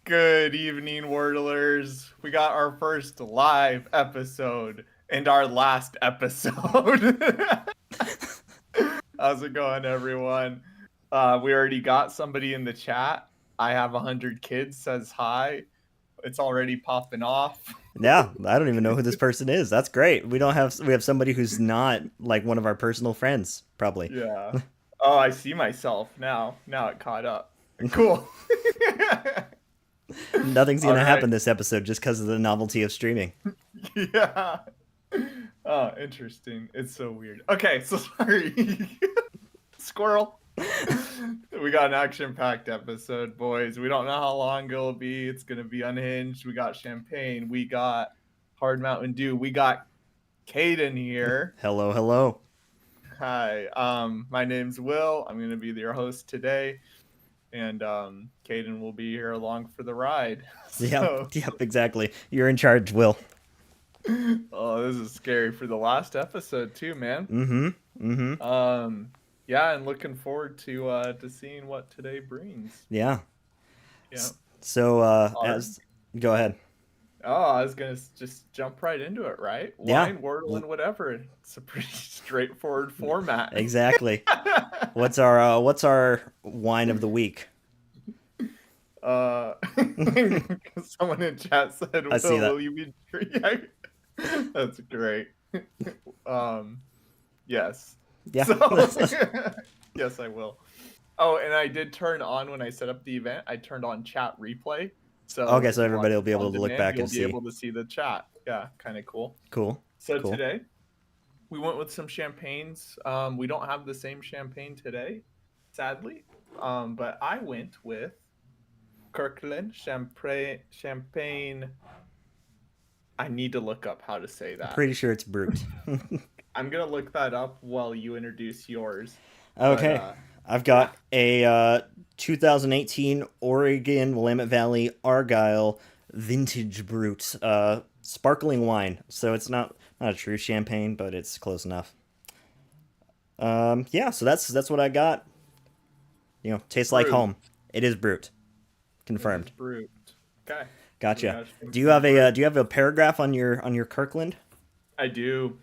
Good evening, Wordlers. We got our first live episode and our last episode. How's it going, everyone? We already got somebody in the chat. I have 100 kids says hi. It's already popping off. Yeah, I don't even know who this person is. That's great. We have somebody who's not like one of our personal friends, probably. Yeah. Oh, I see myself now. Now it caught up. Cool. Nothing's All gonna right. happen this episode just because of the novelty of streaming. Yeah. Oh, interesting. It's so weird. Okay, so sorry. Squirrel. We got an action-packed episode, boys. We don't know how long it'll be. It's gonna be unhinged. We got champagne. We got hard Mountain Dew. We got Caden here. Hello, hello. Hi. My name's Will. I'm gonna be your host today, and Caden will be here along for the ride. Yep, exactly. You're in charge, Will. Oh, this is scary for the last episode too, man. Mm-hmm. Yeah, and looking forward to seeing what today brings. Yeah. Yeah. So, Alright. go ahead. Oh, I was gonna just jump right into it, right? Yeah. Wine, Wordle, and whatever. It's a pretty straightforward format. Exactly. What's our wine of the week? Someone in chat said, I see that. Will you be drinking? That's great. Yes. Yeah. So, yes, I will. Oh, and I did turn on when I set up the event. I turned on chat replay. So Okay, so everybody will be able on to look demand, back you'll and be see. able to see the chat. Yeah, kind of cool. Cool. So Cool. today we went with some champagnes. We don't have the same champagne today, sadly. But I went with Kirkland champagne. I need to look up how to say that. Pretty sure it's brut. I'm gonna look that up while you introduce yours. Okay. But, I've got a 2018 Oregon Willamette Valley Argyle Vintage Brut sparkling wine. So it's not a true champagne, but it's close enough. Yeah, so that's what I got. You know, tastes like Brut. home. It is brut. Confirmed. Brut. Okay. Gotcha. We got Do you have a paragraph on your Kirkland? I do.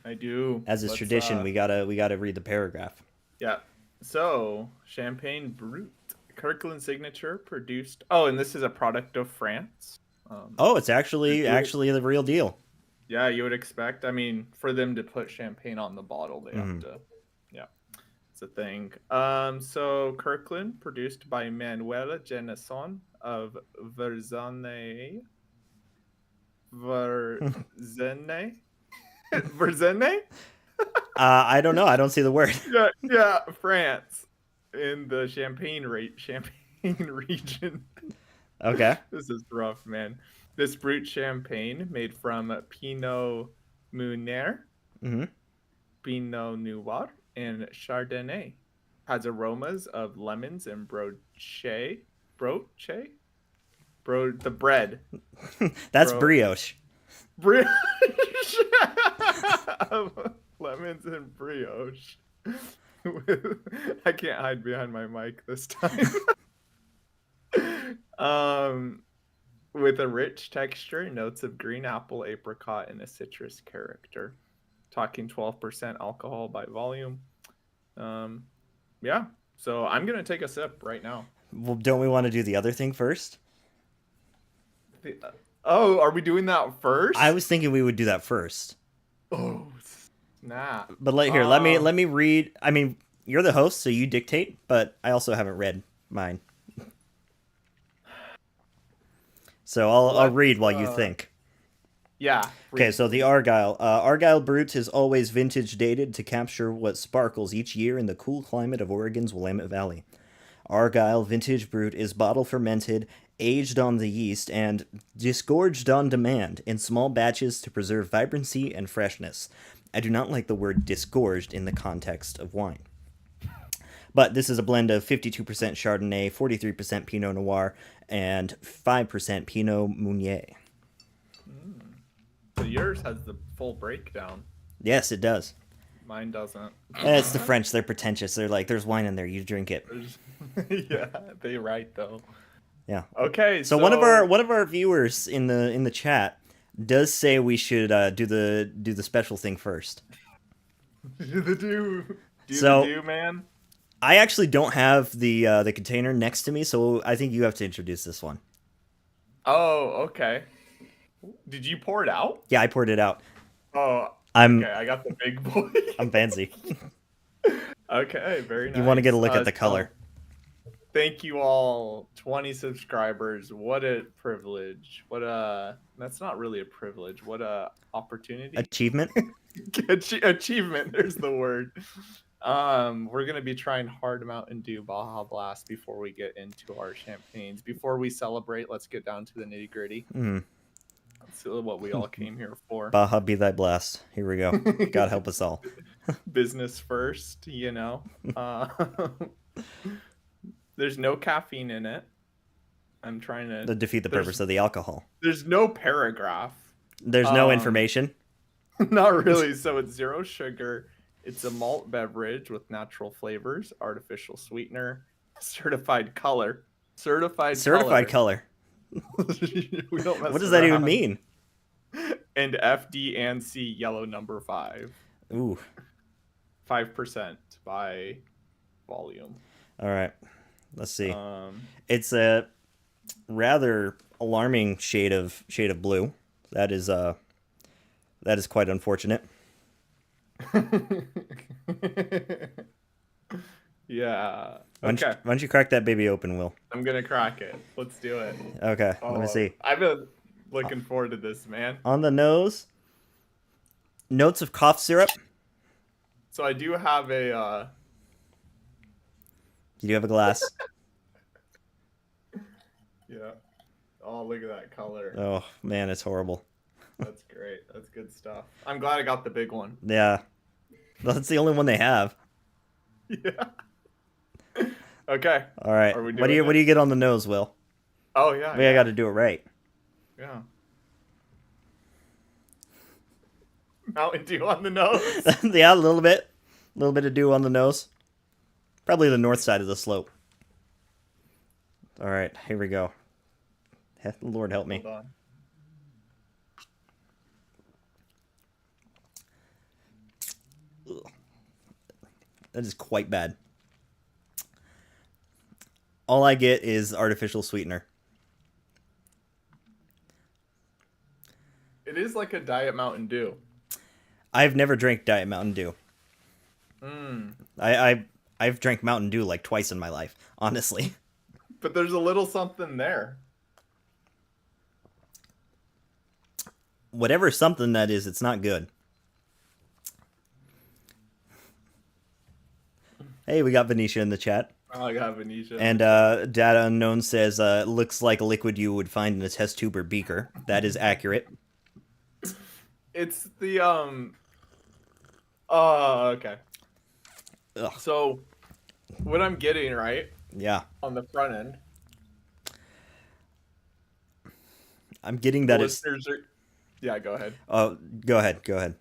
As is Let's, tradition, we gotta read the paragraph. Yeah. So, Champagne Brut. Kirkland signature produced. Oh, and this is a product of France. Oh, it's actually the real deal. Yeah, you would expect. I mean, for them to put champagne on the bottle, they have to. Yeah, it's a thing. So Kirkland, produced by Manuel Genesson of Verzane. Verzene? I don't know. I don't see the word. Yeah, France, in the Champagne region. Okay. This is rough, man. This brut champagne made from Pinot Meunier, Mm-hmm. Pinot Noir, and Chardonnay has aromas of lemons and broche, the bread. That's Bro. brioche. Brioche of lemons and brioche. I can't hide behind my mic this time. With a rich texture, notes of green apple, apricot, and a citrus character. Talking 12% alcohol by volume. Yeah. So I'm gonna take a sip right now. Well, don't we want to do the other thing first? Oh, are we doing that first? I was thinking we would do that first. Oh, snap. But let me read. I mean, you're the host, so you dictate. But I also haven't read mine, so I'll read while you think. Yeah. Okay, so the Argyle Brut is always vintage dated to capture what sparkles each year in the cool climate of Oregon's Willamette Valley. Argyle Vintage Brut is bottle fermented, aged on the yeast, and disgorged on demand in small batches to preserve vibrancy and freshness. I do not like the word disgorged in the context of wine. But this is a blend of 52% Chardonnay, 43% Pinot Noir, and 5% Pinot Meunier. So yours has the full breakdown. Yes, it does. Mine doesn't. It's the French. They're pretentious. They're like, there's wine in there. You drink it. Yeah, they right though. Yeah. Okay, So one of our viewers in the chat does say we should do the special thing first. do the So do, man. I actually don't have the container next to me, so I think you have to introduce this one. Oh, okay. Did you pour it out? Yeah, I poured it out. Oh, I'm okay. I got the big boy. I'm fancy. Okay, very You want to get a nice. look at the So color. thank you all, 20 subscribers. What a privilege. That's not really a privilege. What a opportunity. Achievement? Achievement. There's the word. We're gonna be trying hard Mountain Dew Baja Blast before we get into our champagnes. Before we celebrate, let's get down to the nitty gritty. Mm. That's what we all came here for. Baja be thy blast. Here we go. God help us all. Business first, you know. There's no caffeine in it. I'm trying To to. defeat the purpose of the alcohol. There's no paragraph. There's no information. Not really. So it's zero sugar. It's a malt beverage with natural flavors, artificial sweetener, certified color. Certified color. We don't mess What does that even around. mean? And FD&C yellow number 5. Ooh. 5% by volume. All right. Let's see. Um, It's a rather alarming shade of blue. That is quite unfortunate. Yeah. Why Okay. don't you crack that baby open, Will? I'm gonna crack it. Let's do it. Okay. Let me see. I've been looking forward to this, man. On the nose, notes of cough syrup. So I do have a. You do have a glass. Yeah. Oh, look at that color. Oh man, it's horrible. That's great. That's good stuff. I'm glad I got the big one. Yeah, that's the only one they have. Yeah. Okay. All right. Are we What do doing you it? get on the nose, Will? Oh yeah. I got to do it right. Yeah. Mountain Dew on the nose. Yeah, a little bit of dew on the nose. Probably the north side of the slope. All right, here we go. Lord help me. Hold on. That is quite bad. All I get is artificial sweetener. It is like a Diet Mountain Dew. I've never drank Diet Mountain Dew. Mm. I've drank Mountain Dew like twice in my life, honestly. But there's a little something there. Whatever something that is, it's not good. Hey, we got Venetia in the chat. Oh, I got Venetia. And Data Unknown says, looks like a liquid you would find in a test tube or beaker. That is accurate. It's the okay. Ugh. So what I'm getting right Yeah. on the front end, I'm getting the that it's... listeners are. Yeah, go ahead. Oh, go ahead.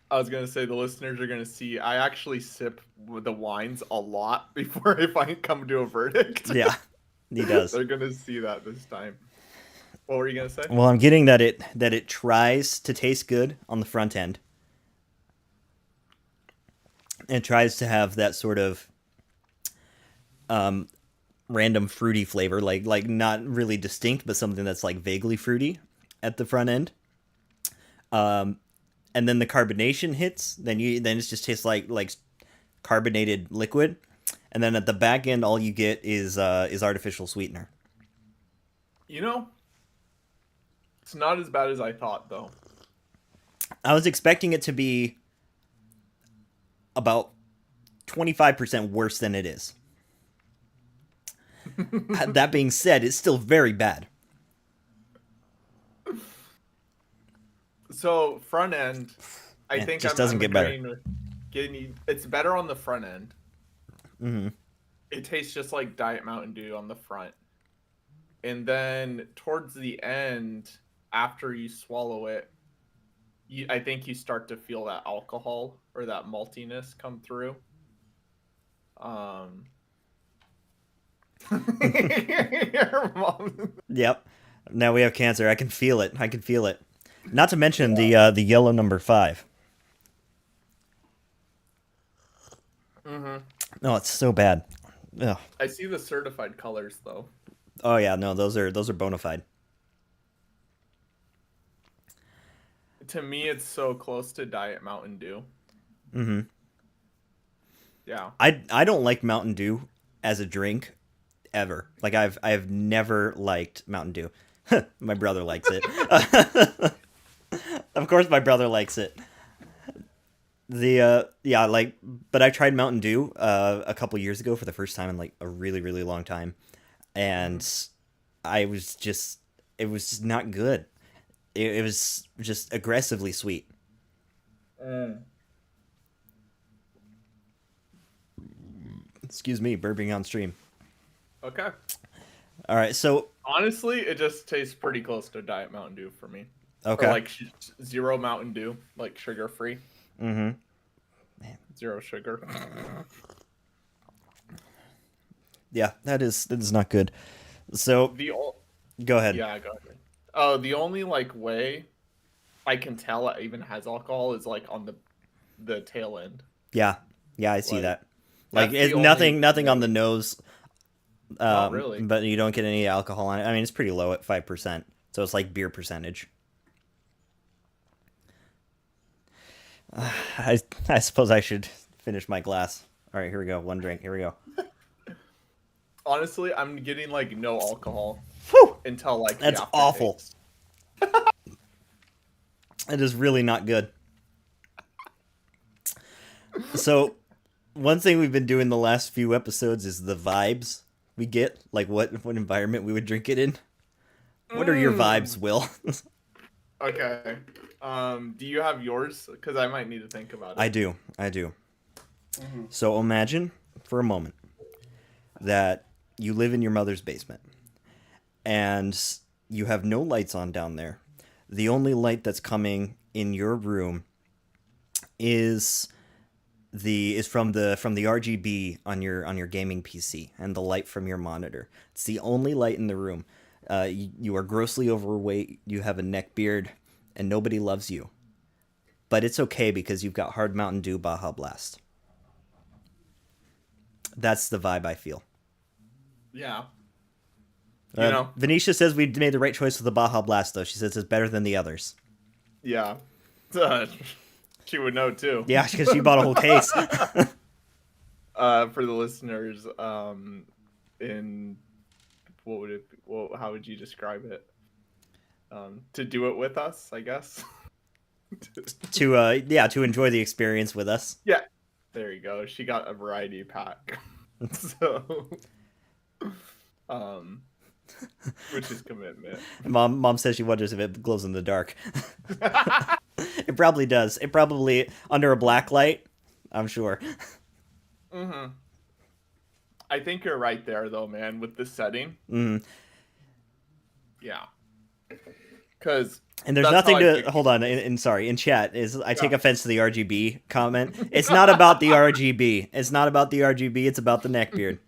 I was gonna say the listeners are gonna see. I actually sip the wines a lot before I come to a verdict. Yeah, he does. They're gonna see that this time. What were you gonna say? Well, I'm getting that it tries to taste good on the front end. It tries to have that sort of random fruity flavor, like not really distinct, but something that's like vaguely fruity at the front end. And then the carbonation hits. Then it just tastes like carbonated liquid. And then at the back end, all you get is artificial sweetener. You know, it's not as bad as I thought, though. I was expecting it to be about 25% worse than it is. That being said, it's still very bad. So front end, I It think just I'm, doesn't I'm get better. agreeing with it's better on the front end. Mm-hmm. It tastes just like Diet Mountain Dew on the front, and then towards the end, after you swallow it, I think you start to feel that alcohol or that maltiness come through. Your mom. Yep. Now we have cancer. I can feel it. I can feel it. Not to mention the yellow number 5. Hmm. No, it's so bad. Ugh. I see the certified colors though. Oh yeah, no, those are bona fide. To me, it's so close to Diet Mountain Dew. Hmm. Yeah. I don't like Mountain Dew as a drink ever. Like I've never liked Mountain Dew. My brother likes it. Of course, my brother likes it. Yeah, like, but I tried Mountain Dew a couple years ago for the first time in like a really really long time, and it was just not good. It was just aggressively sweet. Mm. Excuse me, burping on stream. Okay. All right, so Honestly, it just tastes pretty close to Diet Mountain Dew for me. Or okay. like zero Mountain Dew, like sugar free, Mm-hmm. zero sugar. Yeah, that is not good. So The o- go ahead. yeah, go ahead. Oh, the only like way I can tell it even has alcohol is like on the tail end. Yeah, yeah, I see Like that. Like that's the only nothing on way. the nose, Not really. but you don't get any alcohol on it. I mean, it's pretty low at 5%, so it's like beer percentage. I suppose I should finish my glass. All right, here we go. One drink. Here we go. Honestly, I'm getting like no alcohol Whew, until like the that's awful. aftertaste. It is really not good. So, one thing we've been doing the last few episodes is the vibes we get, like what environment we would drink it in. What are your vibes, Will? Okay. Do you have yours? Because I might need to think about it. I do. I do. Mm-hmm. So imagine for a moment that you live in your mother's basement and you have no lights on down there. The only light that's coming in your room is from the RGB on your gaming PC and the light from your monitor. It's the only light in the room. You are grossly overweight. You have a neck beard, and nobody loves you. But it's okay because you've got Hard Mountain Dew Baja Blast. That's the vibe I feel. Yeah. You know. Venetia says we made the right choice with the Baja Blast, though. She says it's better than the others. Yeah. She would know too. Yeah, because she bought a whole case. For the listeners, in what would it? Well, how would you describe it? To do it with us, I guess. to enjoy the experience with us. Yeah. There you go. She got a variety pack. So, which is commitment. Mom says she wonders if it glows in the dark. It probably does. It probably under a black light, I'm sure. Mm-hmm. I think you're right there, though, man, with the setting. Mm. Yeah. Because And there's nothing to hold on. In chat is I take offense to the RGB comment. It's not about the RGB. It's not about the RGB. It's about the neckbeard.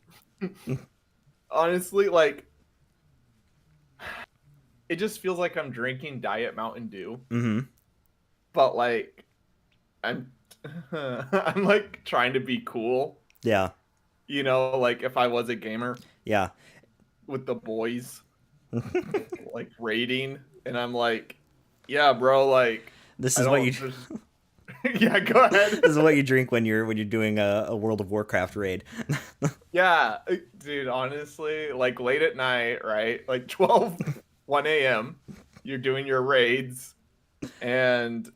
Honestly, like, it just feels like I'm drinking Diet Mountain Dew, Mm-hmm. but like, I'm I'm like trying to be cool. Yeah. You know, like if I was a gamer Yeah. with the boys, like raiding, and I'm like, yeah, bro, like This I is what don't you. just- Yeah, go ahead. This is what you drink when you're doing a World of Warcraft raid. Yeah, dude, honestly, like late at night, right? Like 1 a.m., you're doing your raids, and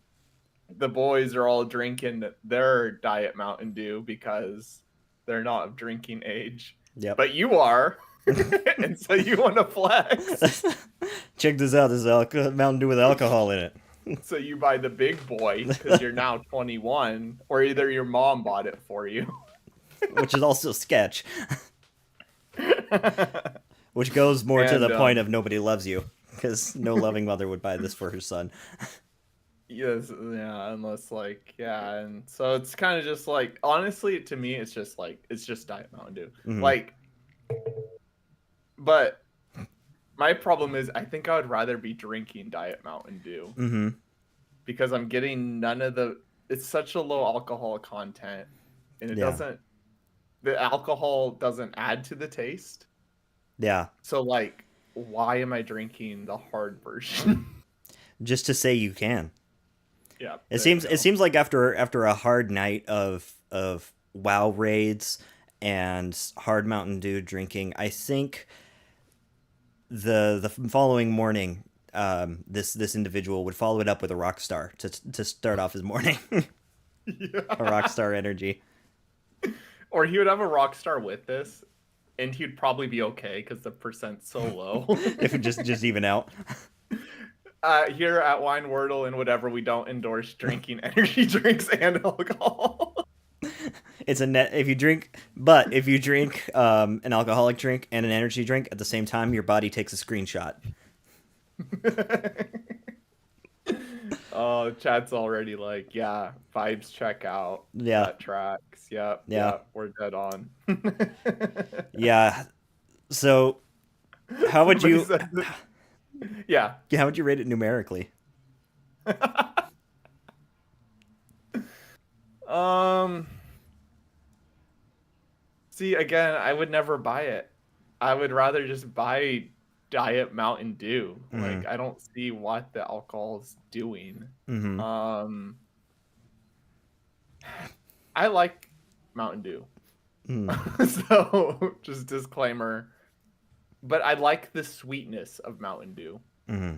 the boys are all drinking their Diet Mountain Dew because they're not of drinking age. Yep. But you are. And so you want to flex. Check this out. This is Mountain Dew with alcohol in it. So you buy the big boy because you're now 21, or either your mom bought it for you. Which is also sketch. Which goes more to the point of nobody loves you. Because no loving mother would buy this for her son. Yes, yeah, unless like, yeah, and so it's kind of just like, honestly, to me, it's just like, it's just Diet Mountain Dew. Mhm. Like, But my problem is, I think I would rather be drinking Diet Mountain Dew Mm-hmm. because I'm getting none of the. It's such a low alcohol content, and it Yeah. doesn't. The alcohol doesn't add to the taste. Yeah. So like, why am I drinking the hard version? Just to say you can. Yeah, It there you seems go. it seems like after a hard night of WoW raids and hard Mountain Dew drinking, I think the following morning, this individual would follow it up with a Rockstar to start off his morning. Yeah. A Rockstar energy. Or he would have a rock star with this, and he'd probably be okay because the percent's so low. If it just even out. Here at Wine Wordle and whatever, we don't endorse drinking energy drinks and alcohol. It's a net if you drink, but if you drink an alcoholic drink and an energy drink at the same time, your body takes a screenshot. Oh, chat's already like, yeah, vibes check out. Yeah. That tracks. Yep. Yeah. Yep, we're dead on. Yeah. So, how would Somebody you? said that- Yeah. How would you rate it numerically? See, again, I would never buy it. I would rather just buy Diet Mountain Dew. Like, I don't see what the alcohol is doing. Mm-hmm. I like Mountain Dew. Mm. So, just disclaimer. But I like the sweetness of Mountain Dew. Mm-hmm.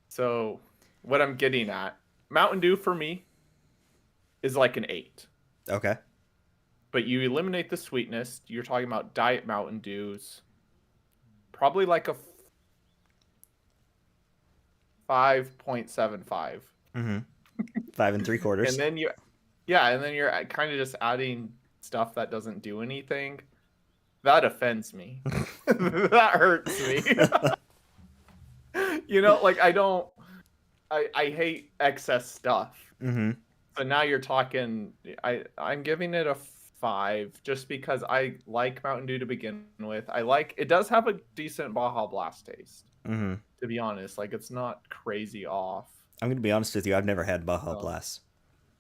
So, what I'm getting at, Mountain Dew for me is like an 8. Okay. But you eliminate the sweetness. You're talking about Diet Mountain Dews. Probably like a 5.75. Mm-hmm. 5 3/4. And then you're kind of just adding stuff that doesn't do anything. That offends me. That hurts me. You know, like I hate excess stuff. Mm-hmm. So now you're talking. I'm giving it a 5 just because I like Mountain Dew to begin with. It does have a decent Baja Blast taste. Mm-hmm. To be honest, like it's not crazy off. I'm gonna be honest with you. I've never had Baja Blast.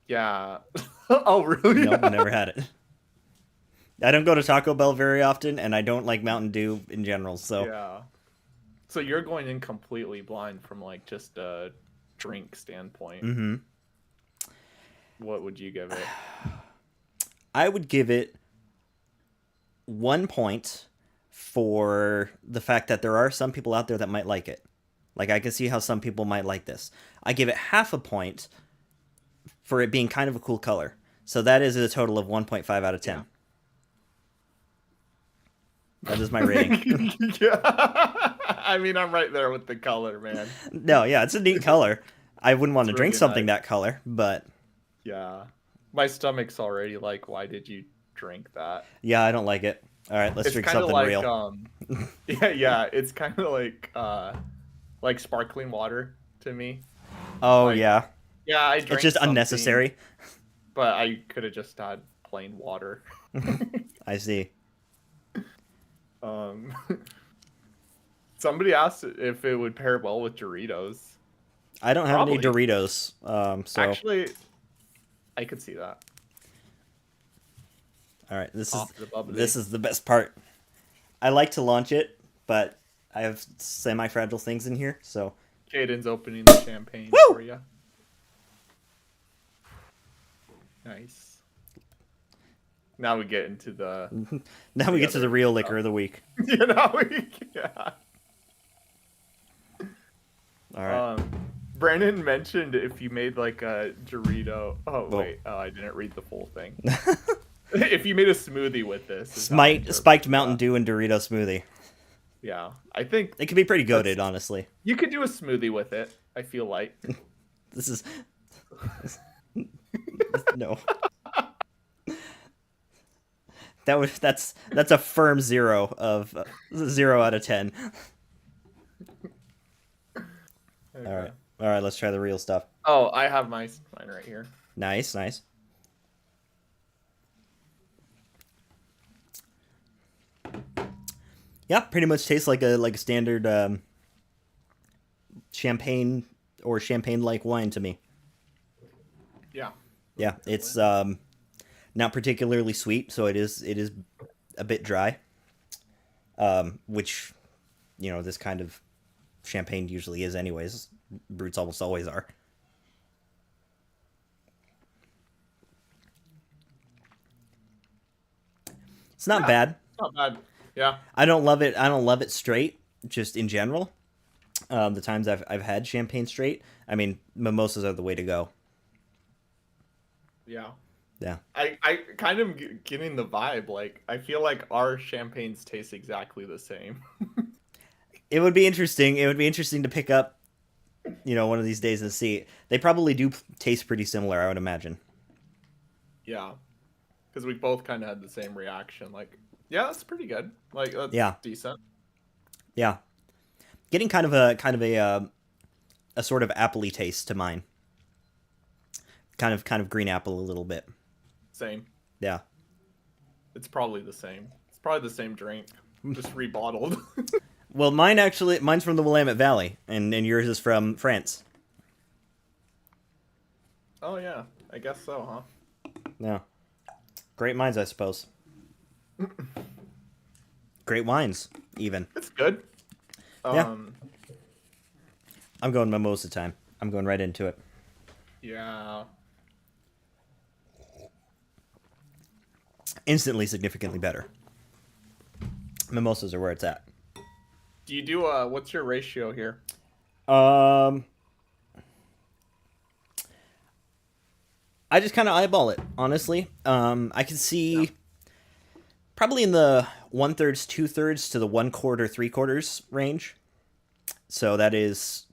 Yeah. Oh really? Nope, never had it. I don't go to Taco Bell very often, and I don't like Mountain Dew in general. So Yeah. So you're going in completely blind from like just a drink standpoint. Mm-hmm. What would you give it? I would give it 1 point for the fact that there are some people out there that might like it. Like, I can see how some people might like this. I give it half a point for it being kind of a cool color. So that is a total of 1.5 out of 10. Yeah. That is my rating. Yeah. I mean, I'm right there with the color, man. No, yeah, it's a neat color. I wouldn't want to It's drink really something nice. that color, but Yeah. My stomach's already like, why did you drink that? yeah, I don't like it. All right, let's It's drink kind of something like, real. yeah, it's kind of like sparkling water to me. Oh, like, yeah. Yeah, I It's drank just something, unnecessary. but I could have just had plain water. I see. Somebody asked if it would pair well with Doritos. I don't have any Probably. Doritos, so... Actually, I could see that. All right, this Off the bubbly. is the best part. I like to launch it, but I have semi-fragile things in here, so... Caden's opening the champagne Woo! for you. Nice. Now we get into the, Now we get to other the real stuff. liquor of the week. Yeah. All right. Brandon mentioned if you made like a Dorito. Oh Whoa. wait, I didn't read the full thing. If you made a smoothie with this, is how I Spiked interpret Mountain that. Dew and Dorito smoothie. Yeah, I think It could be pretty goated, honestly. you could do a smoothie with it. I feel like. This is... No. That's a firm 0 of 0 out of 10. Okay. All right, let's try the real stuff. Oh, I have mine right here. Nice. Yeah, pretty much tastes like a standard champagne or champagne-like wine to me. Yeah. Yeah, it's not particularly sweet, so it is a bit dry. Which this kind of champagne usually is, anyways. Brutes almost always are. It's not Yeah. bad. Not bad. Yeah. I don't love it. I don't love it straight. Just in general, the times I've had champagne straight, I mean, mimosas are the way to go. Yeah. Yeah. I kind of getting the vibe. Like, I feel like our champagnes taste exactly the same. It would be interesting. It would be interesting to pick up, one of these days and see. They probably do taste pretty similar, I would imagine. Yeah. Because we both kind of had the same reaction. Like, yeah, that's pretty good. Like, that's Yeah. decent. Yeah. Getting kind of a sort of appley taste to mine. Kind of green apple a little bit. Same. Yeah. It's probably the same. It's probably the same drink, just rebottled. Well, mine's from the Willamette Valley, and yours is from France. Oh yeah, I guess so, huh? Yeah. Great minds, I suppose. Great wines, even. It's good. Yeah. I'm going mimosa time. I'm going right into it. Yeah. Instantly significantly better. Mimosas are where it's at. Do you do what's your ratio here? I just kind of eyeball it, honestly. I can see probably in the 1/3, 2/3 to the 1/4, 3/4 range. So that is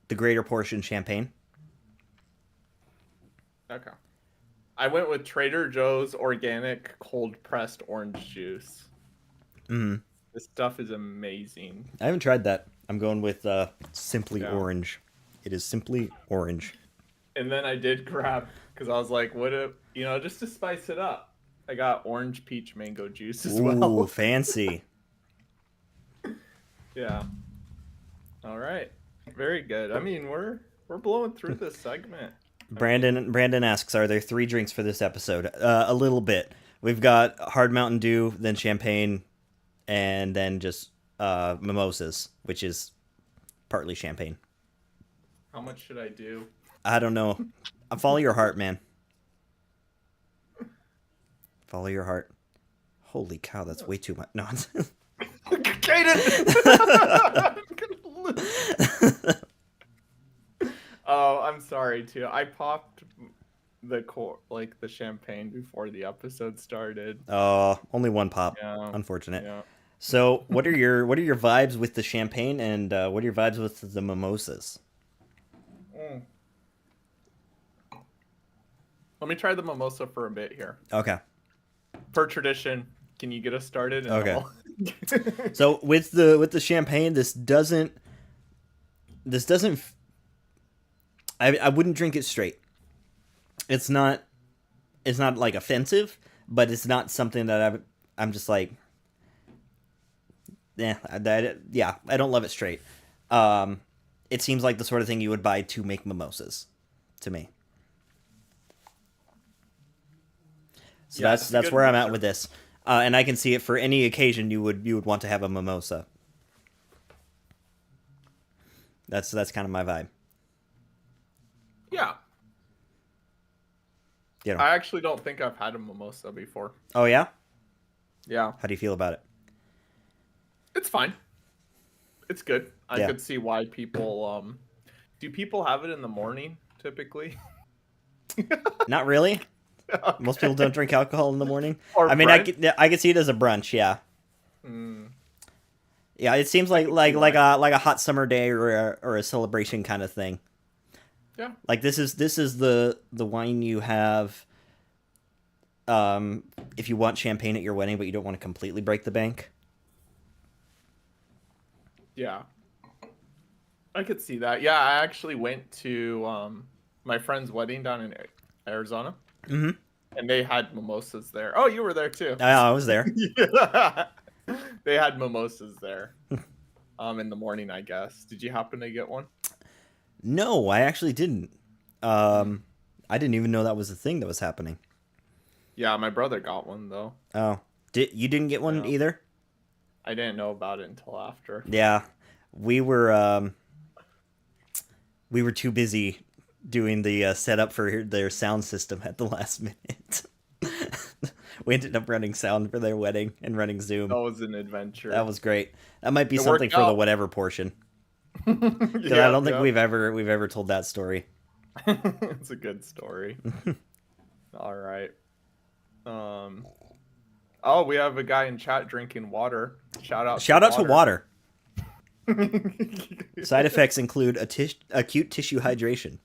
the greater portion champagne. Okay. I went with Trader Joe's organic cold pressed orange juice. Mm-hmm. This stuff is amazing. I haven't tried that. I'm going with Simply Yeah. Orange. It is Simply Orange. And then I did grab, because I was like, what if, just to spice it up, I got orange peach mango juice as Ooh, well. fancy. Yeah. All right. Very good. I mean, we're blowing through this segment. Brandon asks, are there 3 drinks for this episode? A little bit. We've got hard Mountain Dew, then champagne, and then just mimosas, which is partly champagne. How much should I do? I don't know. Follow your heart, man. Follow your heart. Holy cow, that's way too much. No. Kaden! Oh, I'm sorry too. I popped the champagne before the episode started. Only one pop. Yeah. Unfortunate. Yeah. So, what are your vibes with the champagne, and what are your vibes with the mimosas? Mm. Let me try the mimosa for a bit here. Okay. Per tradition, can you get us started? Okay. So with the champagne, this doesn't. I wouldn't drink it straight. It's not like offensive, but it's not something that I'm just like. Yeah, I don't love it straight. It seems like the sort of thing you would buy to make mimosas, to me. So Yeah, that's where I'm at with this, and I can see it for any occasion you would want to have a mimosa. That's kind of my vibe. Yeah. I actually don't think I've had a mimosa before. Oh yeah? Yeah. How do you feel about it? It's fine. It's good. I Yeah. could see why people do people have it in the morning typically? Not really. Okay. Most people don't drink alcohol in the morning. Or I mean, brunch? I could see it as a brunch. Yeah. Mm, Yeah. It seems like a hot summer day or a celebration kind of thing. yeah. Like this is the wine you have. If you want champagne at your wedding, but you don't want to completely break the bank. Yeah. I could see that. Yeah, I actually went to my friend's wedding down in Arizona. Mm-hmm. And they had mimosas there. Oh, you were there too. I was there. Yeah. They had mimosas there. In the morning, I guess. Did you happen to get one? No, I actually didn't. I didn't even know that was a thing that was happening. Yeah, my brother got one though. Oh, you didn't get one Yeah. either? I didn't know about it until after. Yeah, we were too busy doing the setup for their sound system at the last minute. We ended up running sound for their wedding and running Zoom. That was an adventure. That was great. That might be It something worked for the out. whatever portion. 'Cause Yeah, I don't think yeah. we've ever told that story. It's a good story. All right. Oh, we have a guy in chat drinking water. Shout out To water. Side effects include acute tissue hydration.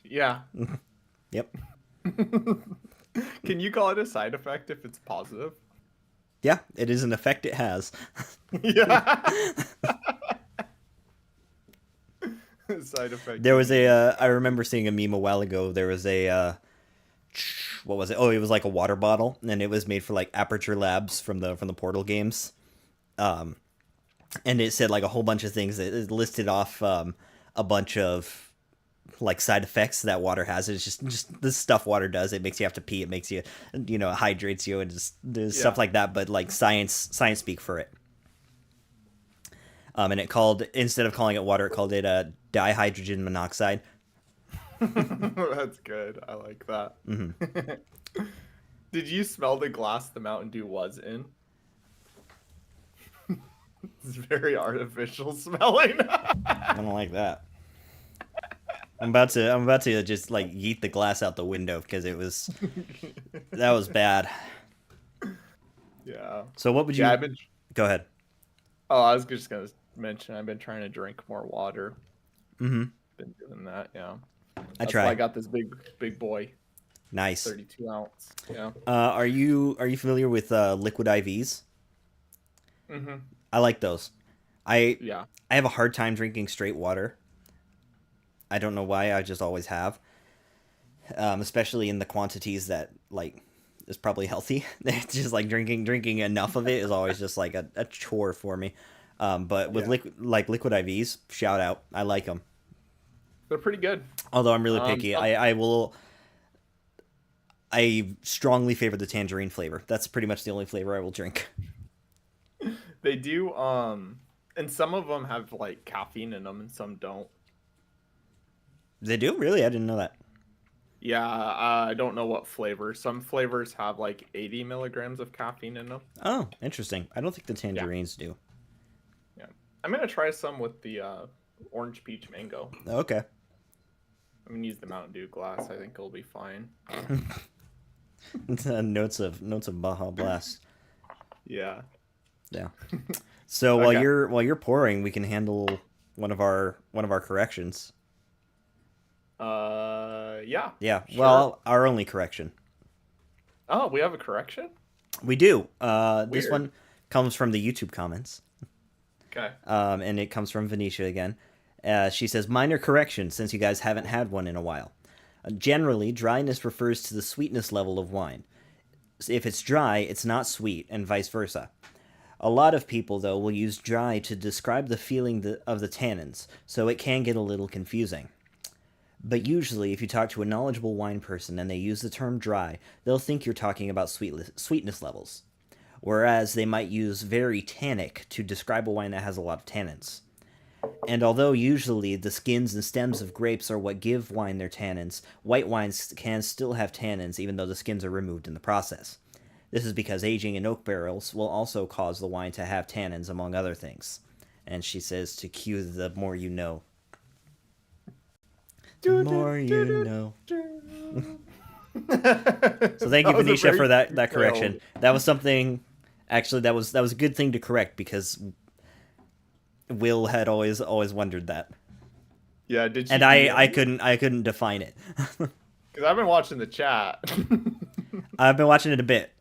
Yeah. Yep. Can you call it a side effect if it's positive? Yeah, it is an effect it has. Yeah. Side effect. There was I remember seeing a meme a while ago. There was what was it? Oh, it was like a water bottle, and it was made for like Aperture Labs from the Portal games. And it said like a whole bunch of things. It listed off a bunch of like side effects that water has. It's just the stuff water does. It makes you have to pee. It makes you, it hydrates you and just there's stuff like that. But like science speak for it. And instead of calling it water, it called it dihydrogen monoxide. That's good. I like that. Mm-hmm. Did you smell the glass the Mountain Dew was in? It's very artificial smelling. I don't like that. I'm about to just like yeet the glass out the window because that was bad. Yeah. So what would you? Yeah, Go ahead. Oh, I was just gonna mention I've been trying to drink more water. Mm-hmm. Been doing that, yeah. I That's try. why I got this big boy, Nice. 32 ounce. Yeah. Are you familiar with liquid IVs? Mm-hmm. I like those. I Yeah. have a hard time drinking straight water. I don't know why. I just always have. Especially in the quantities that like is probably healthy. It's just like drinking enough of it is always just like a chore for me. But with liquid IVs, shout out. I like them. They're pretty good. Although I'm really picky. I strongly favor the tangerine flavor. That's pretty much the only flavor I will drink. They do, and some of them have like caffeine in them, and some don't. They do? Really? I didn't know that. Yeah, I don't know what flavor. Some flavors have like 80 milligrams of caffeine in them. Oh, interesting. I don't think the tangerines do. Yeah, I'm gonna try some with the orange peach mango. Okay. I'm gonna use the Mountain Dew glass. I think it'll be fine. notes of Baja Blast. Yeah. Yeah. So Okay. while you're pouring, we can handle one of our corrections. Yeah. Yeah. Sure. Well, our only correction. Oh, we have a correction? We do. This Weird. one comes from the YouTube comments. Okay. And it comes from Venetia again. She says, minor correction since you guys haven't had one in a while. Generally, dryness refers to the sweetness level of wine. If it's dry, it's not sweet, and vice versa. A lot of people, though, will use dry to describe the feeling of the tannins, so it can get a little confusing. But usually, if you talk to a knowledgeable wine person and they use the term dry, they'll think you're talking about sweetness levels. Whereas they might use very tannic to describe a wine that has a lot of tannins. And although usually the skins and stems of grapes are what give wine their tannins, white wines can still have tannins even though the skins are removed in the process. This is because aging in oak barrels will also cause the wine to have tannins, among other things. And she says to cue the more you know. The more you know. So thank you, Venetia, for that correction. That was something. Actually, that was a good thing to correct because Will had always wondered that. Yeah, did you? And I couldn't define it. Because I've been watching the chat. I've been watching it a bit.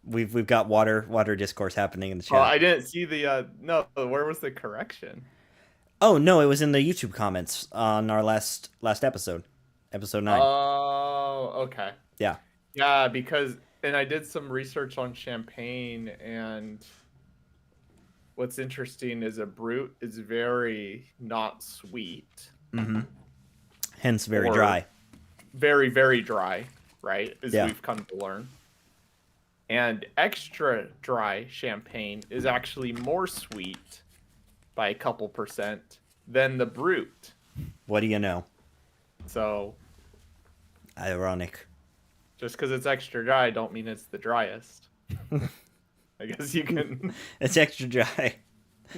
We've got water discourse happening in the chat. Oh, I didn't see the no. Where was the correction? Oh no, it was in the YouTube comments on our last episode, episode 9. Oh, okay. Yeah. Yeah, because And I did some research on champagne, and what's interesting is a brut is very not sweet. Mm-hmm. Hence, very Or dry. very, very dry, right? As Yeah. we've come to learn. And extra dry champagne is actually more sweet by a couple percent than the brut. What do you know? So Ironic. just because it's extra dry, don't mean it's the driest. I guess you can. It's extra dry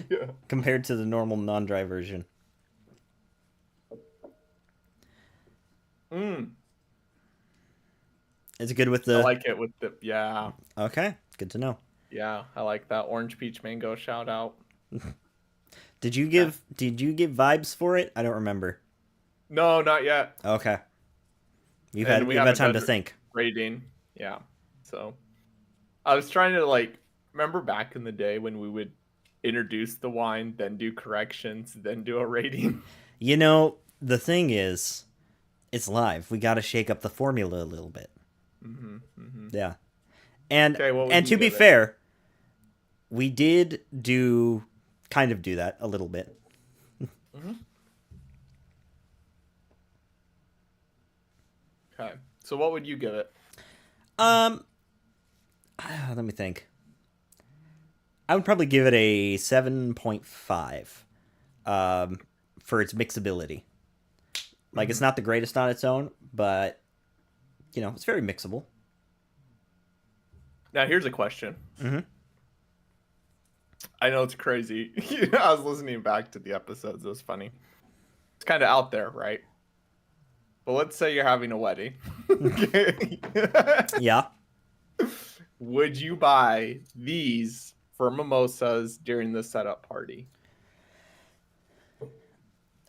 Yeah. compared to the normal non-dry version. Mm, It's good with I the. like it with the. Yeah. Okay, good to know. Yeah. I like that orange peach mango shout out. Did you give vibes for it? I don't remember. No, not yet. Okay. We You've had haven't time to done think. rating. Yeah. So I was trying to remember back in the day when we would introduce the wine, then do corrections, then do a rating. You know, the thing is, it's live. We got to shake up the formula a little bit. Mm-hmm, mm-hmm. Yeah. And Okay, what would and you to be give it? fair, we did kind of do that a little bit. Mm-hmm. Okay. So what would you give it? Let me think. I would probably give it a 7.5 for its mixability. Like, it's not the greatest on its own, but, it's very mixable. Now here's a question. Mm-hmm. I know it's crazy. I was listening back to the episodes. It was funny. It's kind of out there, right? But let's say you're having a wedding. Okay. Yeah. Would you buy these for mimosas during the setup party?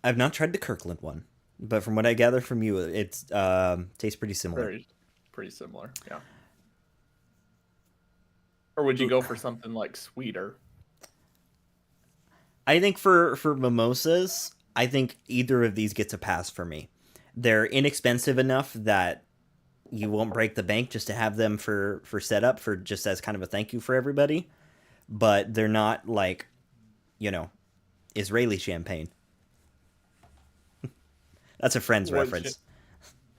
I've not tried the Kirkland one, but from what I gather from you, it's tastes pretty similar. Pretty similar, yeah. Or would you go for something like sweeter? I think for mimosas, I think either of these gets a pass for me. They're inexpensive enough that you won't break the bank just to have them for setup, for just as kind of a thank you for everybody. But they're not like, Israeli champagne. That's a Friends What reference.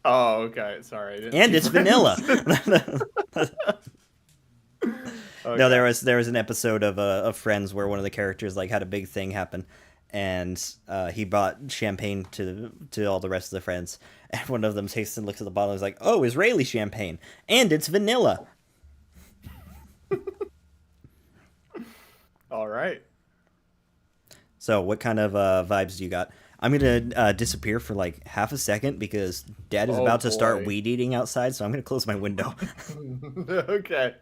Oh, okay. Sorry. I didn't And see it's Friends. vanilla. Okay. No, there was an episode of Friends where one of the characters had a big thing happen, and he brought champagne to all the rest of the friends, and one of them tastes and looks at the bottle and is like, "Oh, Israeli champagne, and it's vanilla." All right. So, what kind of vibes do you got? I'm gonna disappear for half a second because Dad is Oh, about to start boy. weed eating outside, so I'm gonna close my window. Okay.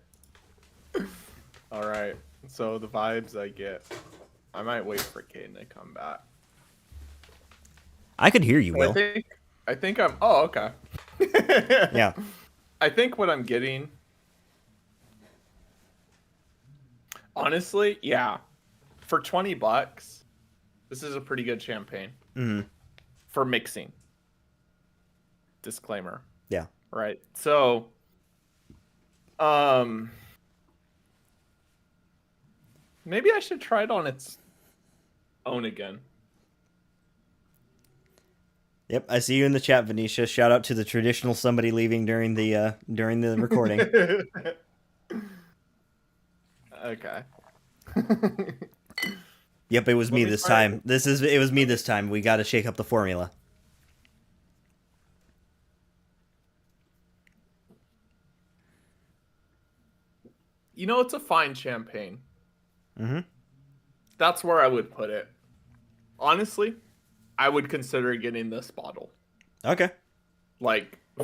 All right. So the vibes I get. I might wait for Caden to come back. I could hear you, But Will. I think I'm. Oh, okay. Yeah. I think what I'm getting. Honestly, yeah. For $20, this is a pretty good champagne Hmm. for mixing. Disclaimer. Yeah. Right. So, maybe I should try it on its own again. Yep. I see you in the chat, Venetia. Shout out to the traditional somebody leaving during the recording. Okay. Yep, it was Let me me this try it. time. It was me this time. We got to shake up the formula. It's a fine champagne. Mm-hmm. That's where I would put it. Honestly, I would consider getting this bottle, Okay.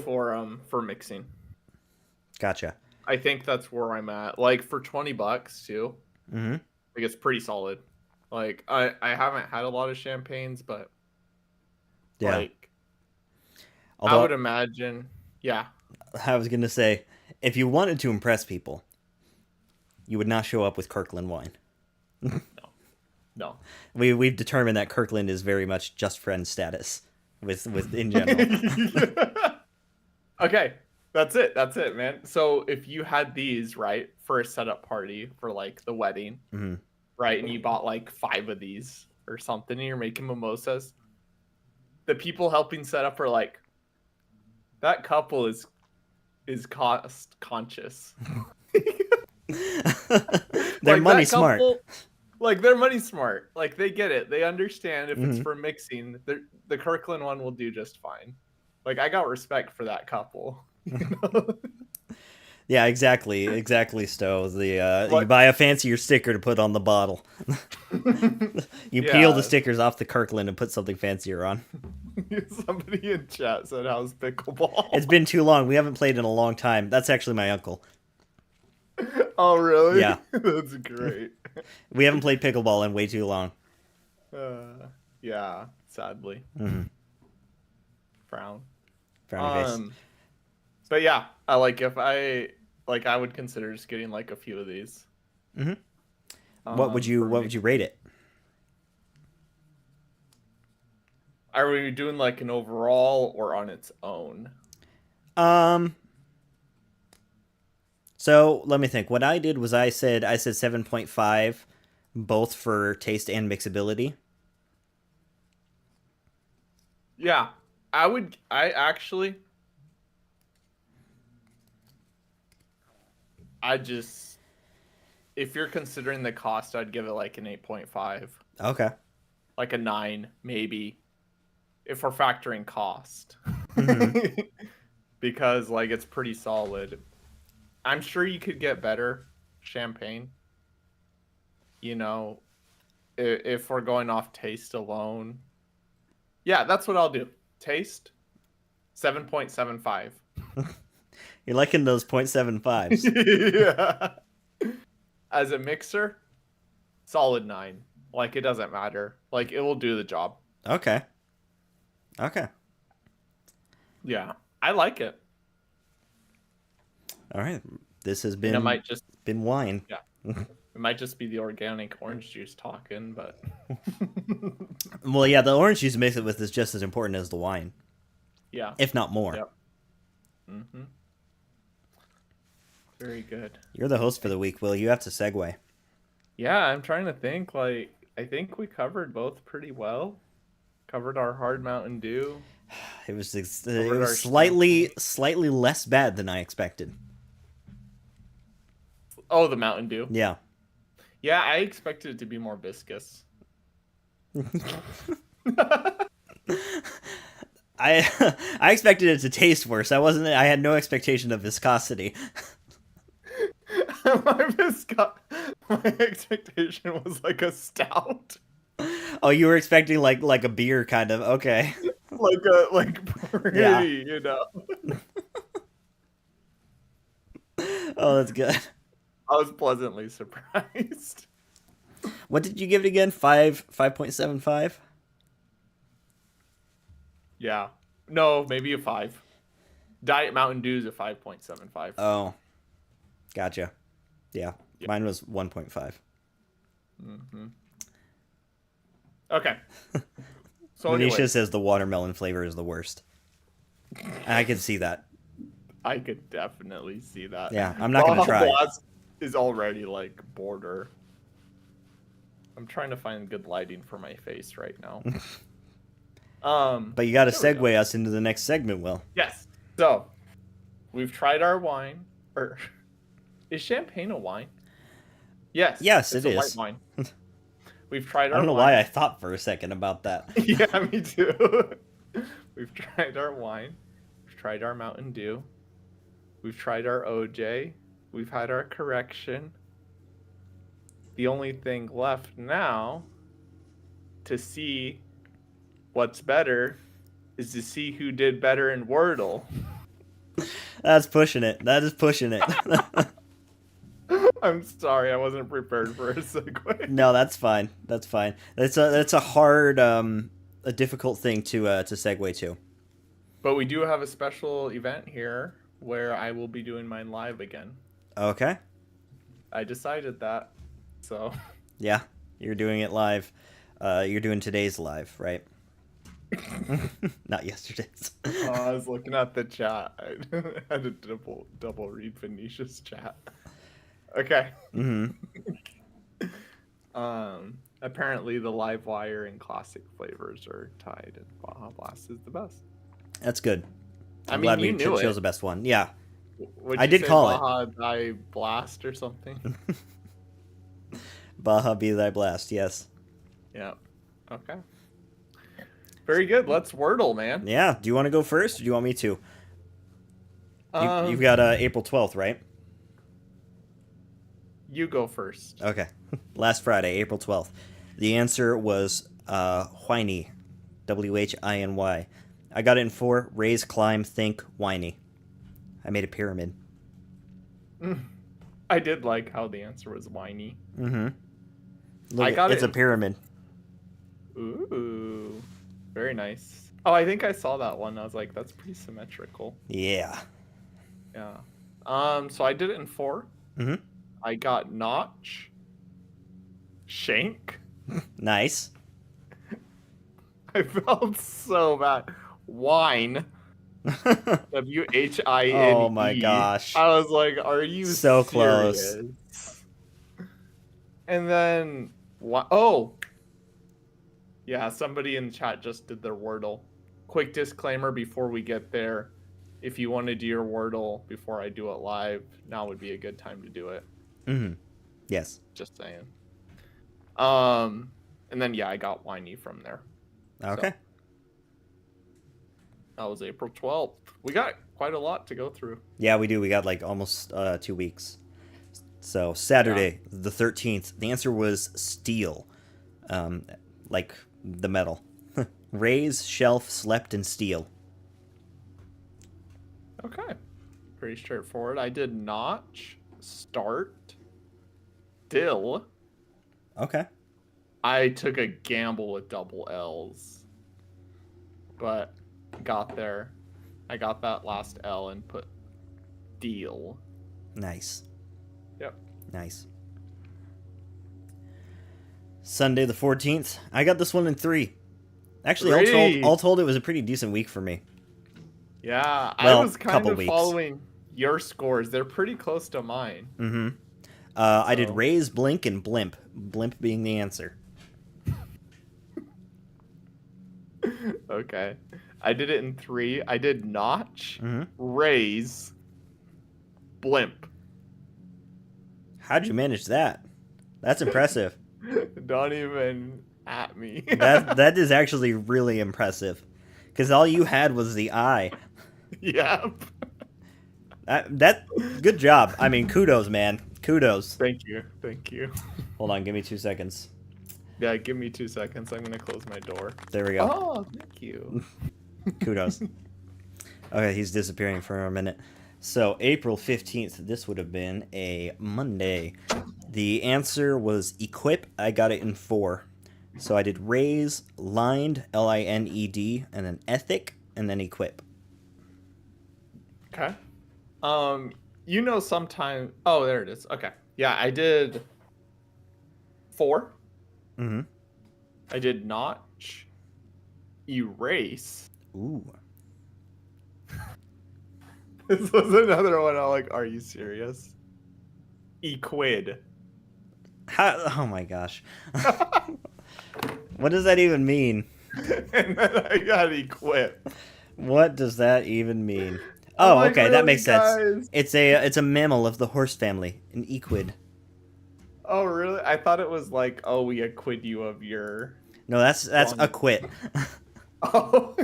for mixing. Gotcha. I think that's where I'm at. For $20 too. Mm-hmm. It's pretty solid. I haven't had a lot of champagnes, but Yeah. I Although would imagine, yeah. I was gonna say, if you wanted to impress people, you would not show up with Kirkland wine. No. We've determined that Kirkland is very much just friend status with in general. Okay, That's it. That's it, man. So if you had these, right, for a setup party for like the wedding, Hmm. right, and you bought like 5 of these or something, and you're making mimosas, the people helping set up are like, that couple is cost conscious. They're Like money that smart. couple, like they're money smart. Like they get it. They understand if it's Mhm. for mixing, the Kirkland one will do just fine. Like I got respect for that couple. You know? Yeah, exactly, Stowe. You Like buy a fancier sticker to put on the bottle. You peel the yeah. stickers off the Kirkland and put something fancier on. Somebody in chat said how's pickleball? It's been too long. We haven't played in a long time. That's actually my uncle. Oh really? Yeah, That's great. we haven't played pickleball in way too long. Yeah, sadly. Hmm. Frown. Frowny face. But yeah, I like if I like I would consider just getting like a few of these. Hmm. What would you For What me. would you rate it? Are we doing like an overall or on its own? Um. So let me think. What I did was I said 7.5, both for taste and mixability. Yeah, I actually, I just, if you're considering the cost, I'd give it like an 8.5, Okay. like a 9, maybe, if we're factoring cost. Hmm. Because like it's pretty solid. I'm sure you could get better champagne. You know, if we're going off taste alone. Yeah, that's what I'll do. Taste 7.75. You're liking those 0.75s. Yeah. As a mixer, solid 9. Like it doesn't matter. Like it will do the job. Okay. Okay. Yeah. I like it. All right. This has And it might just been wine. yeah. It might just be the organic orange juice talking, but Well, yeah, the orange juice mix it with is just as important as the wine, yeah. if not more. Yep. Mm-hmm. Very good. You're the host for the week, Will. You have to segue. Yeah, I'm trying to think. Like, I think we covered both pretty well. Covered our hard Mountain Dew. It was Covered our slightly less bad than I expected. Oh, the Mountain Dew. Yeah. Yeah, I expected it to be more viscous. I I expected it to taste worse. I had no expectation of viscosity. My expectation was like a stout, Oh, you were expecting like a beer kind of. Okay. like pretty, Yeah. you know. Oh, that's good. I was pleasantly surprised. What did you give it again? 5.75? Yeah, no, maybe a 5. Diet Mountain Dew is a 5.75. Oh. Gotcha. Yeah. Yep. Mine was 1.5. Mm-hmm. Okay. So Manisha anyway, says the watermelon flavor is the worst. I can see that. I could definitely see that. Yeah, I'm not gonna try. Blast is already like border. I'm trying to find good lighting for my face right now. But you got to there we go. segue us into the next segment, Will. Yes. So we've tried our wine. Or is champagne a wine? Yes. Yes, it's it a is. white wine. We've tried I our don't know wine. why I thought for a second about that. Yeah, me too. We've tried our wine. We've tried our Mountain Dew. We've tried our OJ. We've had our correction. The only thing left now to see what's better is to see who did better in Wordle. That's pushing it. That is pushing it. I'm sorry, I wasn't prepared for a segue. No, that's fine. That's fine. That's a hard, a difficult thing to segue to. But we do have a special event here where I will be doing mine live again. Okay. I decided that. So Yeah, you're doing it live. You're doing today's live, right? Not yesterday's. I was looking at the chat. I had to double read Venetia's chat. Okay. Hmm. Apparently the live wire and classic flavors are tied, and Baja Blast is the best. That's good. I I'm mean, glad you we knew chose it. the best one. Yeah, Would I you did say call it. Baja Die Blast or something? Baja be thy blast. Yes. Yeah. Okay. Very good. Let's Wordle, man. Yeah. Do you want to go first, or do you want me to? You've got April 12th, right? You go first. Okay. Last Friday, April 12th. The answer was whiny. Whyny. I got it in 4. Raise, climb, think, whiny. I made a pyramid. I did like how the answer was whiny. Mm-hmm. I got it's it a pyramid. Ooh. Very nice. Oh, I think I saw that one. I was like, that's pretty symmetrical. Yeah. Yeah. So I did it in 4. Mm-hmm. I got notch. Shank. Nice. I felt so bad. Wine. WHINE. Oh my gosh. I was like, are you So serious? close. And then oh. Yeah, somebody in chat just did their Wordle. Quick disclaimer before we get there. If you want to do your Wordle before I do it live, now would be a good time to do it. Mm-hmm. Yes. Just saying. And then yeah, I got whiny from there. Okay. So, that was April 12th. We got quite a lot to go through. Yeah, we do. We got like almost 2 weeks. So Saturday, the 13th. The answer was steel. Like the metal. Raise, shelf, slept, and steel. Okay. Pretty straightforward. I did notch, start, dill. Okay. I took a gamble with double L's. But got there. I got that last L and put deal. Nice. Yep. Nice. Sunday the 14th. I got this one in 3. Actually, all told, it was a pretty decent week for me. Yeah, Well, I was kind couple of weeks. following your scores. They're pretty close to mine. Mm-hmm. I did So- raise, blink, and blimp. Blimp being the answer. Okay. I did it in 3. I did notch, Mm-hmm. raise, blimp. How'd you manage that? That's impressive. Don't even at me. that is actually really impressive. Because all you had was the eye. Yep. That good job. I mean, kudos, man. Kudos. Thank you. Thank you. Hold on, give me 2 seconds. Yeah, give me 2 seconds. I'm gonna close my door. There we go. Oh, thank you. Kudos. Okay, he's disappearing for a minute. So, April 15th, this would have been a Monday. The answer was equip. I got it in 4. So, I did raise, lined, LINED, and then ethic, and then equip. Okay. You know, sometime. Oh, there it is. Okay. Yeah, I did 4. Mm-hmm. I did notch, erase. Ooh. This was another one. I'm like, are you serious? Equid. Oh my gosh. What does that even mean? And then I got equip. What does that even mean? I'm Oh, like, okay, that really, makes sense. guys? It's a mammal of the horse family, an equid. Oh, really? I thought it was like, oh, we acquit you of your. No, that's Fun. acquit. Oh.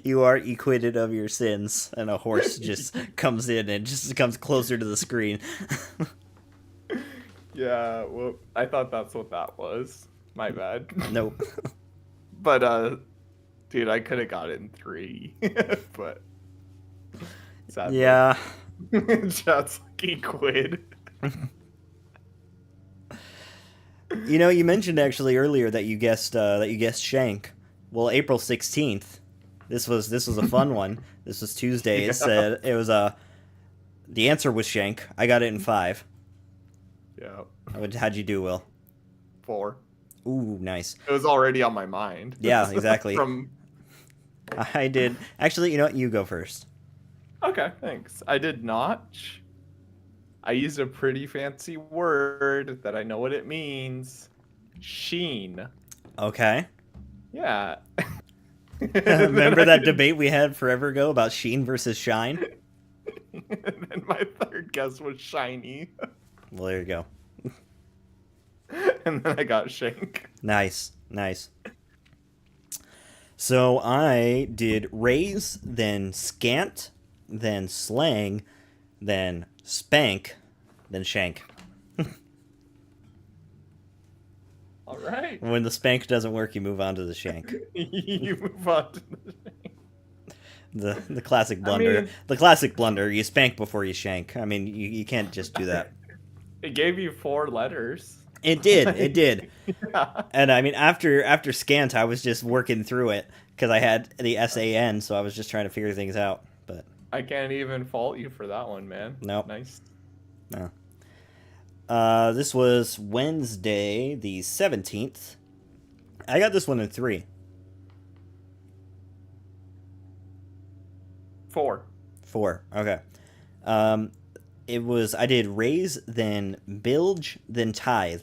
You are acquitted of your sins, and a horse just comes in and just comes closer to the screen. Yeah, well, I thought that's what that was. My bad. Nope. But dude, I could have got it in 3. But sadly. Yeah. Chat's like equid. You know, you mentioned actually earlier that you guessed Shank. Well, April 16th. This was a fun one. This was Tuesday. Yeah. It said it was the answer was Shank. I got it in 5. Yeah. How'd you do, Will? 4. Ooh, nice. It was already on my mind. Yeah, exactly. From I did. Actually, you know what? You go first. Okay, thanks. I did notch. I used a pretty fancy word that I know what it means. Sheen. Okay. Yeah. And then Remember I that did, debate we had forever ago about Sheen versus Shine? and then my third guess was shiny. Well, there you go. And then I got shank. Nice, nice. So I did raise, then scant, then slang, then spank, then shank. All right. When the spank doesn't work, you move on to the shank. You move on to the shank. The classic blunder. mean- The classic blunder. You spank before you shank. I mean, you can't just do that. It gave you 4 letters. It did. It did. Yeah. And I mean, after scant, I was just working through it because I had the SAN, so I was just trying to figure things out. But I can't even fault you for that one, man. Nope. Nice. no. This was Wednesday, the 17th. I got this one in 3. 4. 4. Okay. It was I did raise, then bilge, then tithe.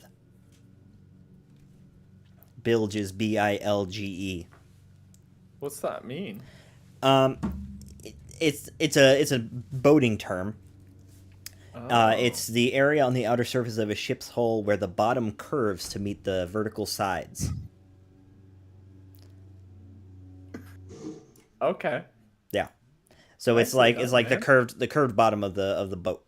Bilge is Bilge. What's that mean? Um, it's a boating term. Oh. It's the area on the outer surface of a ship's hull where the bottom curves to meet the vertical sides. Okay. Yeah. So I it's see like that, it's like man. the curved bottom of the boat.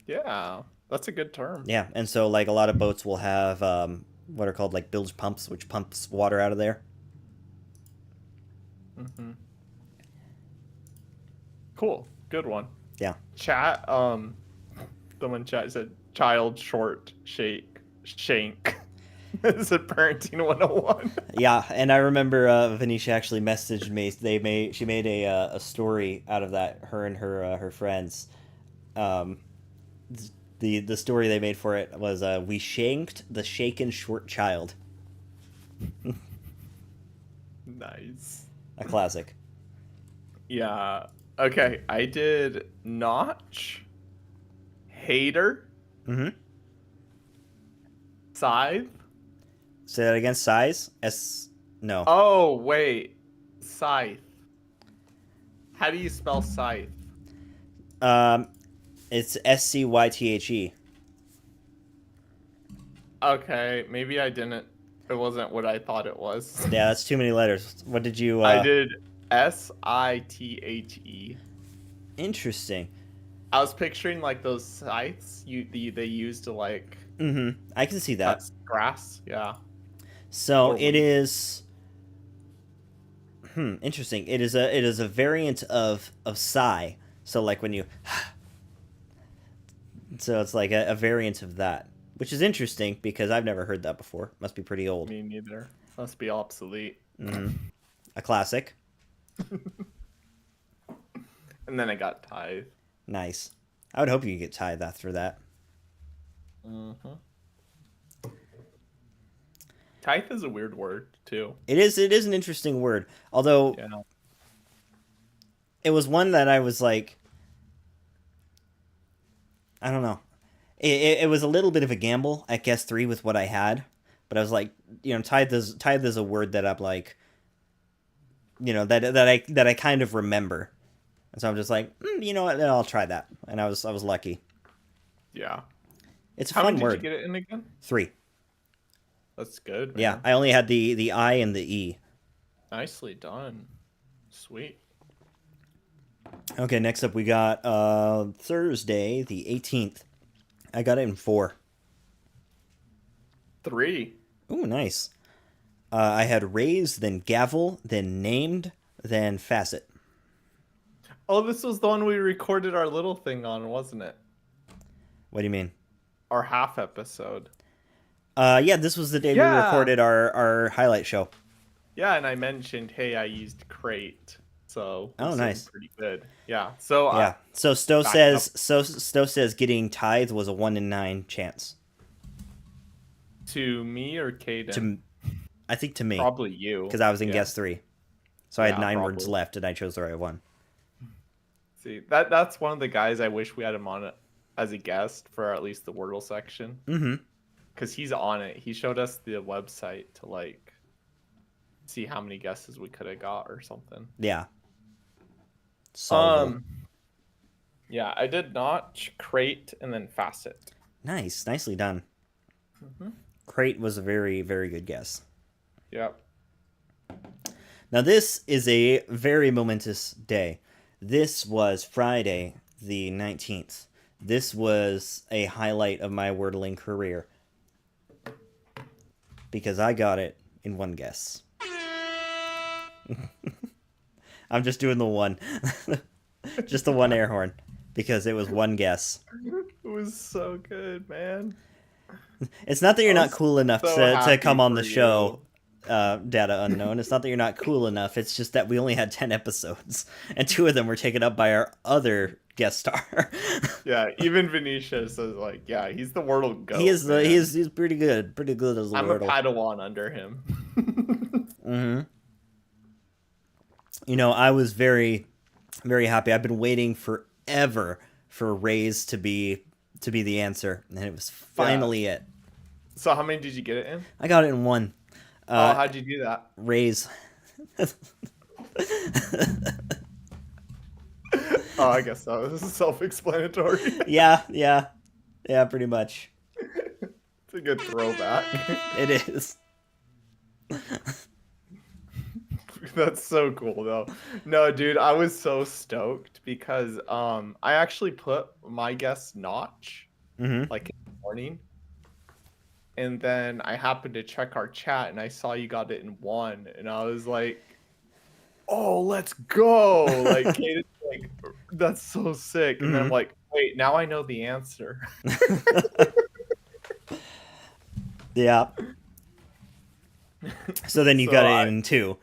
Yeah. That's a good term. Yeah, and so like a lot of boats will have what are called like bilge pumps, which pumps water out of there. Mm-hmm. Cool. Good one. Yeah. Chat, someone chat said child short shank. It said parenting 101. Yeah, and I remember Venetia actually messaged me. She made a story out of that. Her and her friends. The story they made for it was we shanked the shaken short child. Nice. A classic. Yeah. Okay, I did notch, hater, Mm-hmm. scythe. Say that again. Size. No. Oh, wait. Scythe. How do you spell scythe? It's SCYTHE. Okay, maybe I didn't. It wasn't what I thought it was. Yeah, that's too many letters. What did you? I did SITHE. Interesting. I was picturing like those scythes they use to like Mm-hmm. I can see that. cut grass. Yeah. So Or it weed. is. Interesting. It is a variant of sigh. So like when you. So it's like a variant of that, which is interesting because I've never heard that before. Must be pretty old. Me neither. Must be obsolete. Mm-hmm. A classic. And then I got tithe. Nice. I would hope you could get tithe after that. Mm-hmm. Tithe is a weird word too. It is an interesting word. Although Yeah. it was one that I was like, I don't know. It was a little bit of a gamble at guess 3 with what I had, but I was like, tithe is a word that I'm like, that I kind of remember, and so I'm just like, you know what, I'll try that, and I was lucky. Yeah. It's a How fun many did word. you get it in again? 3. That's good. Man. Yeah, I only had the I and the E. Nicely done. Sweet. Okay, next up we got Thursday the 18th. I got it in 4. 3. Ooh, nice. I had raise, then gavel, then named, then facet. Oh, this was the one we recorded our little thing on, wasn't it? What do you mean? Our half episode. Yeah, this was the day we Yeah. recorded our highlight show. Yeah, and I mentioned, hey, I used Crate, so Oh, it's nice. pretty good. Yeah. So Yeah. So Stowe back says getting tithe was a 1 in 9 chance. To me or Caden? I think to me, Probably you. because I was in Yeah. guess 3. So I had Yeah, 9 words probably. left, and I chose the right one. See, that's one of the guys I wish we had him on it as a guest for at least the Wordle section. Mm-hmm. Because he's on it. He showed us the website to like see how many guesses we could have got or something. Yeah. Solvable. Yeah, I did Notch, Crate, and then Facet. Nice. Nicely done. Mm-hmm. Crate was a very, very good guess. Yep. Now, this is a very momentous day. This was Friday, the 19th. This was a highlight of my wordling career. Because I got it in one guess. I'm just doing the one. Just the one air horn. Because it was one guess. It was so good, man. It's not that you're not cool enough so to happy come on the for show, Data Unknown. It's not that you're not cool enough. It's just that we only had 10 episodes, and 2 of them were taken up by our other guest star. Yeah, even Venetia says like, yeah, he's the Wordle goat. He's pretty good as a I'm Wordle. a Padawan under him. Mm-hmm. You know, I was very, very happy. I've been waiting forever for Rays to be the answer, and it was finally it. So how many did you get it in? I got it in one. How'd you do that? Rays. Oh, I guess that was self-explanatory. Yeah, pretty much. It's a good throwback. It is. That's so cool though. No, dude, I was so stoked because I actually put my guess Notch like in the morning. And then I happened to check our chat and I saw you got it in 1 and I was like, "Oh, let's go." Like Caden's like, "That's so sick." And then I'm like, "Wait, now I know the answer." Yeah. So then you So got it in 2.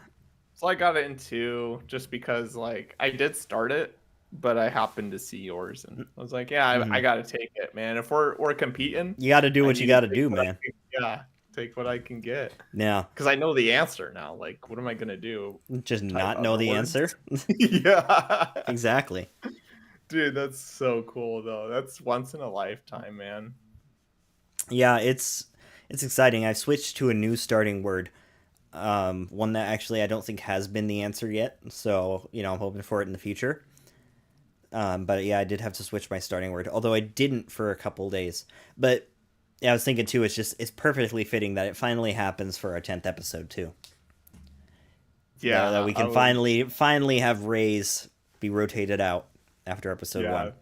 So I got it in 2 just because like I did start it, but I happened to see yours and I was like, yeah, I got to take it, man. If we're competing, You got to do what you got to do, man. Take what I can get. Yeah. Because I know the answer now. Like, what am I gonna do? Just not know the answer? Yeah. Exactly. Dude, that's so cool though. That's once in a lifetime, man. Yeah, it's exciting. I've switched to a new starting word. One that actually I don't think has been the answer yet. So, you know, I'm hoping for it in the future. But yeah, I did have to switch my starting word, although I didn't for a couple days. But yeah, I was thinking too, it's perfectly fitting that it finally happens for our 10th episode too. Yeah, that we can finally have Rays be rotated out after episode 1.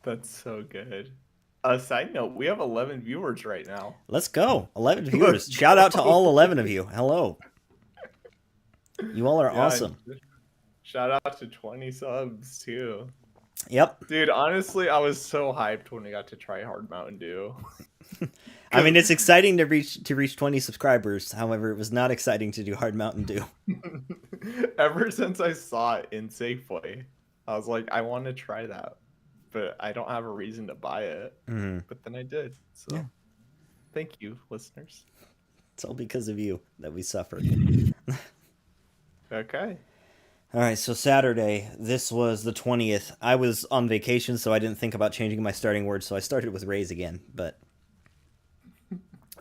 That's so good. Side note, we have 11 viewers right now. Let's go. 11 viewers. Shout out to all 11 of you. Hello. You all are awesome. Shout out to 20 subs too. Yep. Dude, honestly, I was so hyped when we got to try Hard Mountain Dew. I mean, it's exciting to reach 20 subscribers. However, it was not exciting to do Hard Mountain Dew. Ever since I saw it in Safeway, I was like, I want to try that, but I don't have a reason to buy it. But then I did. So, thank you, listeners. It's all because of you that we suffered. Okay. All right, so Saturday, this was the 20th. I was on vacation, so I didn't think about changing my starting word, so I started with Rays again, but,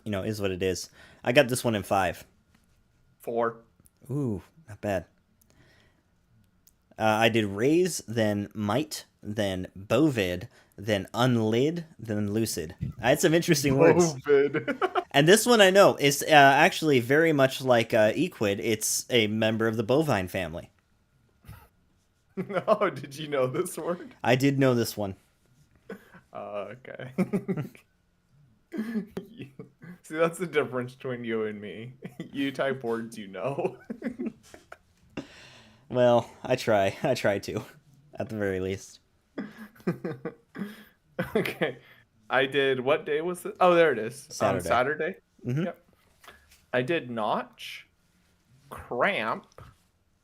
you know, is what it is. I got this one in 5. 4. Ooh, not bad. I did Rays, then Might, then Bovid, then Unlid, then Lucid. I had some interesting words. And this one I know is actually very much like Equid. It's a member of the bovine family. No, did you know this word? I did know this one. Okay. See, that's the difference between you and me. You type words you know. Well, I try to, at the very least. Okay. I did, what day was it? Oh, there it is. Saturday. Saturday? Mm-hmm. Yep. I did Notch, Cramp.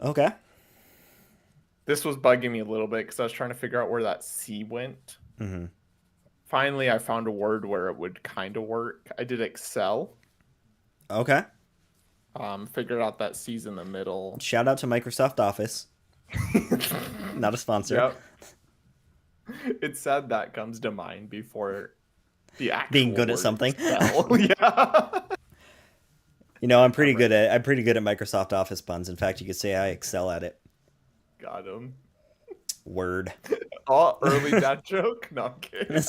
Okay. This was bugging me a little bit because I was trying to figure out where that C went. Mm-hmm. Finally, I found a word where it would kind of work. I did Excel. Okay. Figured out that C's in the middle. Shout out to Microsoft Office. Not a sponsor. Yep. It's sad that comes to mind before the actual Being good at word something. excel. Yeah. You know, I'm pretty good at Microsoft Office puns. In fact, you could say I excel at it. Got him. Word. Oh, early dad joke? No, I'm kidding.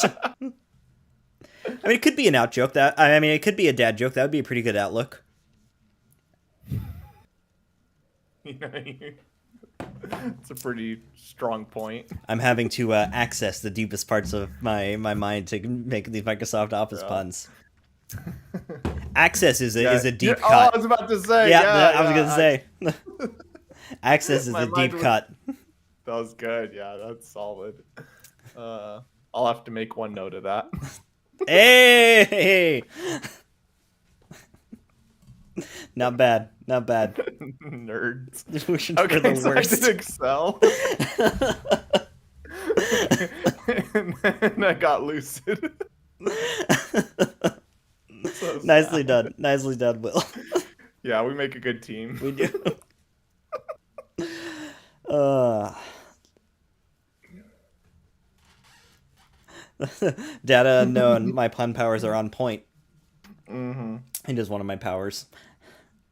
I mean, it could be an out joke. It could be a dad joke. That would be a pretty good outlook. It's a pretty strong point. I'm having to access the deepest parts of my mind to make these Microsoft Office puns. Access is a deep Oh, cut. I was about to say. Yeah, I was gonna say. Access is My a deep mind was- cut. That was good. Yeah, that's solid. I'll have to make one note of that. Hey! Not bad. Not bad. Nerds. Wishing Okay, for the so worst. I did Excel. And then I got lucid. So Nicely sad. done. Nicely done, Will. Yeah, we make a good team. We do. Data unknown. My pun powers are on point. Mm-hmm. It is one of my powers.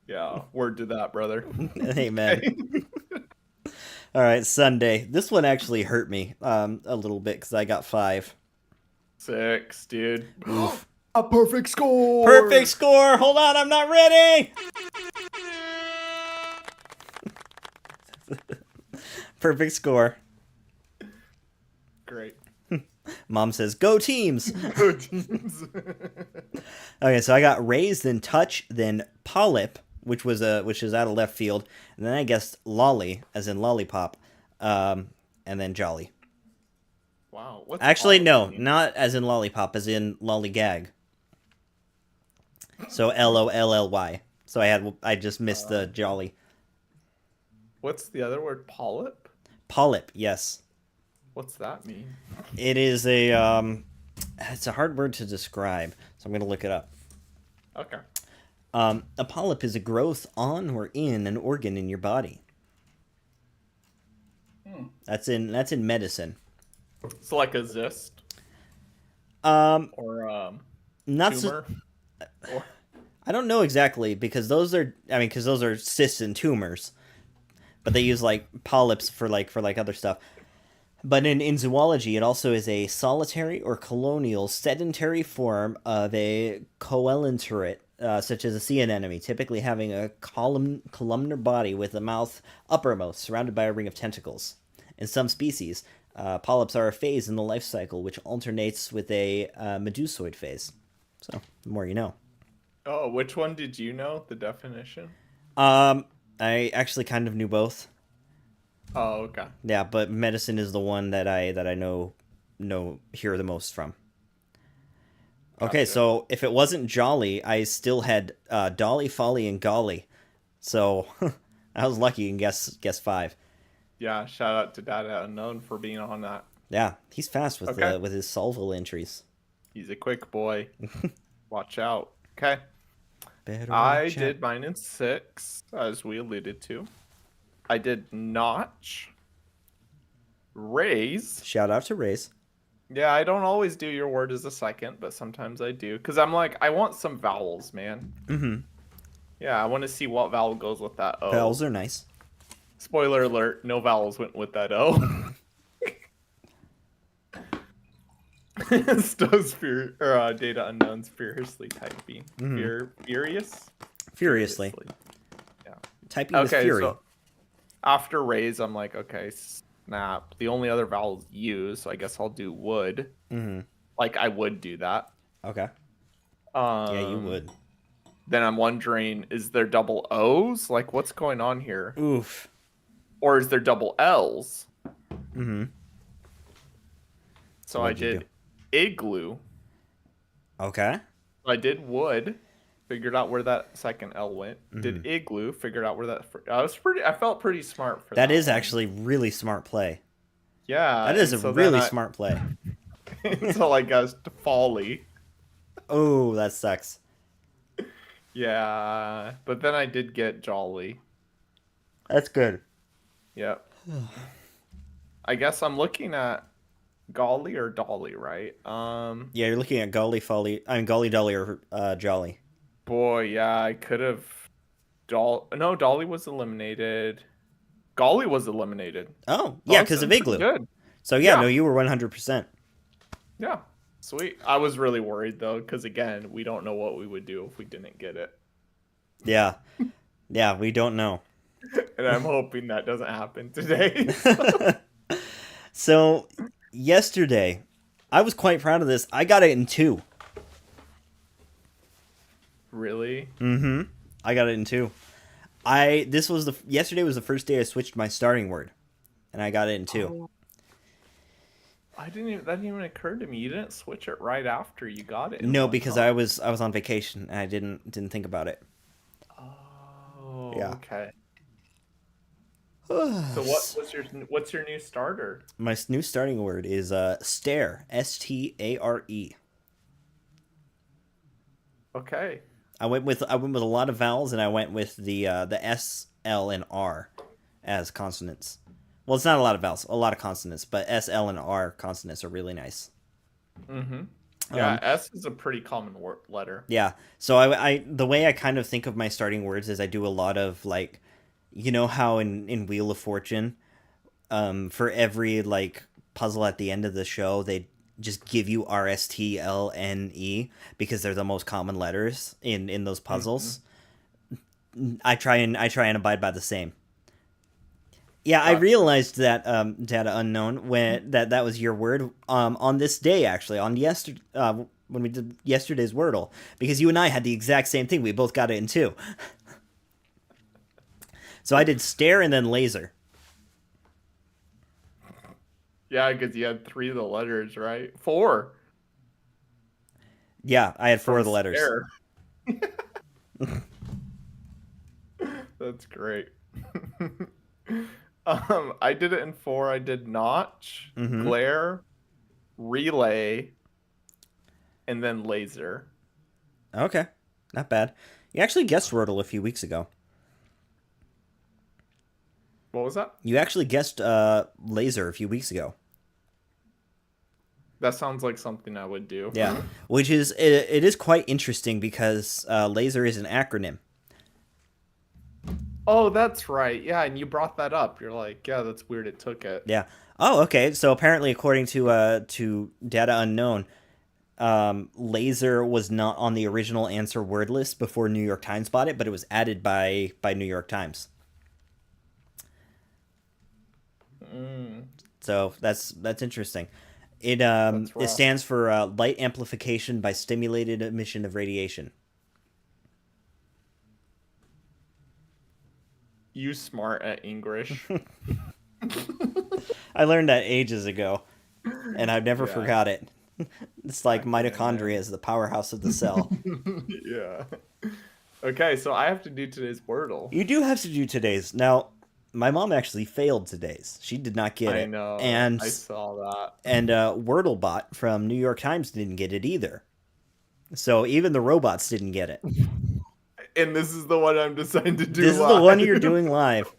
Yeah, word to that, brother. Amen. All right, Sunday. This one actually hurt me a little bit because I got 5. 6, dude. Oof. A perfect score. Perfect score. Hold on, I'm not ready. Perfect score. Great. Mom says, "Go teams." Good teams. Okay, so I got Raise, then Touch, then Polyp, which is out of left field, and then I guessed Lolly, as in lollipop, and then Jolly. Wow. What's Actually, Polyp no, mean? not as in lollipop, as in lollygag. So LOLLY. So I just missed the Jolly. What's the other word? Polyp? Polyp, yes. What's that mean? It is it's a hard word to describe, so I'm gonna look it up. Okay. A polyp is a growth on or in an organ in your body. That's in medicine. So like a cyst or Not so, tumor. Or I don't know exactly because those are cysts and tumors, but they use like polyps for other stuff. But in zoology, it also is a solitary or colonial sedentary form of a coelenterate, such as a sea anemone, typically having a columnar body with the mouth uppermost, surrounded by a ring of tentacles. In some species, polyps are a phase in the life cycle which alternates with a medusoid phase. So, the more you know. oh, which one did you know? The definition? I actually kind of knew both. Oh, okay. Yeah, but medicine is the one that I know hear the most from. Okay, Gotcha. so if it wasn't Jolly, I still had Dolly, Folly, and Golly. So I was lucky and guess 5. Yeah, shout out to Data Unknown for being on that. Yeah, he's fast with Okay. with his Solvil entries. He's a quick boy. Watch out. Okay. Better I watch out. did mine in 6, as we alluded to. I did Notch. Raise. Shout out to Raise. Yeah, I don't always do your word as a second, but sometimes I do. Because I'm like, I want some vowels, man. Mm-hmm. Yeah, I want to see what vowel goes with that O. Vowels are nice. Spoiler alert, no vowels went with that O. Stosphere, or Data Unknown's furiously typing. Furious? Furiously. Yeah. Typing with Okay, fury. so after raise, I'm like, okay, snap. The only other vowel is U, so I guess I'll do would. Mm-hmm. Like, I would do that. Okay. Yeah, Yeah, you would. Then I'm wondering, is there double O's? Like, what's going on here? Oof. Or is there double L's? Mm-hmm. So I what'd you did igloo. Okay. I did wood. Figured out where that second L went. Did igloo. Figured out where that. I felt pretty smart for that. That is one. actually really smart play. Yeah. That is a and so then really I- smart play. Until I guessed folly. Oh, that sucks. Yeah, but then I did get Jolly. That's good. Yep. I guess I'm looking at Golly or Dolly, right? Yeah, you're looking at Golly Folly. I mean, Golly Dolly or Jolly. Boy, yeah, I could have. No, Dolly was eliminated. Golly was eliminated. Oh, yeah, because of Awesome, pretty Igloo. good. So yeah, no, Yeah, you were 100%. yeah, sweet. I was really worried though, because again, we don't know what we would do if we didn't get it, Yeah, yeah, we don't know. and I'm hoping that doesn't happen today. So yesterday, I was quite proud of this. I got it in two. Really? Mm-hmm. I got it in two. Yesterday was the first day I switched my starting word, and I got it in two. Oh, that didn't even occur to me. You didn't switch it right after you got it in No, one, because huh? I was on vacation and I didn't think about it. Oh, Yeah. okay. So what's your new starter? My new starting word is stare. Stare. Okay. I went with a lot of vowels, and I went with the S, L, and R as consonants. Well, it's not a lot of vowels, a lot of consonants, but S, L, and R consonants are really nice. Mm-hmm. Yeah, Um, S is a pretty common letter. yeah. So I the way I kind of think of my starting words is I do a lot of like, you know how in Wheel of Fortune, for every like puzzle at the end of the show, they just give you RSTLNE because they're the most common letters in those Mm-hmm. puzzles. I try and abide by the same. Yeah, I Gotcha. realized that data unknown when that was your word on this day actually on yesterday when we did yesterday's Wordle because you and I had the exact same thing. We both got it in two. So I did stare and then laser. Yeah, because you had three of the letters, right? Four Yeah, I had four from of the letters. stare. That's great. I did it in four. I did notch, Mm-hmm. glare, relay, and then laser. Okay, not bad. You actually guessed Wordle a few weeks ago. What was that? You actually guessed laser a few weeks ago. That sounds like something I would do. Yeah, which is it is quite interesting because laser is an acronym. Oh, that's right. Yeah, and you brought that up. You're like, yeah, that's weird. It took it. Yeah. Oh, okay. So apparently, according to data unknown, laser was not on the original answer word list before New York Times bought it, but it was added by New York Times. Mm, So that's interesting. that's It rough. stands for light amplification by stimulated emission of radiation. You smart at English. I learned that ages ago, and I've never Yeah, forgot it. It's like back then, mitochondria man. is the powerhouse of the cell. Yeah. Okay, so I have to do today's Wordle. You do have to do today's. Now, my mom actually failed today's. She did not get I it. know. And I saw that. Wordlebot from New York Times didn't get it either. So even the robots didn't get it. And this is the one I'm deciding to do This is the one you're live. doing live.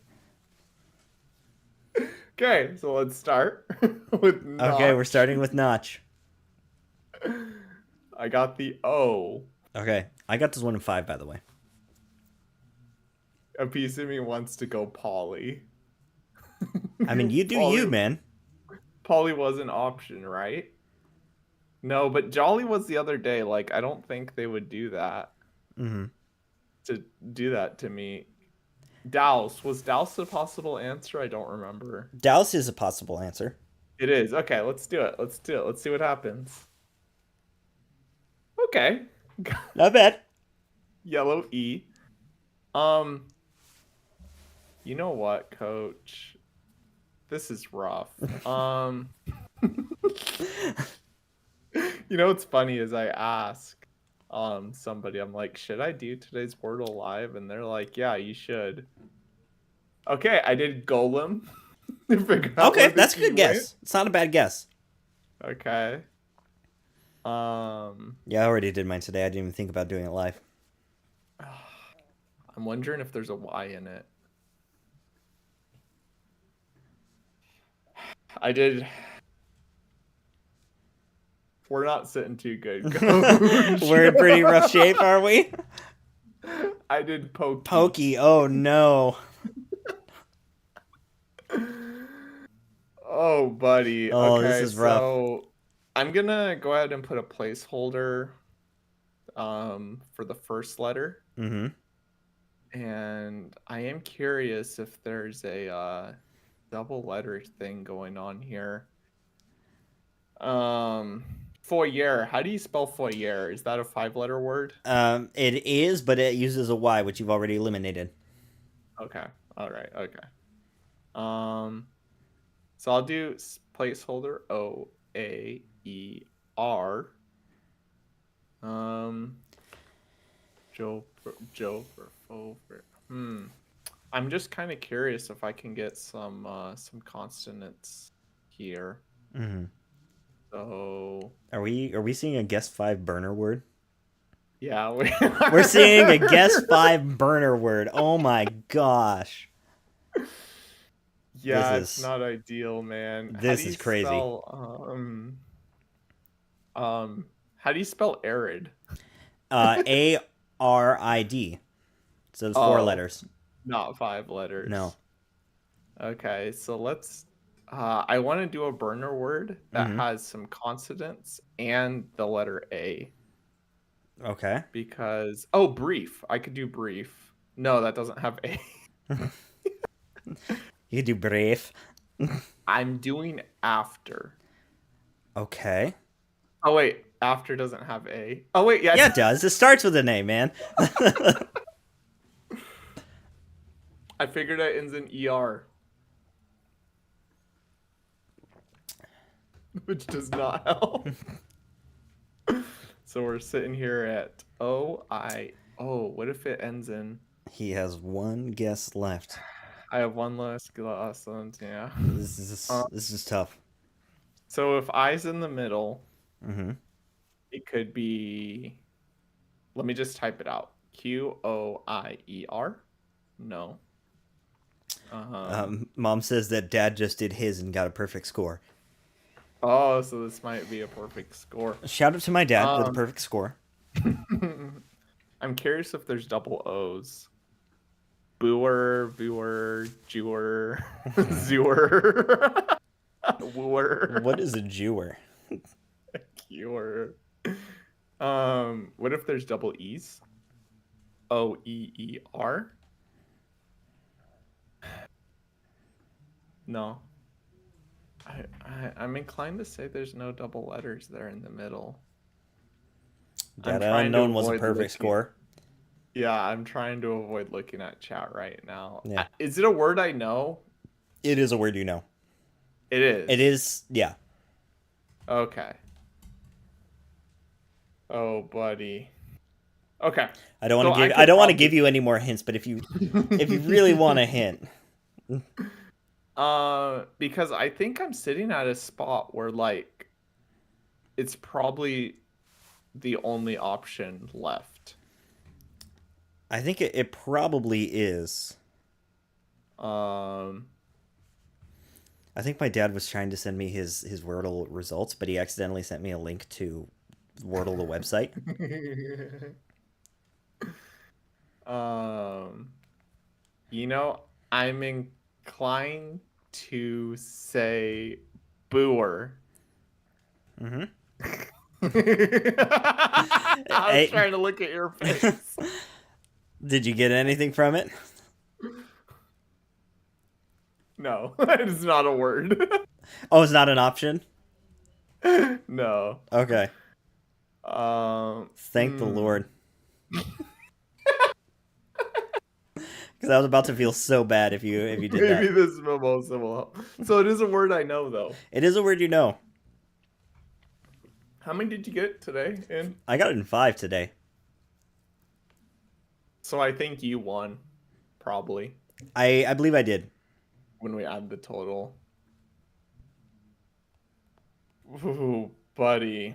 Okay, so let's start with Okay, we're Notch. starting with Notch. I got the O. Okay, I got this one in five, by the way. A piece of me wants to go Polly. I mean, you do you, Polly, man. Polly was an option, right? No, but Jolly was the other day. Like, I don't think they would do that Hmm. to do that to me. Douse. Was Douse a possible answer? I don't remember. Douse is a possible answer. It is. Okay, let's do it. Let's do it. Let's see what happens. Okay. Not bad. Yellow E. Um, you know what, coach? This is rough. You know what's funny is I ask somebody, I'm like, should I do today's Wordle live? And they're like, yeah, you should. Okay, I did Golem to figure out Okay, where the that's a key good went. guess. It's not a bad guess. Okay. Yeah, I already did mine today. I didn't even think about doing it live. I'm wondering if there's a Y in it. I did. We're not sitting too good, Coach. We're in pretty rough shape, are we? I did pokey. Pokey. Oh no. Oh, buddy. Oh, this Okay, is rough. so I'm gonna go ahead and put a placeholder for the first letter. Mm-hmm. And I am curious if there's a double letter thing going on here. Foyer. How do you spell foyer? Is that a 5-letter word? It is, but it uses a Y, which you've already eliminated. Okay. All right. Okay. So I'll do placeholder OAER. Joe over. I'm just kind of curious if I can get some consonants here. Mm-hmm. So Are we seeing a guess 5 burner word? yeah, We're seeing a guess 5 burner word. Oh my gosh. Yeah, This it's is- not ideal, man. this is crazy. How do you spell arid? ARID. So it's 4 Oh. letters. Not 5 letters. No. Okay, so let's. I want to do a burner word that Mhm. has some consonants and the letter A Okay. because brief. I could do brief. No, that doesn't have A. You could do brave. I'm doing after. Okay. Oh wait, after doesn't have A. Oh wait, yeah. Yeah, it does. It starts with an A, man. I figured it ends in ER. Which does not help. So we're sitting here at what if it ends in? He has 1 guess left. I have one less glass. Yeah. This is tough. So if I's in the middle, Mm-hmm. it could be. Let me just type it out. QOIER. No. Mom says that Dad just did his and got a perfect score. Oh, so this might be a perfect score. Shout out to my dad with a perfect score. I'm curious if there's double O's. Booer, viewer, Jewer, Zewer, Wooer. What is a Jewer? Cure. What if there's double E's? OEER? No. I'm inclined to say there's no double letters there in the middle. Data unknown was a perfect looking... score. Yeah, I'm trying to avoid looking at chat right now. Yeah. Is it a word I know? It is a word you know. It is. It is, yeah. Okay. Oh, buddy. Okay. I don't want to give you any more hints, but if you really want a hint. Because I think I'm sitting at a spot where like it's probably the only option left. I think it probably is. I think my dad was trying to send me his Wordle results, but he accidentally sent me a link to Wordle the website. I'm inclined to say booer. Mm-hmm. I was trying to look at your face. Did you get anything from it? No, it's not a word. Oh, it's not an option? No. Okay. Thank the Lord. Because I was about to feel so bad if you did that. Maybe this mimosa will help. So it is a word I know, though. It is a word you know. How many did you get today? I got it in 5 today. So I think you won, probably. I believe I did. When we add the total. Ooh, buddy.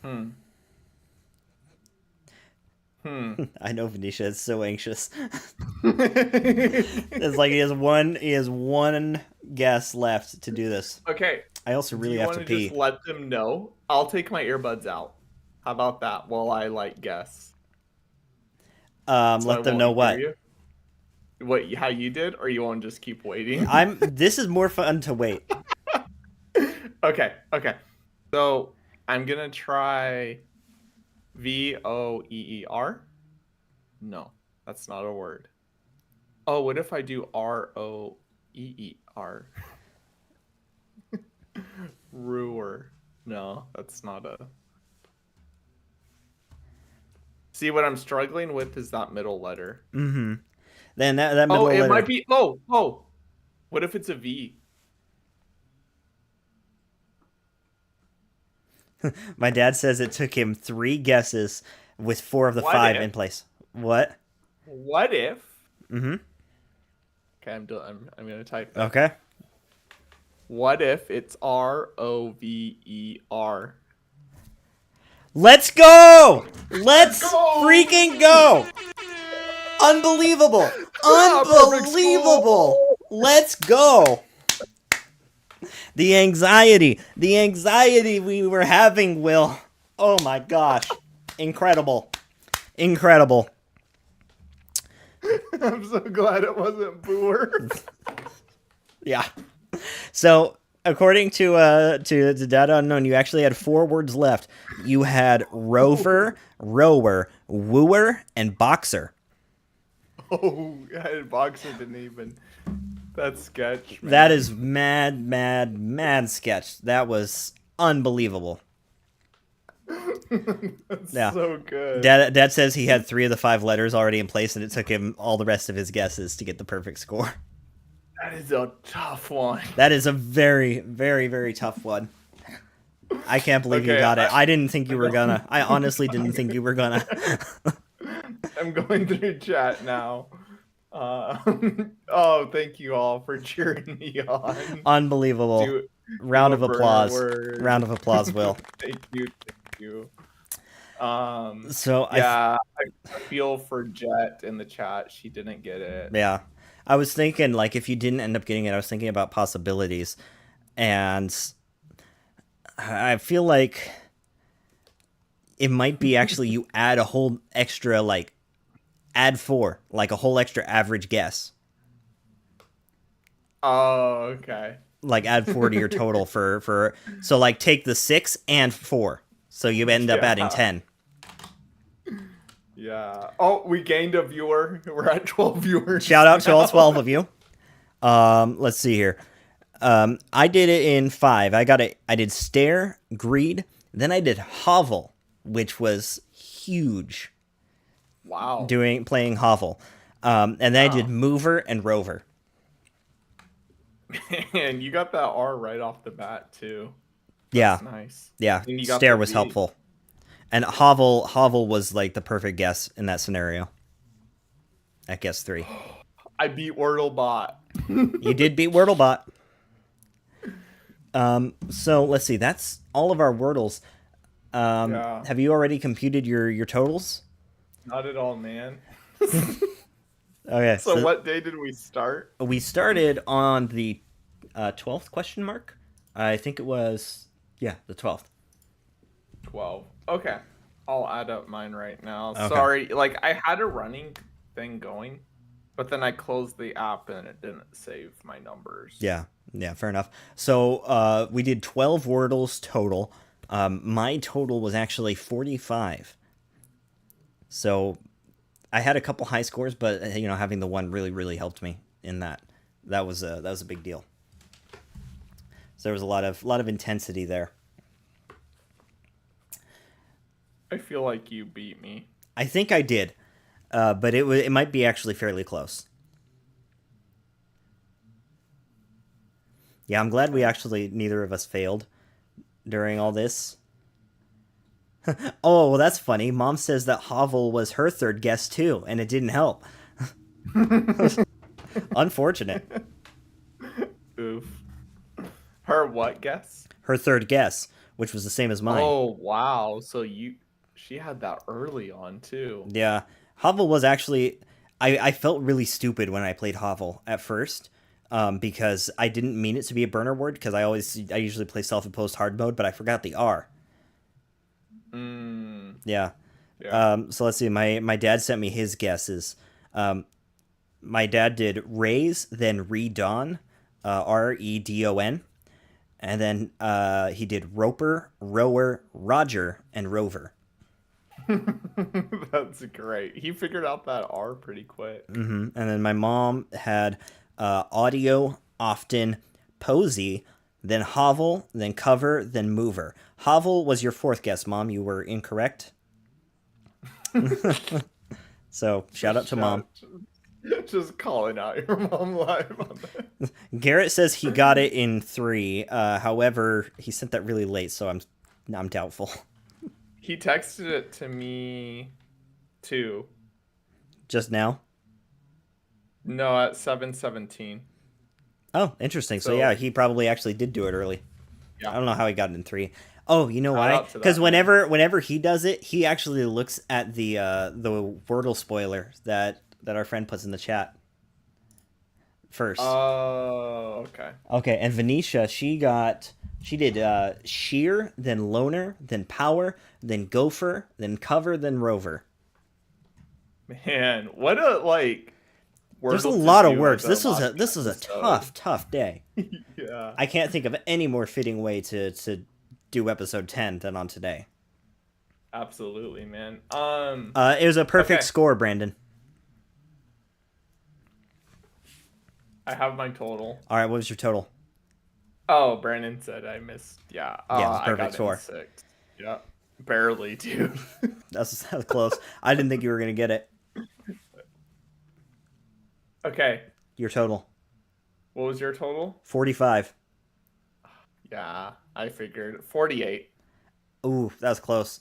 Hmm. Hmm. I know Venetia is so anxious. It's like he has one guess left to do this. Okay. I also Do really you have want to to just pee. let them know? I'll take my earbuds out. How about that while I like guess? So I Let them won't know hear what. you. What how you did, or you won't just keep waiting? This is more fun to wait. Okay, okay. So I'm gonna try VOEER. No, that's not a word. Oh, what if I do ROEER? Ruer. No, that's not a. See, what I'm struggling with is that middle letter. Mm-hmm. Then that Oh, middle it might letter. be. Oh, oh. What if it's a V? My dad says it took him 3 guesses with 4 of the What 5 if? in place. What? What if? Mm-hmm. Okay, I'm gonna type it. Okay. What if it's ROVER? Let's go! Let's go! freaking go! Unbelievable! Ah, perfect Unbelievable! score! Let's go! The anxiety we were having, Will. Oh my gosh. Incredible. Incredible. I'm so glad it wasn't Booer. Yeah. So, according to Data Unknown, you actually had 4 words left. You had rover, rower, wooer, and boxer. Oh, Boxer didn't even. That's sketch, man. That is mad sketch. That was unbelievable. That's Yeah. so good. Dad says he had 3 of the 5 letters already in place, and it took him all the rest of his guesses to get the perfect score. That is a tough one. That is a very tough one. I can't believe you Okay, got it. I didn't think you were gonna. I honestly didn't think you were gonna. I'm going through chat now. Oh, thank you all for cheering me on. Unbelievable. Do- Round do of a burner applause. word. Round of applause, Will. Thank you, thank you. So Yeah, I feel for Jet in the chat. She didn't get it. yeah, I was thinking like if you didn't end up getting it, I was thinking about possibilities, and I feel like it might be actually you add a whole extra like add 4, like a whole extra average guess. Oh, okay. Like add 4 to your total for so like take the 6 and 4, so you end up adding Yeah. 10. Yeah. Oh, we gained a viewer. We're at 12 viewers. Shout out to all now. 12 of you. Let's see here. I did it in 5. I did stare, greed, then I did hovel, which was huge. Wow. Playing hovel. And then I did Wow. mover and rover. And you got that R right off the bat too. Yeah. That's nice. Yeah. And you got Stare the was V. helpful. And hovel was like the perfect guess in that scenario. At guess 3. I beat Wordlebot. You did beat Wordlebot. So let's see. That's all of our Wordles. Yeah. Have you already computed your totals? Not at all, man. Okay. So what day did we start? We started on the 12th question mark. I think it was the 12th. 12. Okay. I'll add up mine right now. Okay. Sorry, like I had a running thing going, but then I closed the app and it didn't save my numbers. Yeah, fair enough. So we did 12 Wordles total. My total was actually 45. So I had a couple high scores, but having the one really helped me in that. That was a big deal. So there was a lot of intensity there. I feel like you beat me. I think I did, but it might be actually fairly close. Yeah, I'm glad we actually neither of us failed during all this. Oh, well, that's funny. Mom says that hovel was her third guess too, and it didn't help. Unfortunate. Oof. Her what guess? Her third guess, which was the same as mine. Oh wow. She had that early on too. Yeah, Hovel was actually. I felt really stupid when I played Hovel at first, because I didn't mean it to be a burner word because I usually play self-imposed hard mode, but I forgot the R. Mm, Yeah. yeah. So let's see. My dad sent me his guesses. My dad did raise, then redon, Redon, and then he did roper, rower, Roger, and rover. That's great. He figured out that R pretty quick. And then my mom had audio, often, posy, then hovel, then cover, then mover. Hovel was your fourth guess, Mom. You were incorrect. So shout out to Mom. Just calling out your mom live on that. Garrett says he got it in 3. However, he sent that really late, so I'm doubtful. He texted it to me too. Just now. No, at 7:17. Oh, interesting. So So yeah, he probably actually did do it early. I yeah, don't know how he got it in 3. Oh, you know shout why? out to Because that man. whenever he does it, he actually looks at the Wordle spoiler that our friend puts in the chat first. Oh, okay. Okay, and Venetia, she did sheer, then loner, then power, then gopher, then cover, then rover. Man, what a like There's a Wordle to lot of do words. as a This live was a episode. tough day. Yeah, I can't think of any more fitting way to do episode 10 than on today. absolutely, man. It was a perfect Okay, score, Brandon. I have my total. All right, what was your total? Oh, Brandon said I missed. Yeah, Yeah, it was a I perfect got it in score. 6. Yeah, barely, dude. That was close. I didn't think you were gonna get it. Okay, Your total, what was your total? 45. Yeah, I figured 48. Ooh, that was close.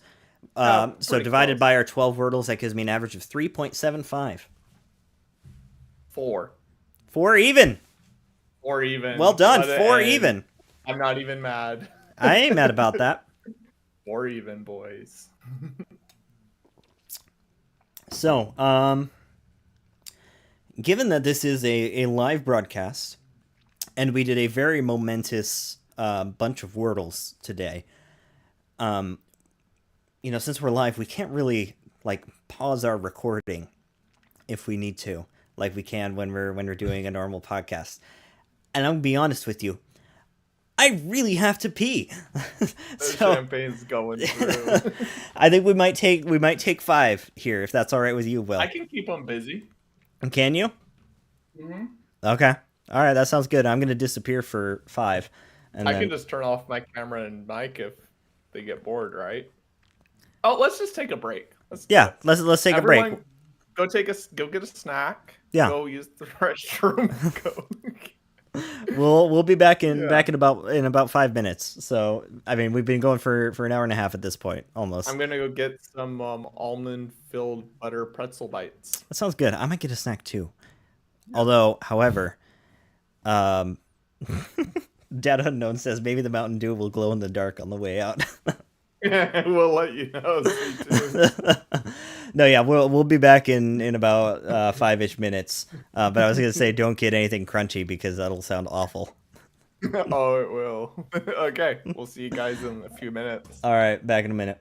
Yeah, So pretty divided close. by our 12 wordles, that gives me an average of 3.75. 4. 4 even. Or even. Well done. Let it 4 end. even. I'm not even mad. I ain't mad about that. Or even, boys. So, given that this is a live broadcast, and we did a very momentous bunch of wordles today, since we're live, we can't really like pause our recording if we need to, like we can when we're doing a normal podcast. And I'm gonna be honest with you, I really have to pee. The So champagne's going through. I think we might take 5 here if that's all right with you, Will. I can keep them busy. Can you? Mm-hmm. Okay. All right, that sounds good. I'm gonna disappear for 5, and I then can just turn off my camera and mic if they get bored, right? Oh, let's just take a break. Let's do yeah, it. let's take a Everyone, break. go get a snack. Yeah. Go use the restroom. Go. We'll be back in Yeah. in about 5 minutes. So I mean, we've been going for an hour and a half at this point, almost. I'm gonna go get some almond filled butter pretzel bites. That sounds good. I might get a snack too. Although, however, um, Dad Unknown says maybe the Mountain Dew will glow in the dark on the way out. We'll let you know. Stay tuned. No, yeah, we'll be back in about 5-ish minutes. But I was gonna say don't get anything crunchy because that'll sound awful. Oh, it will. Okay, we'll see you guys in a few minutes. All right, back in a minute.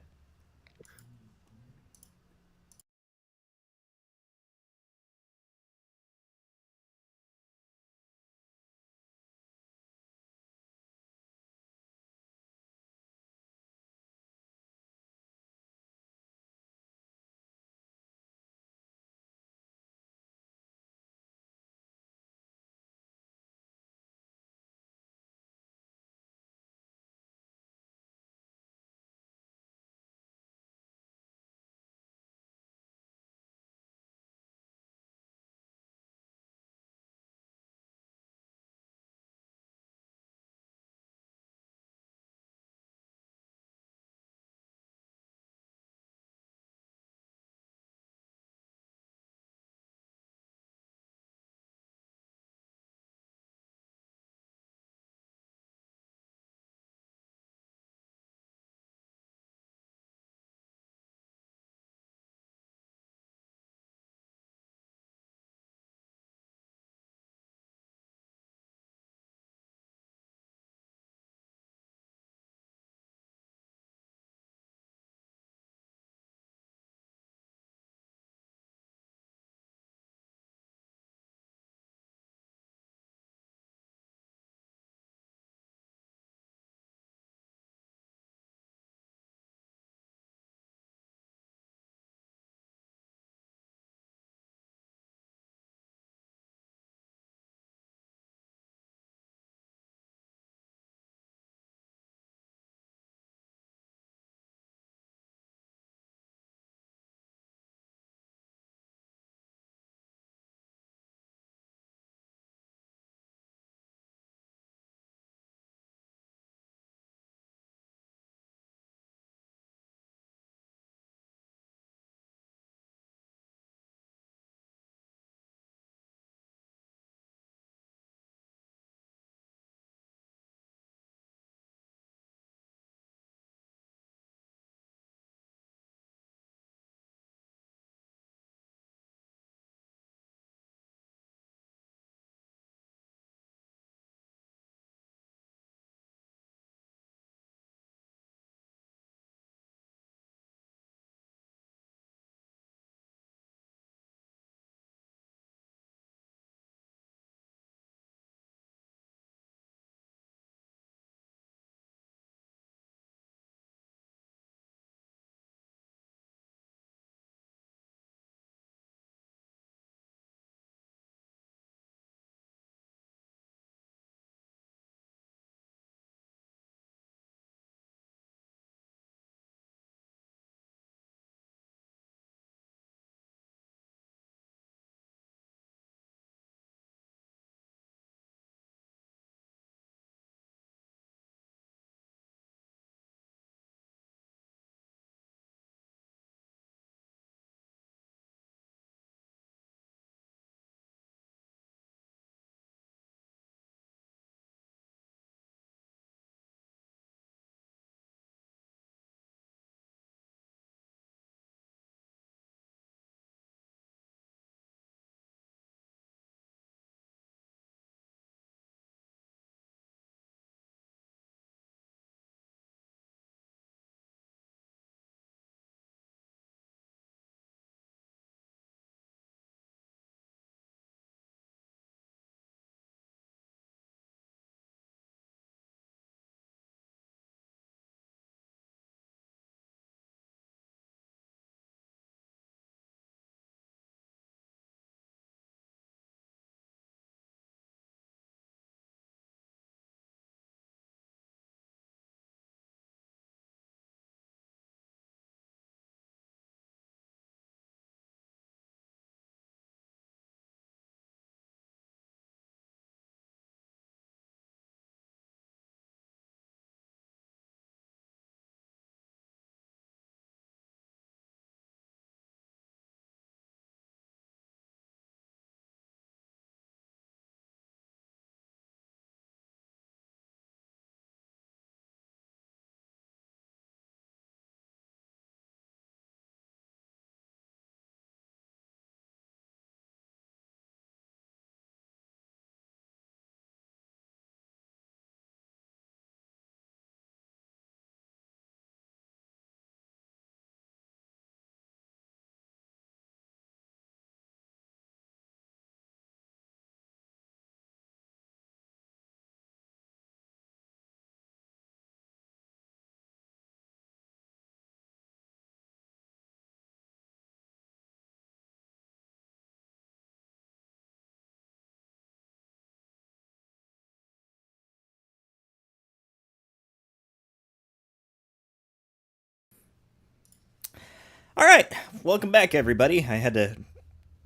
All right, welcome back, everybody. I had to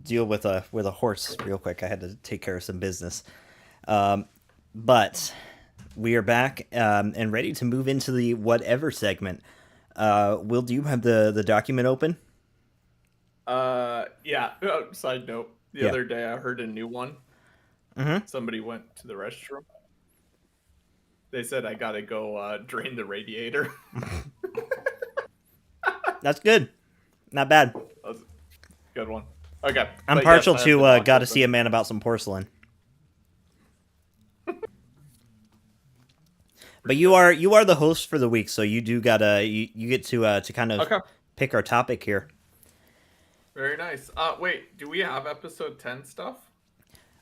deal with a horse real quick. I had to take care of some business, but we are back and ready to move into the whatever segment. Will, do you have the document open? Yeah. Side note: the Yeah. other day I heard a new one. Mm-hmm. Somebody went to the restroom. They said I gotta go drain the radiator. That's good. Not bad. That was a good one. Okay, I'm but yes, partial I have the to doc Got to open. See a Man About Some Porcelain. But you are the host for the week, so you do gotta you get to kind of Okay, pick our topic here. very nice. Wait, do we have episode 10 stuff?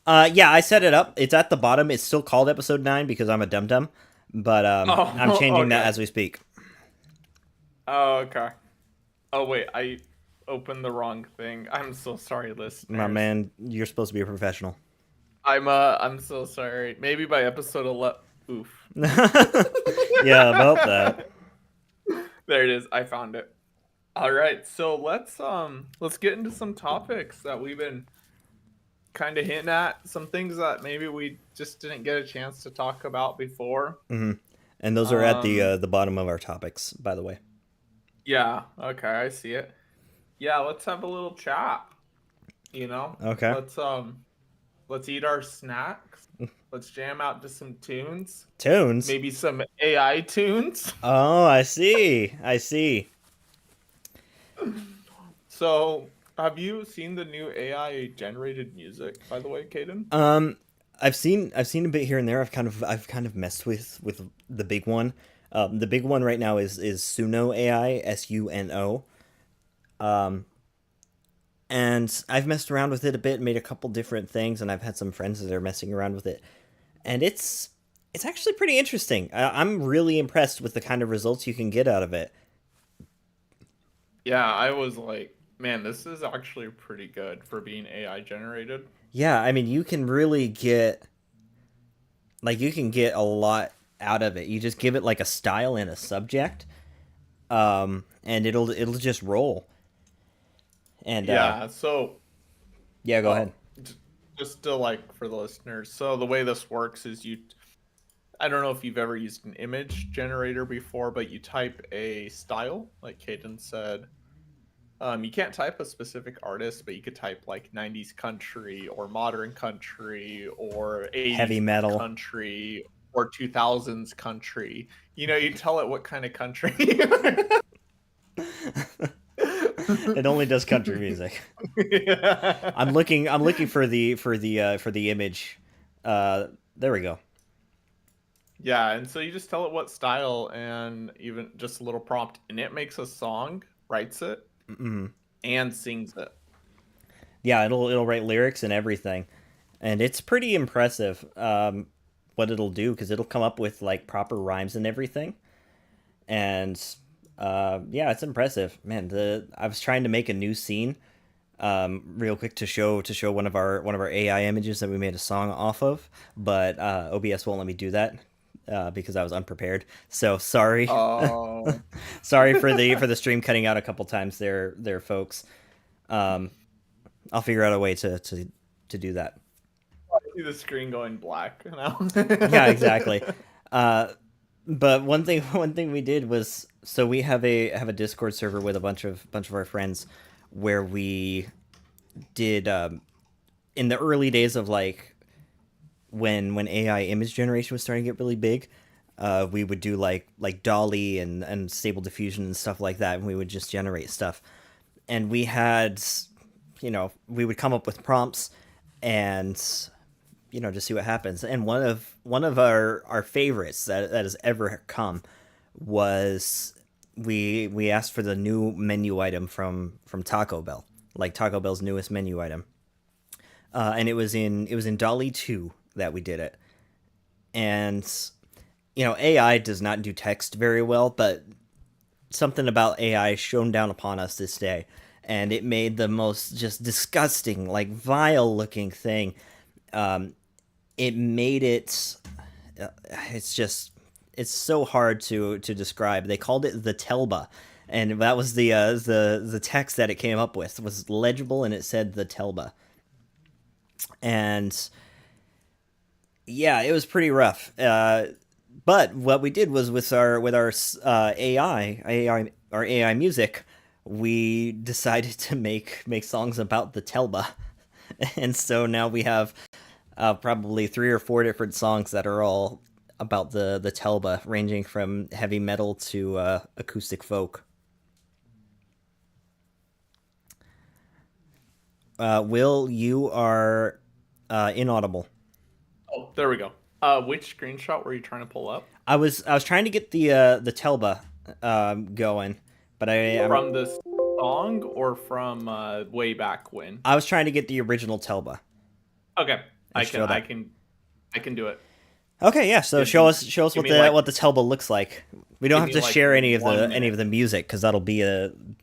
Yeah, I set it up. It's at the bottom. It's still called episode 9 because I'm a dum dum, but I'm Oh, changing that okay. as we speak. Oh, okay. Oh, wait, I opened the wrong thing. I'm so sorry, listeners. My man, you're supposed to be a professional. I'm so sorry. Maybe by episode 11. Oof. Yeah, about that. There it is. I found it. All right, so let's get into some topics that we've been kind of hinting at, some things that maybe we just didn't get a chance to talk about before. Hmm. And those are at Um, the bottom of our topics, by the way. yeah, okay, I see it. Yeah, let's have a little chat, you know? Okay. Let's eat our snacks. Let's jam out to some tunes. Tunes. Maybe some AI tunes. Oh, I see. I see. So, have you seen the new AI generated music, by the way, Caden? I've seen a bit here and there. I've kind of messed with the big one. The big one right now is Suno AI, Suno. And I've messed around with it a bit, made a couple different things, and I've had some friends that are messing around with it, and it's actually pretty interesting. I'm really impressed with the kind of results you can get out of it. Yeah, I was like, man, this is actually pretty good for being AI generated. Yeah, I mean, you can really get you can get a lot out of it. You just give it like a style and a subject, and it'll just roll. And Yeah, so yeah, go uh, ahead. j- just to like for the listeners, so the way this works is I don't know if you've ever used an image generator before, but you type a style, like Caden said. You can't type a specific artist, but you could type like 90s country or modern country or Heavy 80s metal. country or 2000s country. You tell it what kind of country. It only does country music. Yeah. I'm looking for the image. There we go. Yeah, and so you just tell it what style and even just a little prompt, and it makes a song, writes it, Mm. and sings it. Yeah, it'll write lyrics and everything, and it's pretty impressive. What it'll do because it'll come up with like proper rhymes and everything, and yeah, it's impressive, man. The I was trying to make a new scene, real quick to show one of our AI images that we made a song off of, but OBS won't let me do that. Because I was unprepared. So sorry, Oh, sorry for the stream cutting out a couple times there, folks. Um, I'll figure out a way to do that. I see the screen going black now. Yeah, exactly. Uh, but one thing we did was so we have a Discord server with a bunch of our friends where we did in the early days of like when AI image generation was starting to get really big. We would do like Dolly and Stable Diffusion and stuff like that, and we would just generate stuff. And we had, we would come up with prompts, and just see what happens. And one of our favorites that has ever come was we asked for the new menu item from Taco Bell, like Taco Bell's newest menu item, and it was in Dolly 2 that we did it. And AI does not do text very well, but something about AI shone down upon us this day, and it made the most just disgusting, like vile looking thing. Um, it made it. It's just it's so hard to describe. They called it the Telba, And that was the text that it came up with was legible, and it said the Telba. And yeah, it was pretty rough. But what we did was with our our AI music, we decided to make songs about the Telba, and so now we have probably 3 or 4 different songs that are all about the Telba, ranging from heavy metal to acoustic folk. Will, you are inaudible. Oh, there we go. Which screenshot were you trying to pull up? I was trying to get the Telba going, but From this song or from way back when? I was trying to get the original Telba. Okay, And show that. I can do it. Okay, yeah. So Give show me- us give what me, like- what the Telba looks like. We don't give have me, to like, share any of 1 any of the music because that'll be an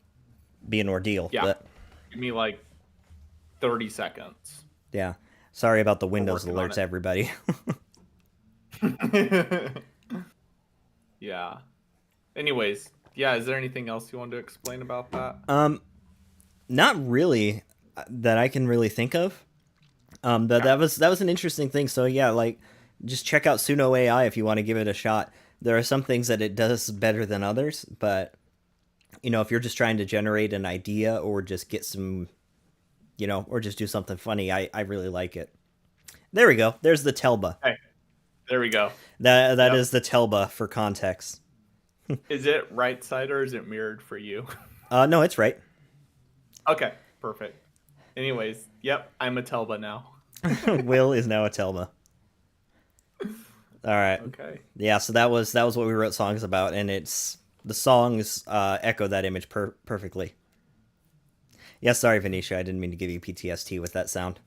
ordeal. Yeah. But Give me like 30 seconds. yeah. Sorry about the Windows working on alerts, it. everybody. Yeah. Anyways, yeah, is there anything else you wanted to explain about that? Not really that I can really think of. But Okay. that was an interesting thing. So yeah, like just check out Suno AI if you want to give it a shot. There are some things that it does better than others, but if you're just trying to generate an idea or just get some, or just do something funny, I really like it. There we go. There's the Telba. Hey, there we go. That Yep. is the Telba for context. Is it right side or is it mirrored for you? No, it's right. Okay, perfect. Anyways, yep, I'm a Telba now. Will is now a Telba. All right. Okay. Yeah, so that was what we wrote songs about, and the songs echo that image perfectly. Yeah, sorry, Venetia, I didn't mean to give you PTSD with that sound.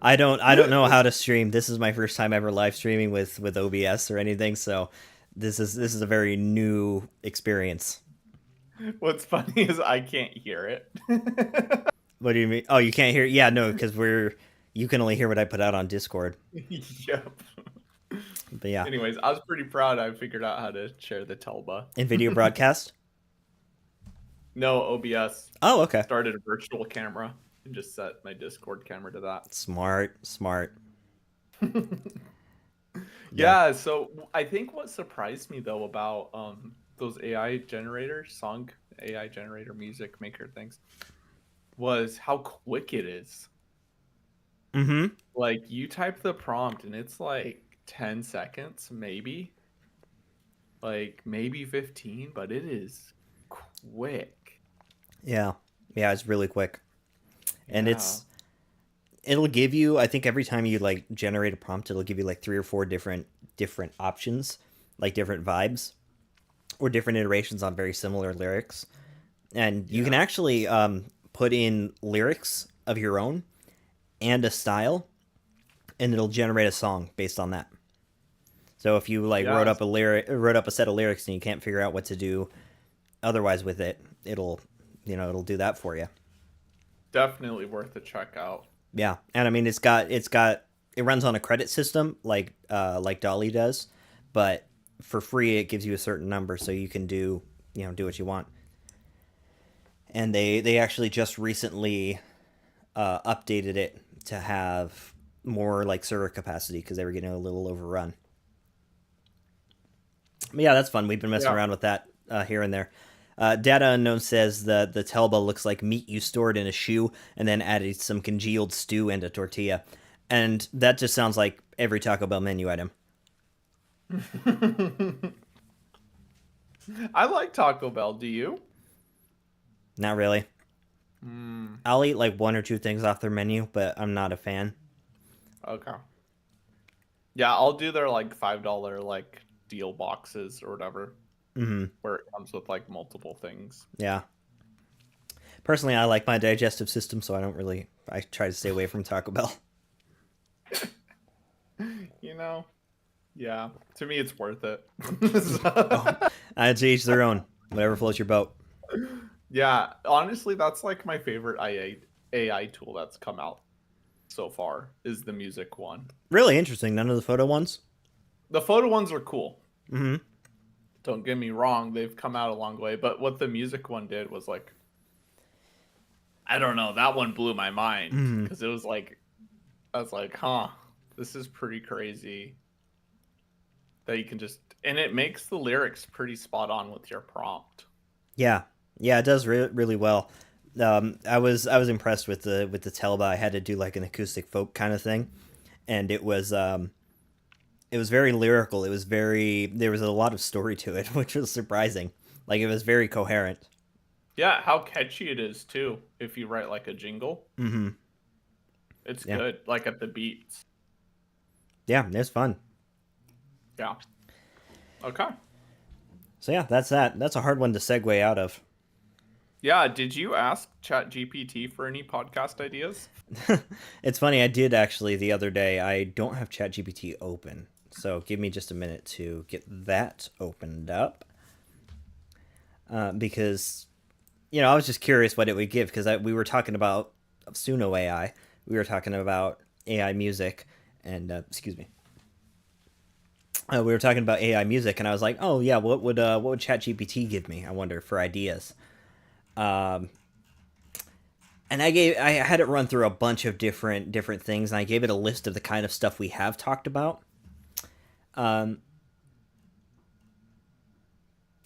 I don't know how to stream. This is my first time ever live streaming with OBS or anything, so this is a very new experience. What's funny is I can't hear it. What do you mean? Oh, you can't hear? Yeah, no, because you can only hear what I put out on Discord. Yep. But yeah, Anyways, I was pretty proud I figured out how to share the Telba. in video broadcast. No, OBS. Oh, okay. Started a virtual camera and just set my Discord camera to that. Smart. Yeah, so I think what surprised me though about those AI generators, song AI generator music maker things, was how quick it is. Mm-hmm. Like you type the prompt and it's like 10 seconds, maybe. Like maybe 15, but it is quick. Yeah, it's really quick, and Yeah. it'll give you. I think every time you like generate a prompt, it'll give you like 3 or 4 different options, like different vibes, or different iterations on very similar lyrics, and you can Yeah. actually put in lyrics of your own and a style, and it'll generate a song based on that. So if you like Yeah. wrote up a set of lyrics and you can't figure out what to do otherwise with it, it'll do that for you. Definitely worth a check out. Yeah, and I mean it runs on a credit system like Dolly does, but for free it gives you a certain number so you can do what you want. And they actually just recently updated it to have more like server capacity because they were getting a little overrun. But yeah, that's fun. We've been messing Yeah. around with that here and there. Data Unknown says that the Telba looks like meat you stored in a shoe and then added some congealed stew and a tortilla. And that just sounds like every Taco Bell menu item. I like Taco Bell. Do you? Not really. Mm, I'll eat like 1 or 2 things off their menu, but I'm not a fan. okay. Yeah, I'll do their like $5 like deal boxes or whatever, Hmm. where it comes with like multiple things. Yeah. Personally, I like my digestive system, so I try to stay away from Taco Bell. Yeah. To me, it's worth it. To each their own. Whatever floats your boat. Yeah, honestly, that's like my favorite AI tool that's come out so far is the music one. Really interesting. None of the photo ones? The photo ones are cool. Mm-hmm. Don't get me wrong, they've come out a long way, but what the music one did was like, I don't know, that one blew my mind Mhm. because it was like, I was like, huh, this is pretty crazy that you can just, and it makes the lyrics pretty spot on with your prompt. Yeah, yeah, it does really well. I was impressed with the Telba. I had to do like an acoustic folk kind of thing, and it was very lyrical. It was very there was a lot of story to it, which was surprising. Like it was very coherent. Yeah, how catchy it is too. If you write like a jingle, Mm-hmm. it's Yeah, good. Like at the beats. yeah, it's fun. Yeah. Okay. So yeah, that's that. That's a hard one to segue out of. Yeah. Did you ask ChatGPT for any podcast ideas? It's funny. I did actually the other day. I don't have ChatGPT open, so give me just a minute to get that opened up. Because I was just curious what it would give because we were talking about Suno AI. We were talking about AI music, and excuse me. We were talking about AI music, and I was like, "Oh yeah, what would ChatGPT give me? I wonder for ideas." Um, and I had it run through a bunch of different things, and I gave it a list of the kind of stuff we have talked about. Um,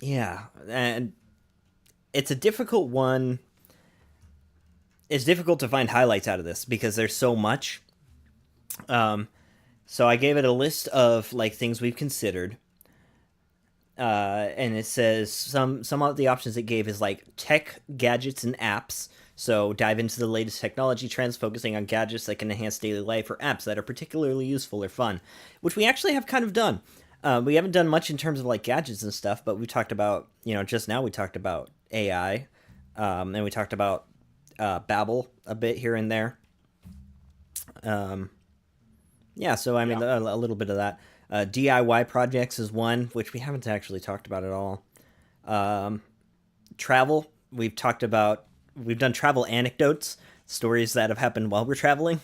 yeah, and it's a difficult one. It's difficult to find highlights out of this because there's so much. Um, so I gave it a list of like things we've considered, and it says some of the options it gave is like tech, gadgets, and apps. So dive into the latest technology trends, focusing on gadgets that can enhance daily life or apps that are particularly useful or fun, which we actually have kind of done. We haven't done much in terms of like gadgets and stuff, but we talked about just now we talked about AI, and we talked about Babel a bit here and there. Um, yeah, so I mean Yeah. a little bit of that. DIY projects is one which we haven't actually talked about at all. Um, Travel, we've talked about. We've done travel anecdotes, stories that have happened while we're traveling,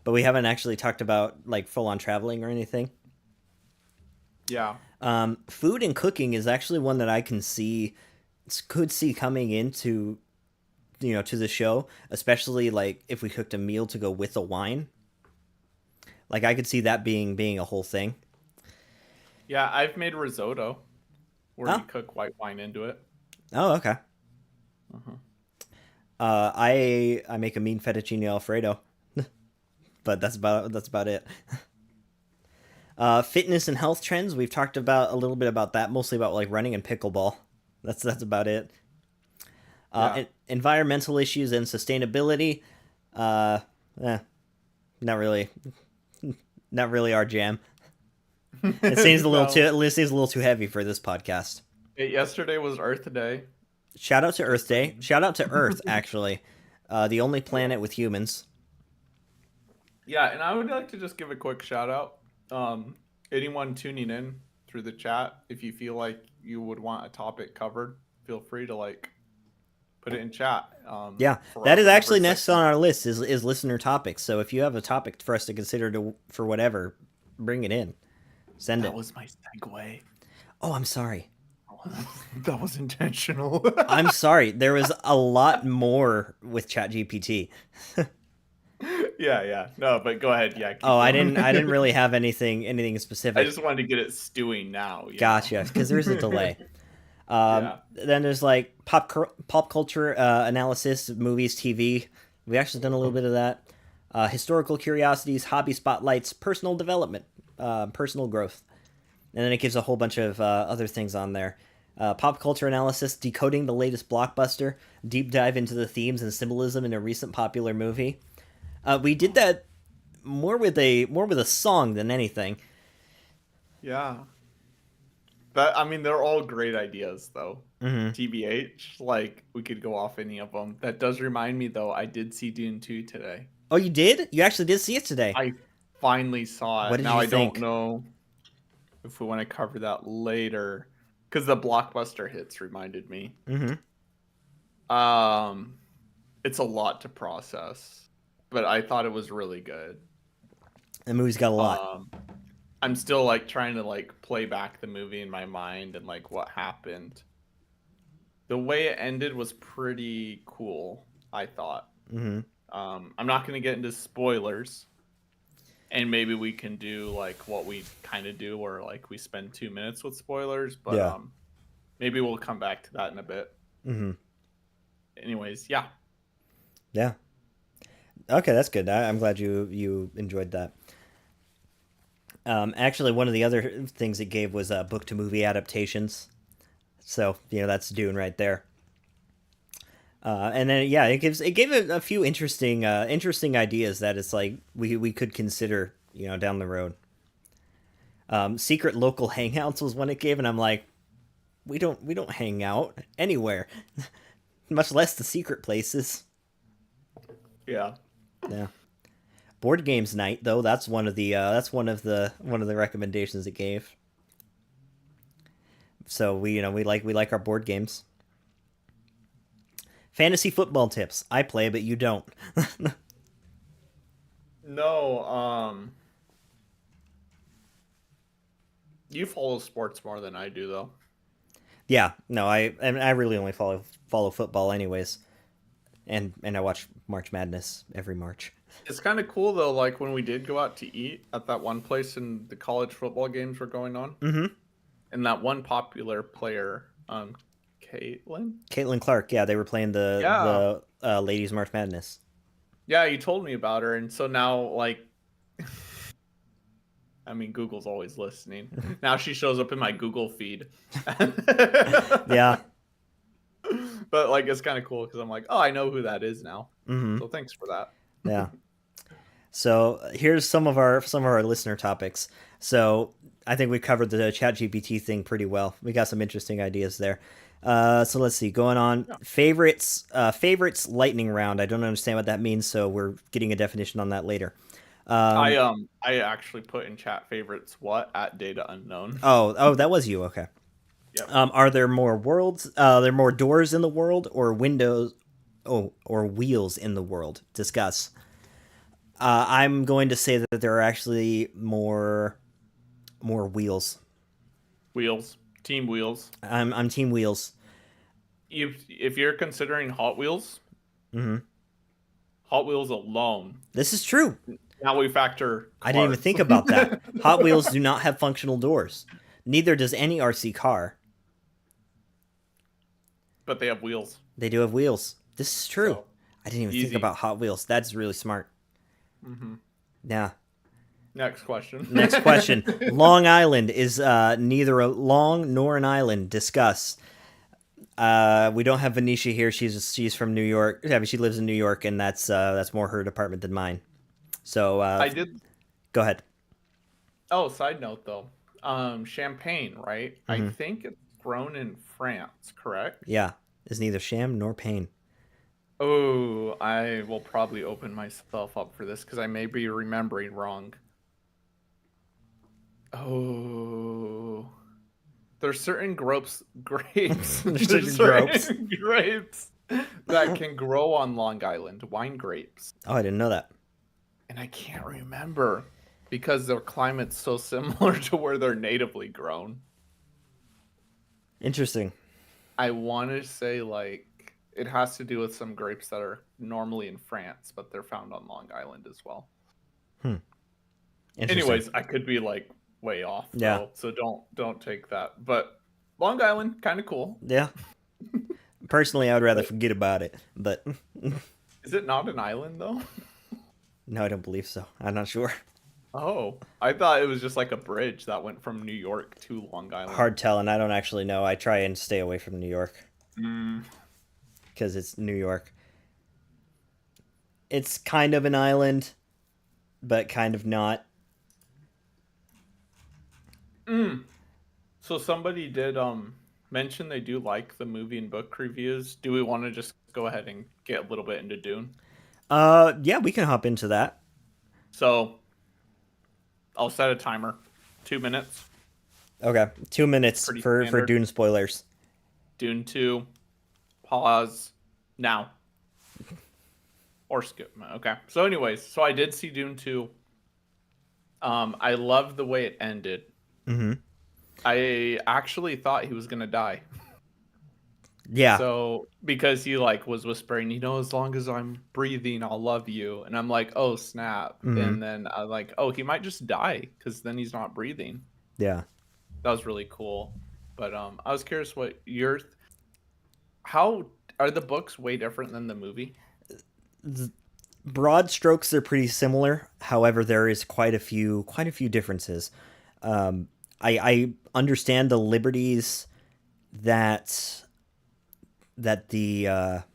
but we haven't actually talked about like full on traveling or anything. Yeah. Food and cooking is actually one that I could see coming into to the show, especially like if we cooked a meal to go with a wine. Like I could see that being a whole thing. Yeah. I've made risotto where you Oh, cook white wine into it. oh, okay. Uh-huh. I make a mean fettuccine alfredo, but that's about it. Fitness and health trends. We've talked about a little bit about that, mostly about like running and pickleball. That's about it. Yeah. Environmental issues and sustainability. Uh, eh, not really, not really our jam. It seems a little too. No. It seems a little too heavy for this podcast. Yesterday was Earth Day. Shout out to Earth Just Day. saying. Shout out to Earth, actually, the only planet with humans. Yeah, and I would like to just give a quick shout out. Um, Anyone tuning in through the chat, if you feel like you would want a topic covered, feel free to like put it in chat. Yeah, For that is whatever actually next on segment. our list is listener topics. So if you have a topic for us to consider for whatever, bring it in. Send That it. was my segue. Oh, I'm sorry. That was intentional. I'm sorry. There was a lot more with ChatGPT. Yeah, yeah. No, but go ahead. Yeah, Oh, keep going. I didn't really have anything I specific. just wanted to get it stewing now, you know. Gotcha, because there's a delay. Yeah. Then there's like pop culture analysis, movies, TV. We actually done a little bit of that. Historical curiosities, hobby spotlights, personal development, personal growth, and then it gives a whole bunch of other things on there. Pop culture analysis, decoding the latest blockbuster, deep dive into the themes and symbolism in a recent popular movie. We did that more with a song than anything. Yeah. That I mean, they're all great ideas though. Hmm. TBH, like we could go off any of them. That does remind me though, I did see Dune 2 today. Oh, you did? You actually did see it today. I finally saw What it. did Now you I don't think? know if we want to cover that later cuz the blockbuster hits reminded me. Hmm. Um it's a lot to process, but I thought it was really good. The movie's got a lot. Um I'm still like trying to like play back the movie in my mind and like what happened. The way it ended was pretty cool, I thought. Mm-hmm. I'm not going to get into spoilers, and maybe we can do like what we kind of do, where like we spend 2 minutes with spoilers. But Yeah. maybe we'll come back to that in a bit. Mm-hmm. Anyways, yeah. Yeah. Okay, that's good. I'm glad you enjoyed that. Actually, one of the other things it gave was book to movie adaptations. So that's Dune right there. And then yeah, it gave a few interesting ideas that it's like we could consider down the road. Secret local hangouts was one it gave, and I'm like, we don't hang out anywhere, much less the secret places. Yeah. Yeah. Board games night though, that's one of the recommendations it gave. So we like our board games. Fantasy football tips. I play, but you don't. No, you follow sports more than I do, though. Yeah, no, I really only follow football anyways, and I watch March Madness every March. It's kind of cool though. Like when we did go out to eat at that one place and the college football games were going on, Mm-hmm. and that one popular player, Caitlin Clark, yeah, they were playing Yeah, the ladies March Madness. yeah, you told me about her, and so now like, I mean, Google's always listening. Now she shows up in my Google feed. Yeah. But like, it's kind of cool because I'm like, oh, I know who that is now. Mm-hmm. So thanks for that. Yeah. So here's some of our listener topics. So I think we covered the ChatGPT thing pretty well. We got some interesting ideas there. So let's see. Going on Yeah. favorites lightning round. I don't understand what that means, so we're getting a definition on that later. I actually put in chat favorites what at data unknown. Oh, that was you. Okay. Yep. Are there more worlds? There more doors in the world, or windows? Oh, or wheels in the world? Discuss. I'm going to say that there are actually more wheels. Wheels, team wheels. I'm team wheels. If you're considering Hot Wheels, Mm-hmm. Hot Wheels alone. This is true. Now we factor. I didn't even cars. think about that. Hot Wheels do not have functional doors. Neither does any RC car. But they have wheels. They do have wheels. This is true. So, I didn't even think easy. about Hot Wheels. That's really smart. Mm-hmm. Yeah. Next question. Next question. Long Island is neither a long nor an island. Discuss. We don't have Venetia here. She's from New York. I mean, she lives in New York, and that's more her department than mine. So I did. go ahead. Oh, side note though, champagne, right? Mm-hmm. I think it's grown in France, correct? Yeah, is neither sham nor pain. Oh, I will probably open myself up for this because I may be remembering wrong. Oh, there's certain grapes. There's certain certain grapes that can grow on Long Island. Wine grapes, Oh, I didn't know that. and I can't remember because their climate's so similar to where they're natively grown. Interesting. I want to say like it has to do with some grapes that are normally in France, but they're found on Long Island as well. Interesting. Anyways, I could be like way off. Yeah. Though, so don't take that. But Long Island, kind of cool. Yeah. Personally, I would rather forget about it, but Is it not an island though? no, I don't believe so. I'm not sure. Oh, I thought it was just like a bridge that went from New York to Long Island. Hard telling. I don't actually know. I try and stay away from New York Mm, because it's New York. It's kind of an island, but kind of not. mm. So somebody did mention they do like the movie and book reviews. Do we want to just go ahead and get a little bit into Dune? Yeah, we can hop into that. So I'll set a timer. 2 minutes. Okay, 2 minutes Pretty for standard. Dune spoilers. Dune 2. Pause. Now. Or skip. Okay. So anyways, so I did see Dune 2. I love the way it ended. Mm-hmm. I actually thought he was gonna die. Yeah. So because he like was whispering, as long as I'm breathing, I'll love you. And I'm like, oh snap. Mm-hmm. And then I like, oh, he might just die because then he's not breathing. Yeah. That was really cool. But I was curious what your how are the books way different than the movie? Broad strokes, they're pretty similar. However, there is quite a few differences. I understand the liberties that the let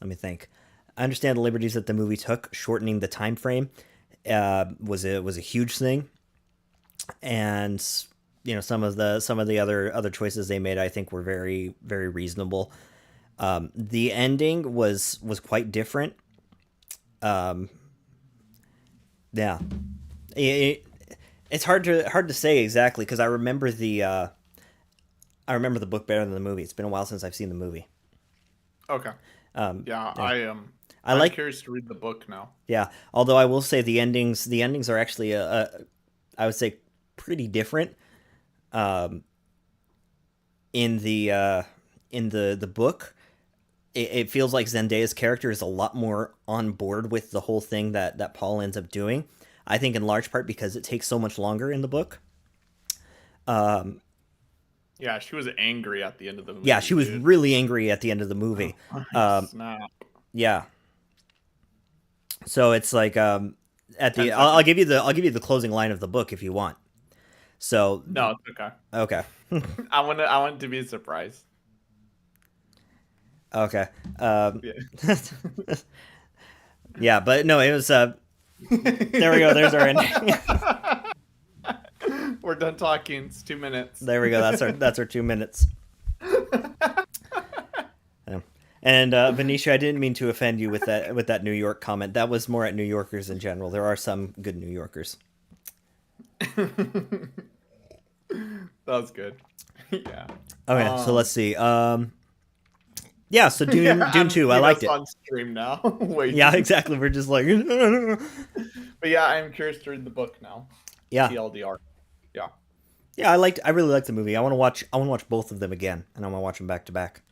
me think. I understand the liberties that the movie took, shortening the time frame was a huge thing, and some of the other choices they made I think were very reasonable. The ending was quite different. Um, yeah, it, it's hard to say exactly because I remember the book better than the movie. It's been a while since I've seen the movie. Okay. Yeah, Yeah. I I'm like curious to read the book now. Yeah, although I will say the endings are actually I would say pretty different. Um, in the book, it feels like Zendaya's character is a lot more on board with the whole thing that Paul ends up doing. I think in large part because it takes so much longer in the book. Um, Yeah, she was angry at the end of the yeah, movie, she was dude. really angry at the end of the movie. Like, Um, snap. yeah, so it's like at Ten the seconds. I'll give you the closing line of the book if you want. So No, it's okay. okay. I want it to be a surprise. Okay. Um, Yeah. yeah, but no, it was. There we go. There's our ending. We're done talking. It's 2 minutes. There we go. That's our 2 minutes. Yeah. And Venetia, I didn't mean to offend you with that New York comment. That was more at New Yorkers in general. There are some good New Yorkers. That was good. Yeah. Okay, so let's see. Yeah, so Yeah, Dune 2, I liked it. on stream now. Wait. Yeah, exactly. We're just like But yeah, I'm curious to read the book now. yeah. TLDR. Yeah. Yeah, I really liked the movie. I want to watch both of them again and I want to watch them back to back.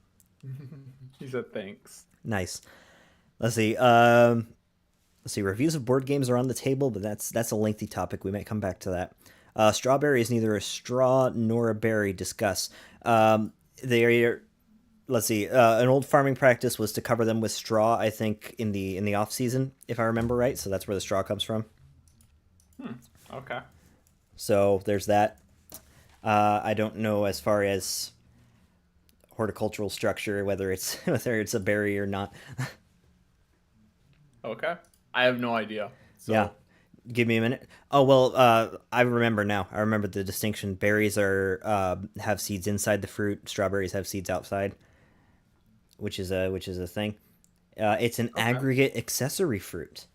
He said thanks. Nice. Let's see. Let's see. Reviews of board games are on the table, but that's a lengthy topic. We might come back to that. Strawberry is neither a straw nor a berry. Discuss. They are. Let's see. An old farming practice was to cover them with straw. I think in the off season, if I remember right. So that's where the straw comes from. Okay. So there's that. I don't know as far as horticultural structure whether it's whether it's a berry or not. Okay. I have no idea. So Yeah. Give me a minute. Oh well, I remember now. I remember the distinction. Berries are have seeds inside the fruit. Strawberries have seeds outside, which is a thing. It's an aggregate accessory fruit,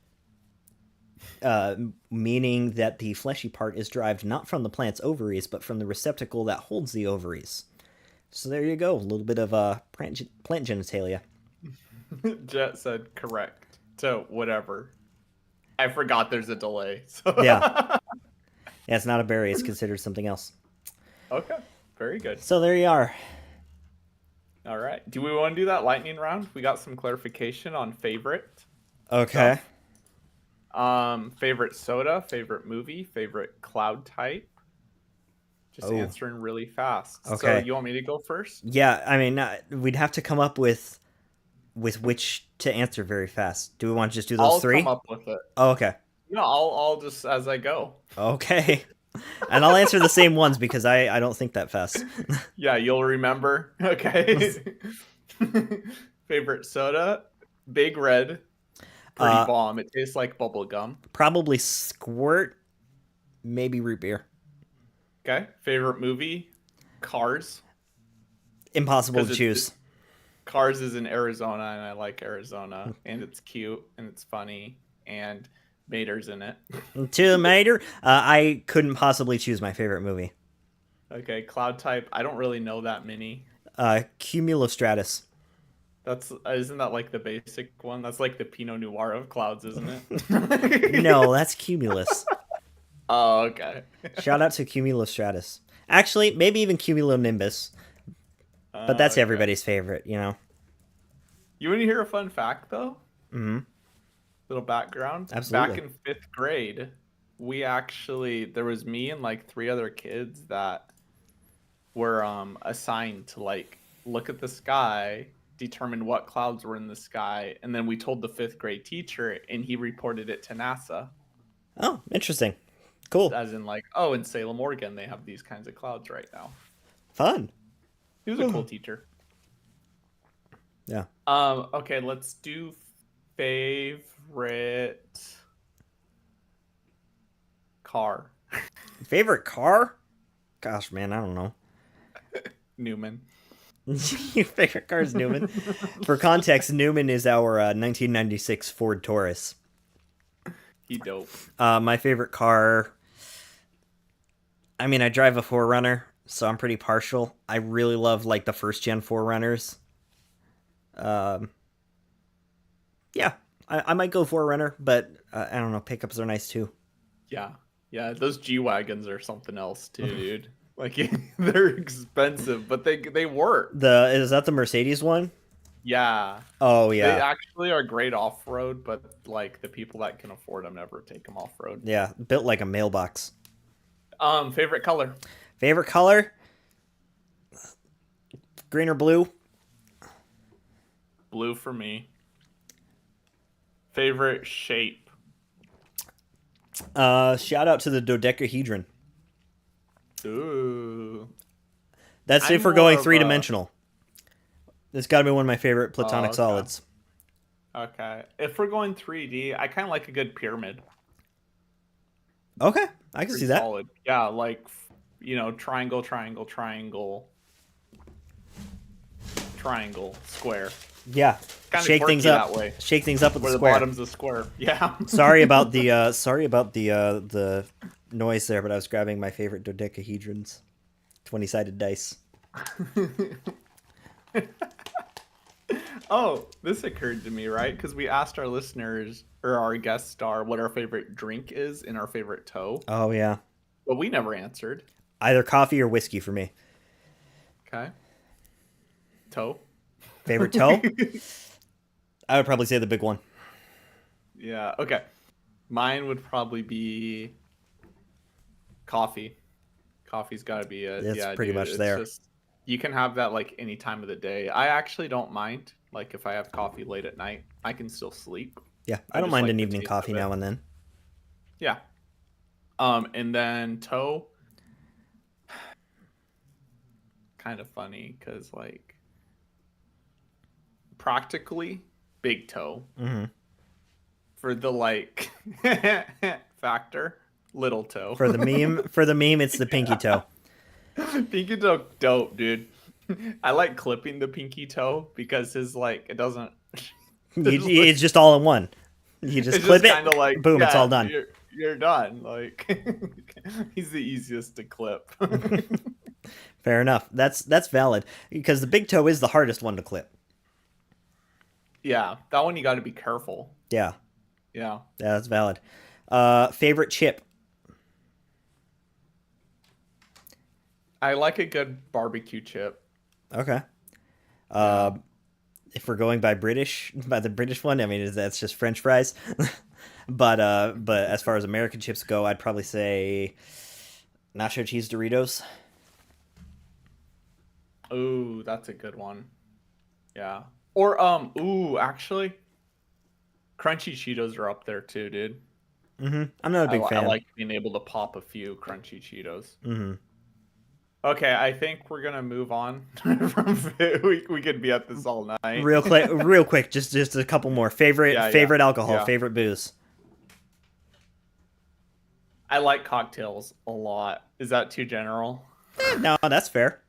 meaning that the fleshy part is derived not from the plant's ovaries, but from the receptacle that holds the ovaries. So there you go. A little bit of plant genitalia. Jet said correct. So whatever. I forgot there's a delay. So. Yeah. Yeah, it's not a berry. It's considered something else. Okay. Very good. So there you are. All right. Do we want to do that lightning round? We got some clarification on favorite. Okay. Favorite soda, favorite movie, favorite cloud type. Just Oh. answering really fast. Okay. So you want me to go first? Yeah, I mean, we'd have to come up with which to answer very fast. Do we want to just do those I'll three? come up with it. Oh, okay. No, I'll just as I go. Okay. And I'll answer the same ones because I don't think that fast. Yeah, you'll remember. Okay. Favorite soda, Big Red. Pretty bomb. It tastes like bubble gum. Probably Squirt, maybe root beer. Okay. Favorite movie, Cars. Impossible to 'Cause choose. Cars is in Arizona, and I like Arizona, and it's cute and it's funny, and Mater's in it. To Mater, I couldn't possibly choose my favorite movie. Okay, cloud type. I don't really know that many. Cumulostratus. That's isn't that like the basic one? That's like the Pinot Noir of clouds, isn't it? No, that's Cumulus. Oh, okay. Shout out to Cumulostratus. Actually, maybe even Cumulonimbus, but that's Okay. everybody's favorite, you know. You want to hear a fun fact though? Hmm. Little background. Back Absolutely. in fifth grade, we actually there was me and like three other kids that were assigned to like look at the sky, determine what clouds were in the sky, and then we told the fifth grade teacher, and he reported it to NASA. Oh, interesting. Cool. As in, like, oh, in Salem, Oregon, they have these kinds of clouds right now. Fun. He was a cool teacher. Yeah. Okay, let's do favorite car. Favorite car? Gosh, man, I don't know. Newman. Your favorite car is Newman? For context, Newman is our 1996 Ford Taurus. He dope. My favorite car. I mean, I drive a 4Runner, so I'm pretty partial. I really love like the first gen 4Runners. Um, yeah, I might go 4Runner, but I don't know. Pickups are nice too. Yeah. Yeah, those G Wagons are something else too, dude. Like they're expensive, but they work. The is that the Mercedes one? Yeah. Oh They yeah, actually are great off road, but like the people that can afford them never take them off road. yeah, built like a mailbox. Favorite color? Favorite color? Green or blue? Blue for me. Favorite shape? Shout out to the dodecahedron. Ooh. That's I'm if we're more going of three a dimensional. It's got to be one of my favorite Oh, platonic okay. solids. Okay. If we're going 3D, I kind of like a good pyramid. Okay, I can Pretty see that. solid. Yeah, like triangle, triangle, triangle, triangle, square. Yeah, Kind of shake things quirky that up. way, Shake things up with the where the square. bottom's a square. Yeah. Sorry about the noise there, but I was grabbing my favorite dodecahedrons, 20-sided dice. Oh, this occurred to me, right? Because we asked our listeners or our guest star what our favorite drink is in our favorite toe, Oh yeah, but we never answered. either coffee or whiskey for me. Okay. Toe. Favorite toe? I would probably say the big one. Yeah. Okay. Mine would probably be coffee. Coffee's got to be it. It's Yeah, pretty dude. much It's there. just you can have that like any time of the day. I actually don't mind. Like if I have coffee late at night, I can still sleep. Yeah, I I don't just mind like an the evening taste coffee of it. now and then. Yeah. And then toe, kind of funny because like practically big toe Hmm. for the like factor, little toe. For the meme, it's the pinky toe. Pinky toe dope, dude. I like clipping the pinky toe because his like it doesn't. There's like It's just all in one. You just it's clip just it, kind of like boom, it's all yeah, done. you're done. Like he's the easiest to clip. Fair enough. That's valid because the big toe is the hardest one to clip. Yeah, that one you got to be careful. Yeah, Yeah, yeah, that's valid. Favorite chip? I like a good barbecue chip. Okay. Yeah. Uh, if we're going by the British one, I mean, that's just French fries. But as far as American chips go, I'd probably say nacho cheese Doritos. Ooh, that's a good one. Yeah. Or ooh, actually, crunchy Cheetos are up there too, dude. I'm not a big I fan. like being able to pop a few crunchy Cheetos. Hmm. Okay, I think we're gonna move on from we could be at this all night. Real quick, just a couple more. Yeah, yeah, Favorite alcohol, yeah. favorite booze. I like cocktails a lot. Is that too general? No, that's fair.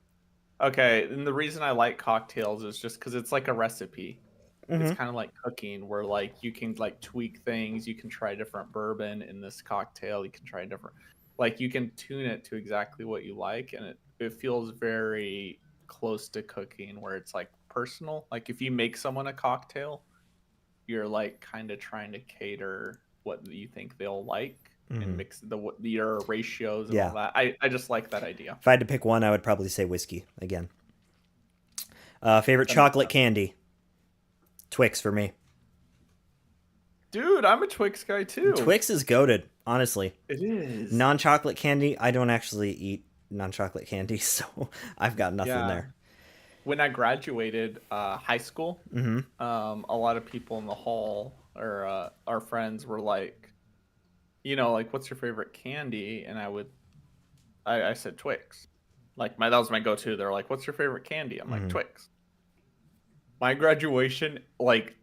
Okay, and the reason I like cocktails is just because it's like a recipe. It's Hmm. kind of like cooking, where like you can like tweak things. You can try different bourbon in this cocktail. You can try different, like you can tune it to exactly what you like, and it feels very close to cooking, where it's like personal. Like if you make someone a cocktail, you're like kind of trying to cater what you think they'll like. and mix your ratios and Yeah. all that. I just like that idea. If I had to pick one, I would probably say whiskey again. Favorite That makes chocolate sense. candy? Twix for me. Dude, I'm a Twix guy too. Twix is goated, honestly. It is. Non-chocolate candy, I don't actually eat non-chocolate candy, so I've got nothing Yeah. there. When I graduated high school, a lot of people in the hall or our friends were like, like, what's your favorite candy? And I said Twix. Like that was my go-to. They're like, what's your favorite candy? I'm like, Twix. My graduation, like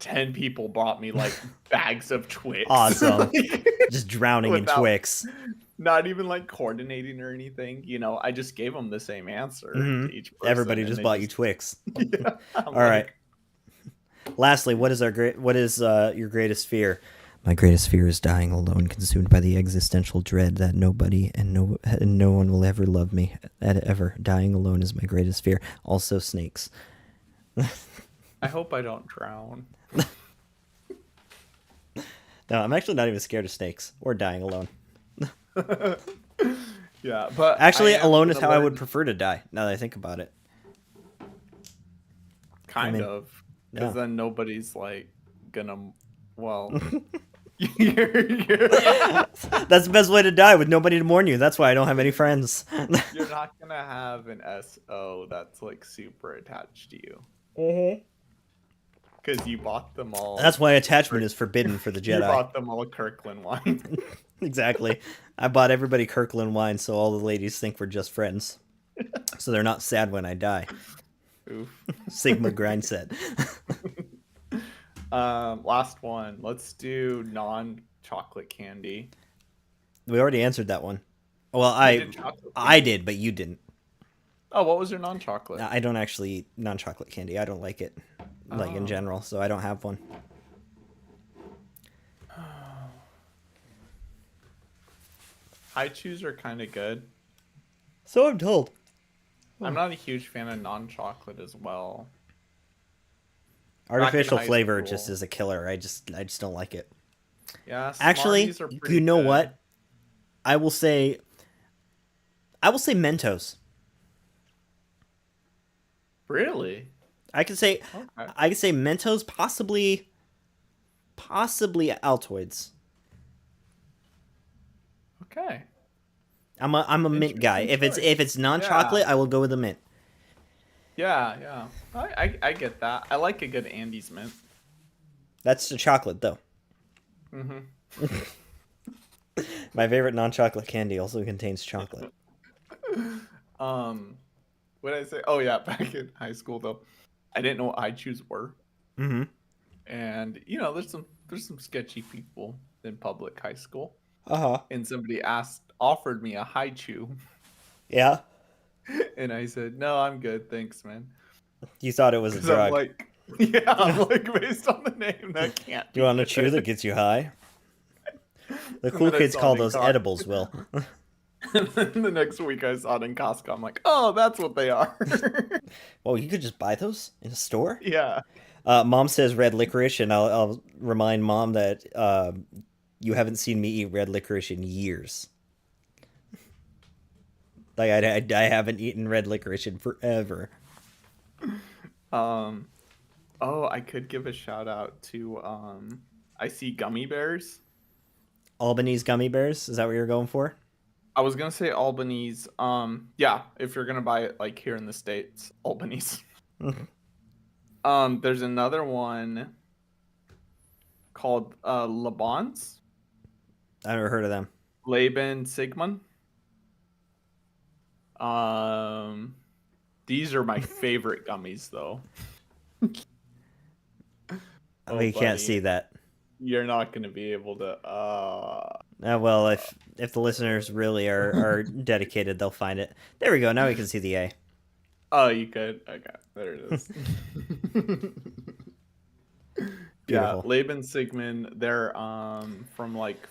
10 people bought me like bags of Twix. Awesome. Like, Just drowning in without- Twix. Not even like coordinating or anything. I just gave them the same answer to each person. Everybody and just they bought you Twix. Yeah. All right. Lastly, what is your greatest fear? My greatest fear is dying alone, consumed by the existential dread that nobody and no one will ever love me ever. Dying alone is my greatest fear. Also, snakes. I hope I don't drown. No, I'm actually not even scared of snakes or dying alone. Yeah, but Actually, I am alone is gonna how I learn- would prefer to die. Now that I think about it. kind mean, of, because yeah. then nobody's like gonna. Well, That's the best way to die, with nobody to mourn you. That's why I don't have any friends. you're not gonna have an SO that's like super attached to you. Because you bought them all. That's why attachment is forbidden for the You Jedi. bought them all Kirkland wine. Exactly. I bought everybody Kirkland wine so all the ladies think we're just friends. So they're not sad when I die. Oof. Sigma grind set. Last one. Let's do non-chocolate candy. We already answered that one. Well, You did chocolate I candy. did, but you didn't. Oh, what was your non-chocolate? I don't actually eat non-chocolate candy. I don't like it, like in general, so I don't have one. High chews are kind of good. So I'm told. I'm not a huge fan of non-chocolate as well. Artificial high flavor school. just is a killer. I just don't like it. Yeah, Actually, Smarties are pretty you know good. what? I will say Mentos. Really? I could say Mentos, possibly Altoids. Okay. I'm a mint guy. If Interesting it's non-chocolate, Yeah. I will go with a mint. Yeah, yeah. I get that. I like a good Andes mint. That's the chocolate though. Mm-hmm. My favorite non-chocolate candy also contains chocolate. What did I say? Oh yeah, back in high school though, I didn't know what high chews were, Mm-hmm. and there's some sketchy people in public high school, Uh-huh. and somebody offered me a high chew, Yeah. and I said no, I'm good, thanks, man. You thought it was a 'Cause I'm drug. like, yeah, I'm like based on the name that can't. You want a chew that gets you high? The And cool then I kids saw call it in those college. edibles, Will. And then the next week I saw it in Costco. I'm like, oh, that's what they are. Well, you could just buy those in a store? Yeah. Mom says red licorice, and I'll remind Mom that you haven't seen me eat red licorice in years. Like, I haven't eaten red licorice in forever. Oh, I could give a shout out to I see gummy bears. Albany's gummy bears? Is that what you're going for? I was gonna say Albany's. Yeah, if you're gonna buy it like here in the States, Albany's. There's another one called Laban's. I never heard of them. Laban Sigmund. These are my favorite gummies though. Oh, We can't buddy. see that. You're not gonna be able to. Well, if the listeners really are dedicated, they'll find it. There we go. Now we can see the A. Oh, you could. Okay, there it is. Yeah, Beautiful. Laban Sigmund. They're from like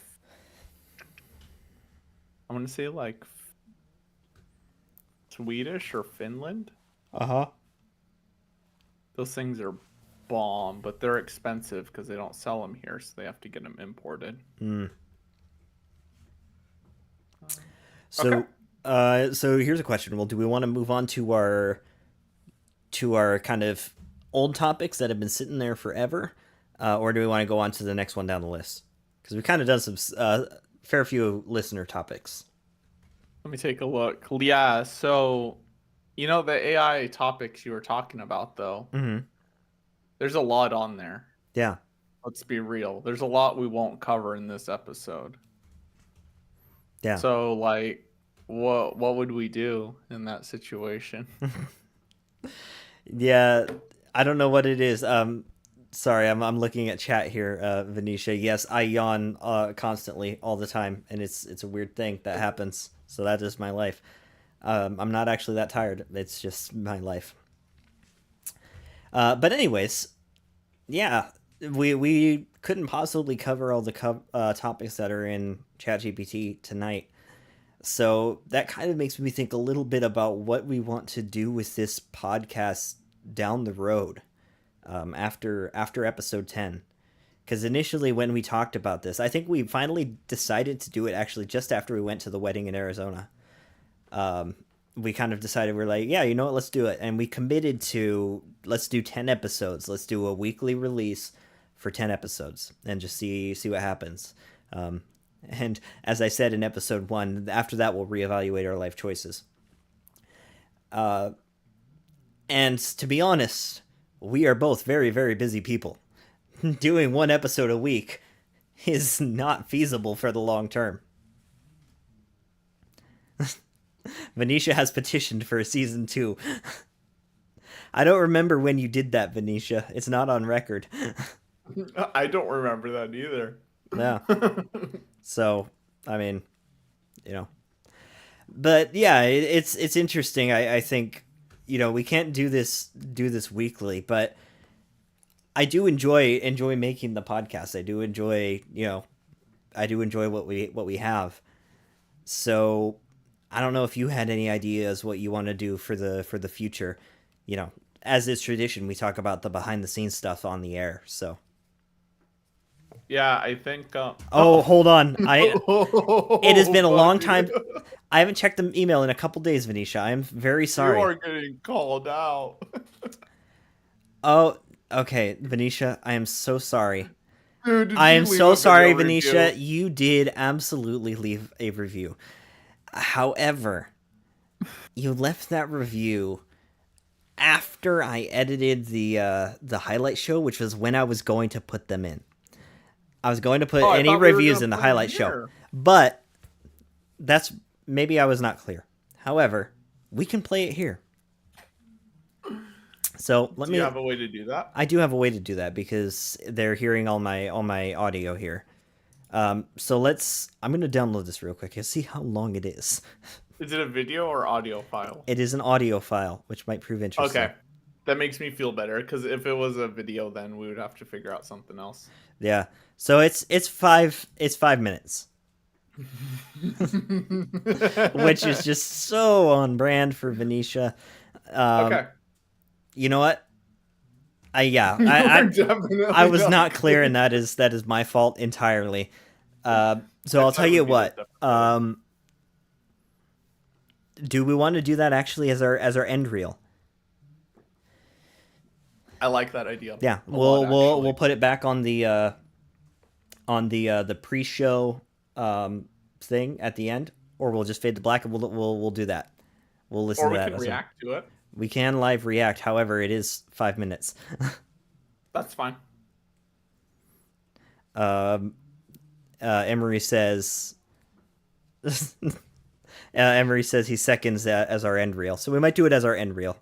I'm gonna say like Swedish or Finland. Uh-huh. Those things are bomb, but they're expensive because they don't sell them here, so they have to get them imported. Mm. Okay. So here's a question. Well, do we want to move on to our kind of old topics that have been sitting there forever, or do we want to go on to the next one down the list? Because we kind of done some fair few listener topics. Let me take a look. Yeah, so the AI topics you were talking about though, Mm-hmm. there's a lot on there. Yeah. Let's be real. There's a lot we won't cover in this episode. Yeah. So like what would we do in that situation? Yeah. I don't know what it is. Sorry, I'm looking at chat here, Venetia. Yes, I yawn constantly all the time, and it's a weird thing that happens. So that is my life. I'm not actually that tired. It's just my life. But anyways, yeah, we couldn't possibly cover all the topics that are in ChatGPT tonight. So that kind of makes me think a little bit about what we want to do with this podcast down the road, after episode 10. Because initially, when we talked about this, I think we finally decided to do it actually just after we went to the wedding in Arizona. We kind of decided, we're like, yeah, you know what, let's do it. And we committed to, let's do 10 episodes. Let's do a weekly release for 10 episodes and just see what happens. And as I said in episode 1, after that, we'll reevaluate our life choices. And to be honest, we are both very, very busy people. Doing one episode a week is not feasible for the long term. Venetia has petitioned for a season 2. I don't remember when you did that, Venetia. It's not on record. I don't remember that either. Yeah. So, I mean, you know. But yeah, it's interesting. I think, we can't do this weekly, but I do enjoy making the podcast. I do enjoy what we have. So I don't know if you had any ideas what you want to do for the future. As is tradition, we talk about the behind the scenes stuff on the air. So Yeah, I think. Oh, hold on. It has been a long time. I haven't checked the email in a couple days, Venetia. I am very sorry. You are getting called out. Oh, okay, Venetia. I am so sorry. Dude, did I you am leave so a sorry, video Venetia. review? You did absolutely leave a review. However, you left that review after I edited the highlight show, which was when I was going to put them in. I was going to put Oh, I any thought we were reviews gonna in the put 'em highlight show, here. but that's maybe I was not clear. However, we can play it here. So let Do me. you have a way to do that? I do have a way to do that because they're hearing all my audio here. So let's. I'm gonna download this real quick and see how long it is. Is it a video or audio file? It is an audio file, which might prove interesting. Okay, that makes me feel better because if it was a video, then we would have to figure out something else. Yeah. So it's 5 minutes, which is just so on brand for Venetia. Okay. You know what? I I was not clear, and that is my fault entirely. So I'll tell you what. Do we want to do that actually as our end reel? I like that idea. Yeah, We'll we'll put it back on the pre-show thing at the end, or we'll just fade to black and we'll do that. We'll listen or to we that. can react to it. We can live react. However, it is 5 minutes. That's fine. Emery says. Emery says he seconds that as our end reel, so we might do it as our end reel.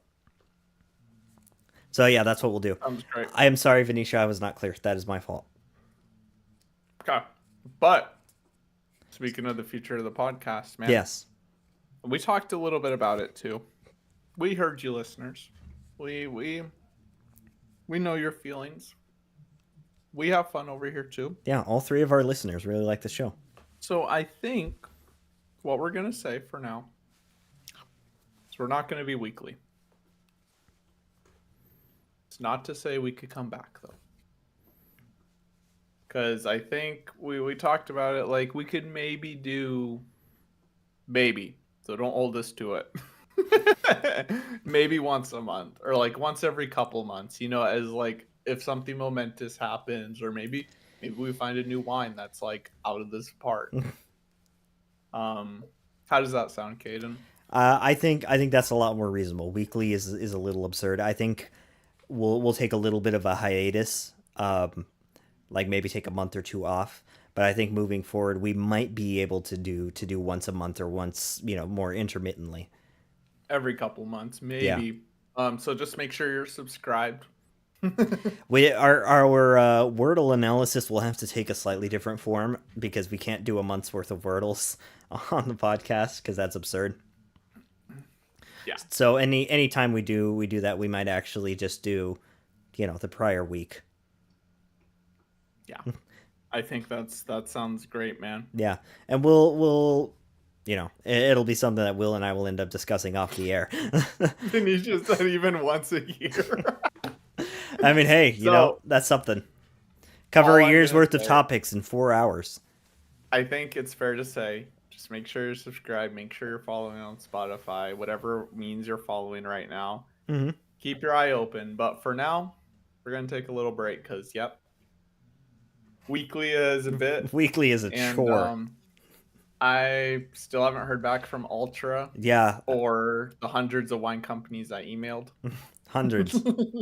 So yeah, that's what we'll do. Sounds great. I am sorry, Venetia, I was not clear. That is my fault. Okay, but speaking of the future of the podcast, man. Yes. We talked a little bit about it too. We heard you, listeners. We know your feelings. We have fun over here too. Yeah, all 3 of our listeners really like the show. So I think what we're gonna say for now is we're not gonna be weekly. It's not to say we could come back though. Because I think we talked about it, like we could maybe do Maybe. So don't hold us to it. Maybe once a month or like once every couple months, as like if something momentous happens, or maybe we find a new wine that's like out of this park. How does that sound, Caden? I think that's a lot more reasonable. Weekly is a little absurd. I think we'll take a little bit of a hiatus, like maybe take a month or two off. But I think moving forward, we might be able to do once a month or once more intermittently. Every couple months, Yeah. maybe. So just make sure you're subscribed. We our Wordle analysis will have to take a slightly different form because we can't do a month's worth of Wordles on the podcast because that's absurd. Yeah. So any time we do that, we might actually just do, the prior week. Yeah. I think that sounds great, man. Yeah, and we'll it'll be something that Will and I will end up discussing off the air. And he just said even once a year. I mean, hey, So that's something. Cover all a I'm year's gonna worth of say, topics in 4 hours. I think it's fair to say, just make sure you're subscribed, make sure you're following on Spotify, whatever means you're following right now. Hmm. Keep your eye open. But for now, we're gonna take a little break because yep, weekly is a bit, Weekly is a and chore. I still haven't heard back from Ultra Yeah, or the hundreds of wine companies I emailed. hundreds.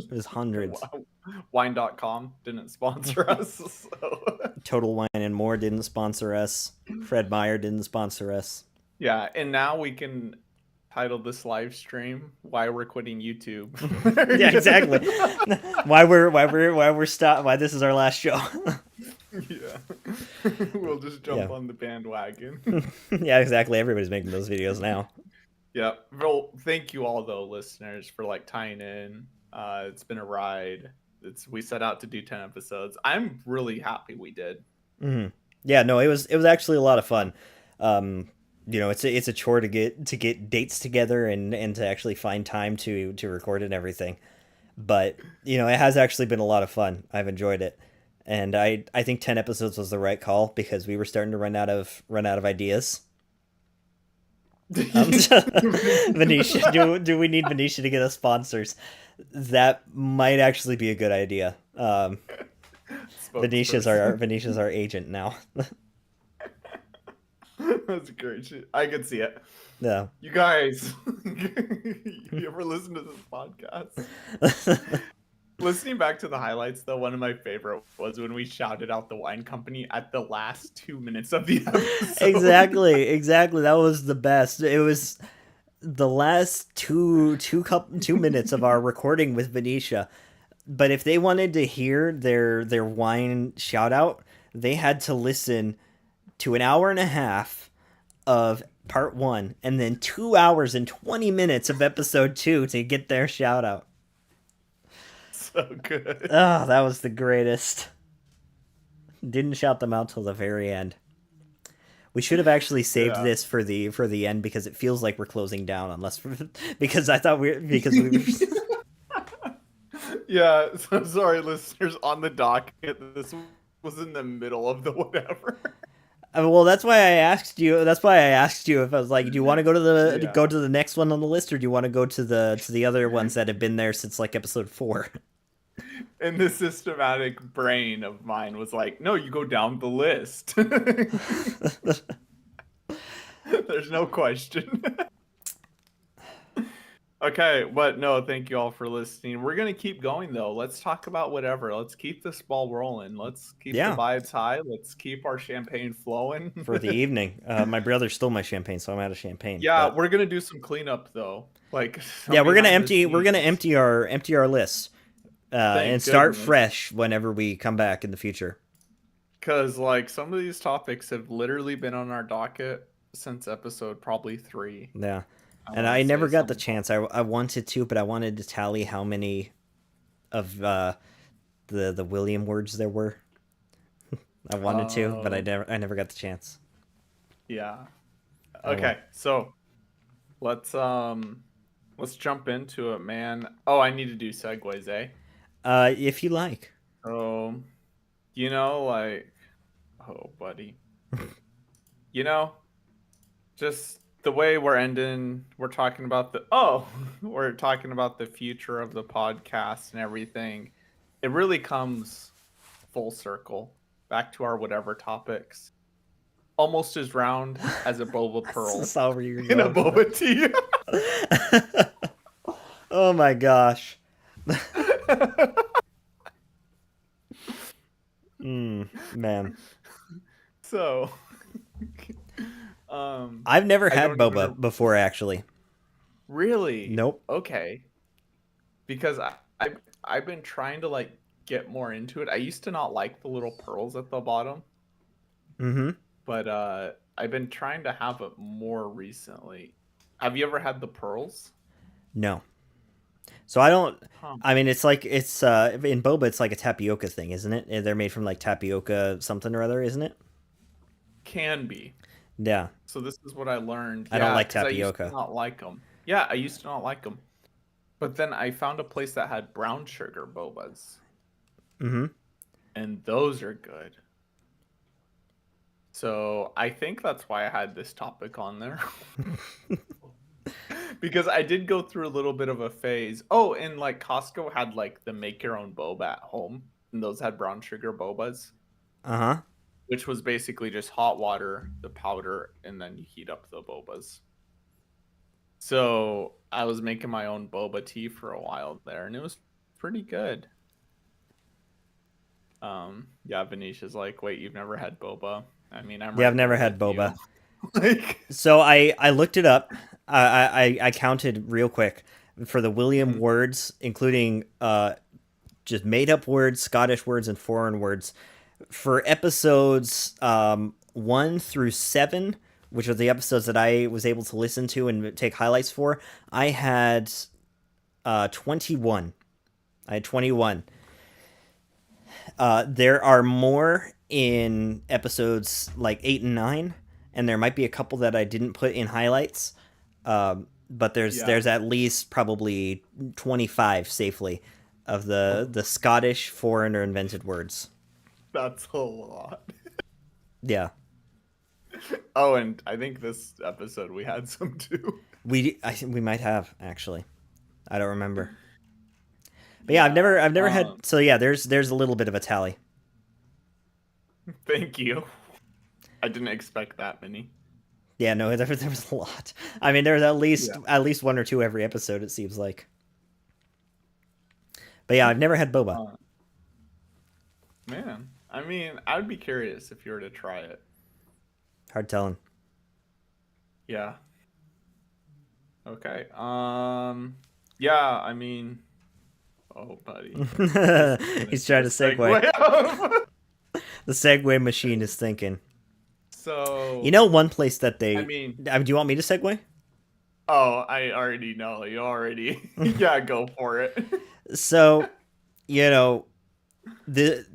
There's hundreds. Wine.com didn't sponsor us. So. Total Wine and More didn't sponsor us. Fred Meyer didn't sponsor us. Yeah, and now we can title this live stream "Why We're Quitting YouTube." Yeah, exactly. Why this is our last show. Yeah, we'll just jump on the bandwagon. Yeah, exactly. Everybody's making those videos now. Yeah. Well, thank you all though, listeners, for like tying in. It's been a ride. We set out to do 10 episodes. I'm really happy we did. Mm-hmm. Yeah, no, it was actually a lot of fun. It's a chore to get dates together and to actually find time to record and everything. But it has actually been a lot of fun. I've enjoyed it, and I think 10 episodes was the right call because we were starting to run out of ideas. Venetia, do we need Venetia to get us sponsors? That might actually be a good idea. Venetia's our agent now. That's great shit. I could see it. Yeah. You guys, you ever listen to this podcast? Listening back to the highlights, though, one of my favorite was when we shouted out the wine company at the last 2 minutes of the episode. Exactly. That was the best. It was the last two minutes of our recording with Venetia. But if they wanted to hear their wine shout out, they had to listen to an hour and a half of part 1 and then 2 hours and 20 minutes of episode 2 to get their shout out. So good. Oh, that was the greatest. Didn't shout them out till the very end. We should have actually saved this for the end because it feels like we're closing down because I thought we were Yeah, so sorry listeners on the docket. This was in the middle of the whatever. Well, that's why I asked you. That's why I asked you if I was like, do you want to go to the next one on the list, or do you want to go to the other ones that have been there since like episode 4? And the systematic brain of mine was like, no, you go down the list. There's no question. Okay, but no, thank you all for listening. We're gonna keep going though. Let's talk about whatever. Let's keep this ball rolling. Let's keep the vibes high. Let's keep our champagne flowing for the evening. My brother stole my champagne, so I'm out of champagne. Yeah, we're gonna do some cleanup though. Like we're gonna empty our list and start fresh whenever we come back in the future. Because like some of these topics have literally been on our docket since episode probably 3. Yeah. And I never got the chance. I wanted to, but I wanted to tally how many of the William words there were. I wanted to, but I never got the chance. Yeah. Okay, so let's jump into it, man. Oh, I need to do segues, eh? If you like. Oh, like, oh, buddy. Just the way we're talking about we're talking about the future of the podcast and everything. It really comes full circle back to our whatever topics. Almost as round as a boba pearl Saw where you're in a going. boba tea. Oh my gosh. Man. So, I've never I had don't even boba before, actually. really. Nope. Okay, because I've been trying to like get more into it. I used to not like the little pearls at the bottom, Mm-hmm. but I've been trying to have it more recently. Have you ever had the pearls? No. So I don't. Huh. I mean, it's in boba. It's like a tapioca thing, isn't it? They're made from like tapioca something or other, isn't it? Can be. Yeah. So this is what I learned. I don't Yeah, like because I used to tapioca. not like them. Yeah, I used to not like them. But then I found a place that had brown sugar bobas, Mm-hmm. and those are good. So I think that's why I had this topic on there. Because I did go through a little bit of a phase. Oh, and like Costco had like the make your own boba at home, and those had brown sugar bobas, Uh-huh. which was basically just hot water, the powder, and then you heat up the bobas. So I was making my own boba tea for a while there, and it was pretty good. Yeah, Venetia's like, wait, you've never had boba? I mean, I'm Yeah, I've right never there had with boba. you. Like, So I looked it up. I counted real quick for the William mhm. words, including just made up words, Scottish words, and foreign words for episodes 1 through 7, which are the episodes that I was able to listen to and take highlights for. I had 21. I had 21. There are more in episodes like 8 and 9, and there might be a couple that I didn't put in highlights. But Yeah, there's at least probably 25 safely of the Scottish foreign or invented words. that's a lot. Yeah, Oh, and I think this episode we had some too. I think we might have actually. I don't remember. But yeah, Yeah. I've never had. So yeah, there's a little bit of a tally. Thank you. I didn't expect that many. Yeah, no, there was a lot. I mean, there's Yeah. at least one or two every episode. It seems like. But yeah, I've never had boba. Uh, man, I mean, I'd be curious if you were to try it. Hard telling. Yeah. Okay. Yeah, I mean, oh, buddy. This is gonna He's be trying a to segue. segue. The segue machine is thinking. You So, know, one place that I they. mean, Do you want me to segue? oh, I already know. You already. Yeah, go for it. So, you know, the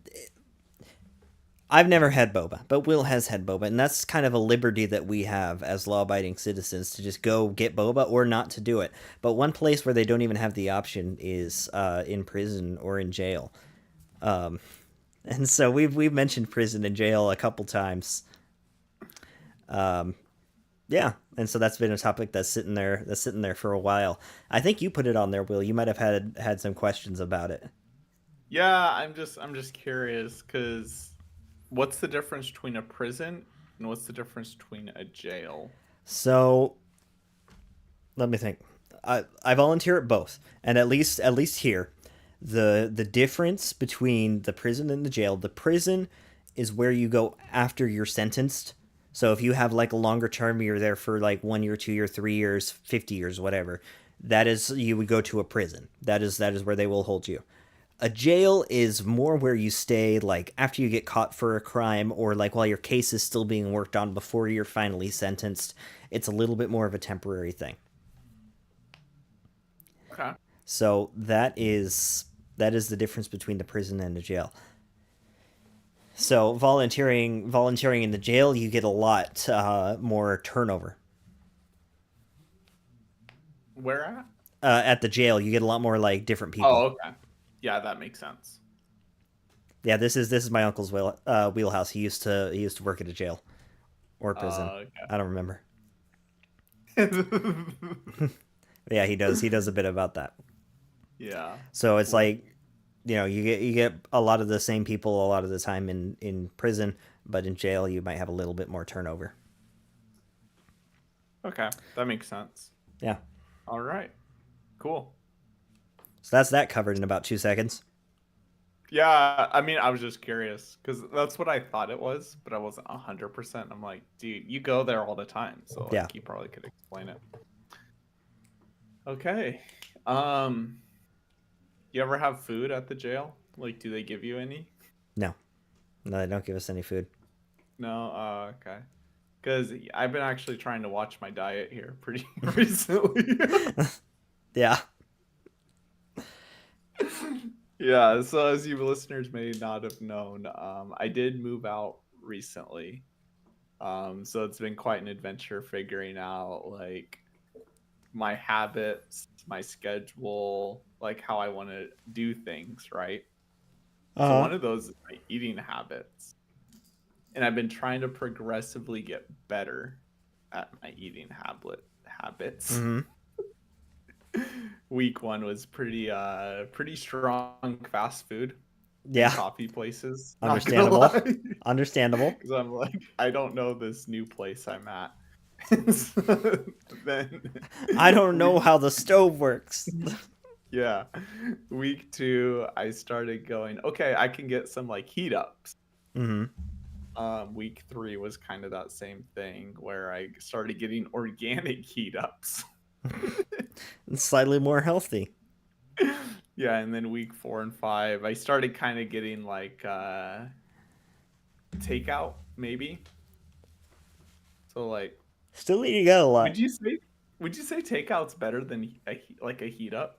I've never had boba, but Will has had boba, and that's kind of a liberty that we have as law-abiding citizens to just go get boba or not to do it. But one place where they don't even have the option is in prison or in jail. Um, and so we've mentioned prison and jail a couple times. Um, yeah, and so that's been a topic that's sitting there for a while. I think you put it on there, Will. You might have had some questions about it. Yeah, I'm just curious because what's the difference between a prison and what's the difference between a jail? So let me think. I volunteer at both, and at least here, the difference between the prison and the jail. The prison is where you go after you're sentenced. So if you have like a longer term, you're there for like 1 year, 2 year, 3 years, 50 years, whatever. That is you would go to a prison. That is where they will hold you. A jail is more where you stay like after you get caught for a crime or like while your case is still being worked on before you're finally sentenced. It's a little bit more of a temporary thing. Okay. So that is the difference between the prison and the jail. So volunteering in the jail, you get a lot more turnover. Where at? At the jail, you get a lot more like different people. Oh, okay. Yeah, that makes sense. Yeah, this is my uncle's wheelhouse. He used to work at a jail or a prison. Okay. I don't remember. Yeah, he does. He does a bit about that. Yeah. So it's like, you get a lot of the same people a lot of the time in prison, but in jail you might have a little bit more turnover. Okay, that makes sense. Yeah. All right. Cool. So that's that covered in about 2 seconds. Yeah, I mean, I was just curious because that's what I thought it was, but I wasn't 100%. I'm like, dude, you go there all the time, so Yeah. like, you probably could explain it. Okay. Um, you ever have food at the jail? Like, do they give you any? No, no, they don't give us any food. No. Okay. Because I've been actually trying to watch my diet here pretty recently. Yeah. Yeah, so as you listeners may not have known, I did move out recently. So it's been quite an adventure figuring out like my habits, my schedule, like how I want to do things, right? So Uh-huh. one of those is my eating habits. And I've been trying to progressively get better at my eating habits. Mm-hmm. Week one was pretty strong fast food and Yeah. coffee places. Not gonna Understandable. lie. Understandable. Because I'm like, I don't know this new place I'm at. So then I don't know week, how the stove works. yeah. Week two, I started going, okay, I can get some like heat ups. Mm-hmm. Week three was kind of that same thing where I started getting organic heat ups. It's slightly more healthy. Yeah, and then week four and five, I started kind of getting like takeout, maybe. So like, Still eating out a lot. would you say would you say takeout's better than like a heat up?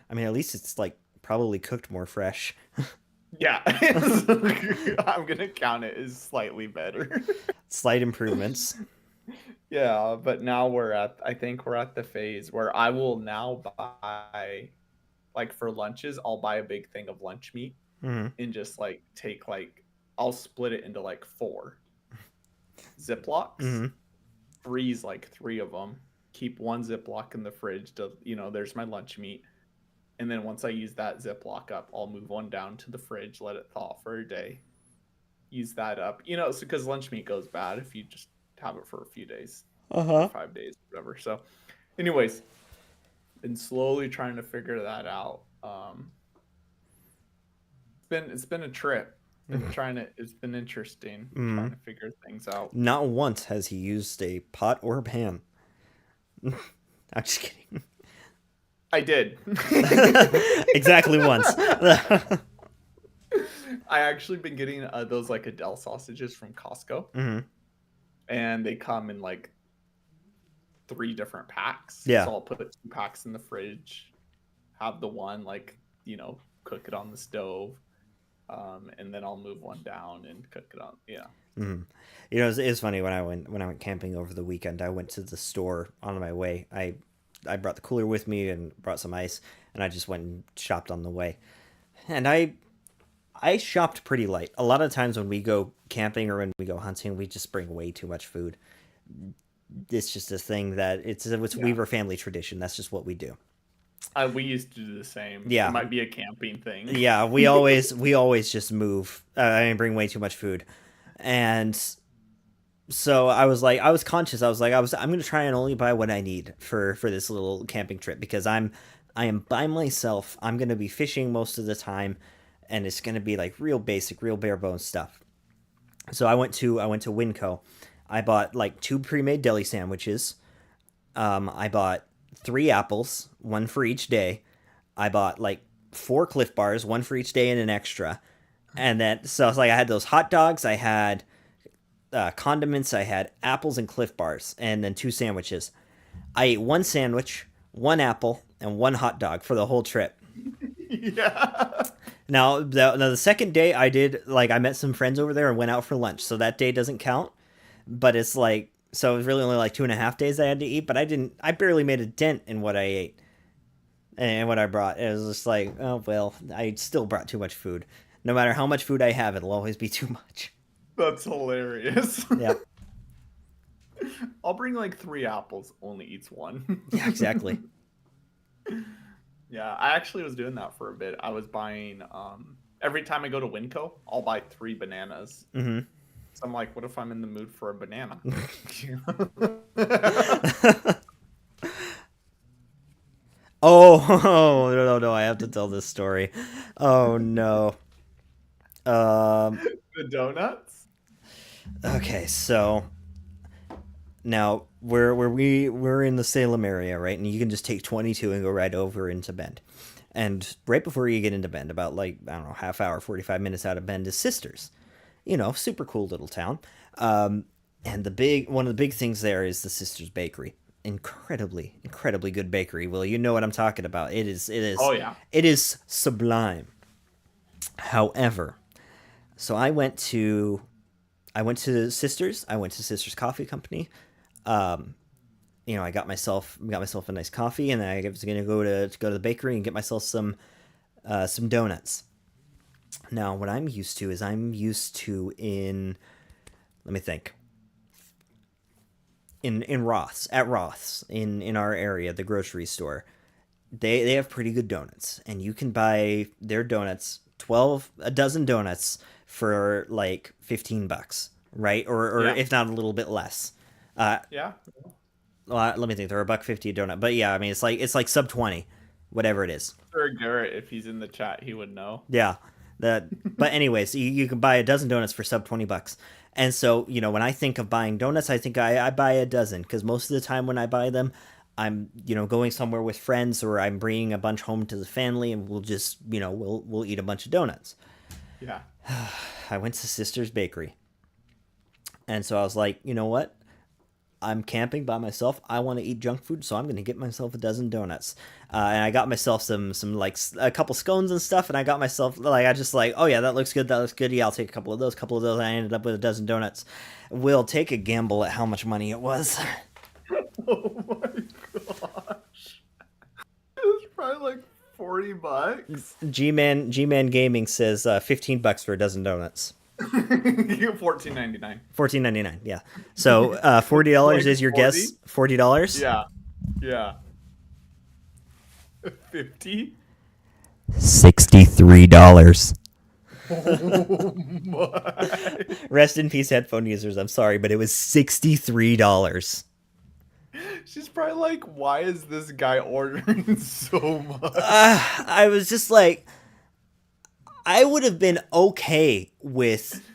I mean, at least it's like probably cooked more fresh. Yeah, I'm gonna count it as slightly better. Slight improvements. Yeah, but now I think we're at the phase where I will now buy, like for lunches, I'll buy a big thing of lunch meat Mm-hmm. and just like take like, I'll split it into like four Ziplocs, Mm-hmm. freeze like three of them, keep one Ziploc in the fridge to, there's my lunch meat. And then once I use that Ziploc up, I'll move one down to the fridge, let it thaw for a day, use that up. So because lunch meat goes bad if you just have it for a few days or Uh-huh. 5 days, whatever. So, anyways, been slowly trying to figure that out. It's been a trip. It's been interesting Mm-hmm. trying to figure things out. Not once has he used a pot or a pan. I'm just kidding. I did. Exactly once. I actually been getting those like Adele sausages from Costco, Mm-hmm. and they come in like 3 different packs. Yeah. So I'll put 2 packs in the fridge, have the one like, cook it on the stove. And then I'll move one down and cook it on. Yeah. Mm-hmm. It's funny when I went camping over the weekend. I went to the store on my way. I brought the cooler with me and brought some ice, and I just went and shopped on the way. And I shopped pretty light. A lot of times when we go camping or when we go hunting, we just bring way too much food. It's just a thing that it's Yeah. Weaver family tradition. That's just what we do. We used to do the same. Yeah. It might be a camping thing. Yeah, we always just move. Bring way too much food, and so I was conscious. I'm gonna try and only buy what I need for this little camping trip because I am by myself. I'm gonna be fishing most of the time, and it's gonna be like real basic, real bare bones stuff. So I went to Winco. I bought like 2 pre-made deli sandwiches. I bought 3 apples, one for each day. I bought like 4 Cliff Bars, one for each day and an extra. And then so it's like I had those hot dogs, I had condiments, I had apples and Cliff Bars, and then 2 sandwiches. I ate 1 sandwich, 1 apple, and 1 hot dog for the whole trip. Yeah. Now the second day I met some friends over there and went out for lunch, so that day doesn't count. But it's like so it was really only like 2.5 days I had to eat, but I barely made a dent in what I ate and what I brought. It was just like, oh well, I still brought too much food. No matter how much food I have, it'll always be too much. That's hilarious. Yep. I'll bring like 3 apples. Only eats one. Yeah, exactly. Yeah, I actually was doing that for a bit. I was buying every time I go to Winco, I'll buy 3 bananas. Hmm. So I'm like, what if I'm in the mood for a banana? Oh, no, I have to tell this story. Oh no. Um. The donuts? Okay, so now we're in the Salem area, right? And you can just take 22 and go right over into Bend. And right before you get into Bend, about like I don't know, half hour, 45 minutes out of Bend is Sisters. You know, super cool little town. And the one of the big things there is the Sisters Bakery. Incredibly good bakery. Well, you know what I'm talking about. Oh yeah. It is sublime. However, so I went to Sisters. I went to Sisters Coffee Company. Um, you know, I got myself a nice coffee, and then I was gonna go to the bakery and get myself some donuts. Now, what I'm used to in, let me think, in Roth's, at Roth's in our area, the grocery store. They have pretty good donuts, and you can buy their donuts, a dozen donuts for like $15, right? Or Yeah. if not a little bit less. Uh, Yeah. let me think. They're $1.50 a donut, but yeah, I mean it's like sub 20, whatever it is. Sure, Garrett, if he's in the chat, he would know. Yeah, that. But anyways, you can buy a dozen donuts for sub $20. And so, you know, when I think of buying donuts, I think I buy a dozen because most of the time when I buy them, I'm, you know, going somewhere with friends or I'm bringing a bunch home to the family and we'll just, you know, we'll eat a bunch of donuts. Yeah. I went to Sister's Bakery. And so I was like, you know what? I'm camping by myself. I want to eat junk food, so I'm going to get myself a dozen donuts. And I got myself some like a couple scones and stuff. And I got myself like I just like, oh yeah, that looks good. That looks good. Yeah, I'll take a couple of those. Couple of those. I ended up with a dozen donuts. We'll take a gamble at how much money it was. Oh my gosh. It's probably like $40. G-Man Gaming says $15 for a dozen donuts. You get $14.99. $14.99. Yeah. So $40 Like is your 40? guess. $40. Yeah. Yeah. 50? $63. Oh my. Rest in peace, headphone users. I'm sorry, but it was $63. She's probably like, why is this guy ordering so much? I was just like, I would have been okay with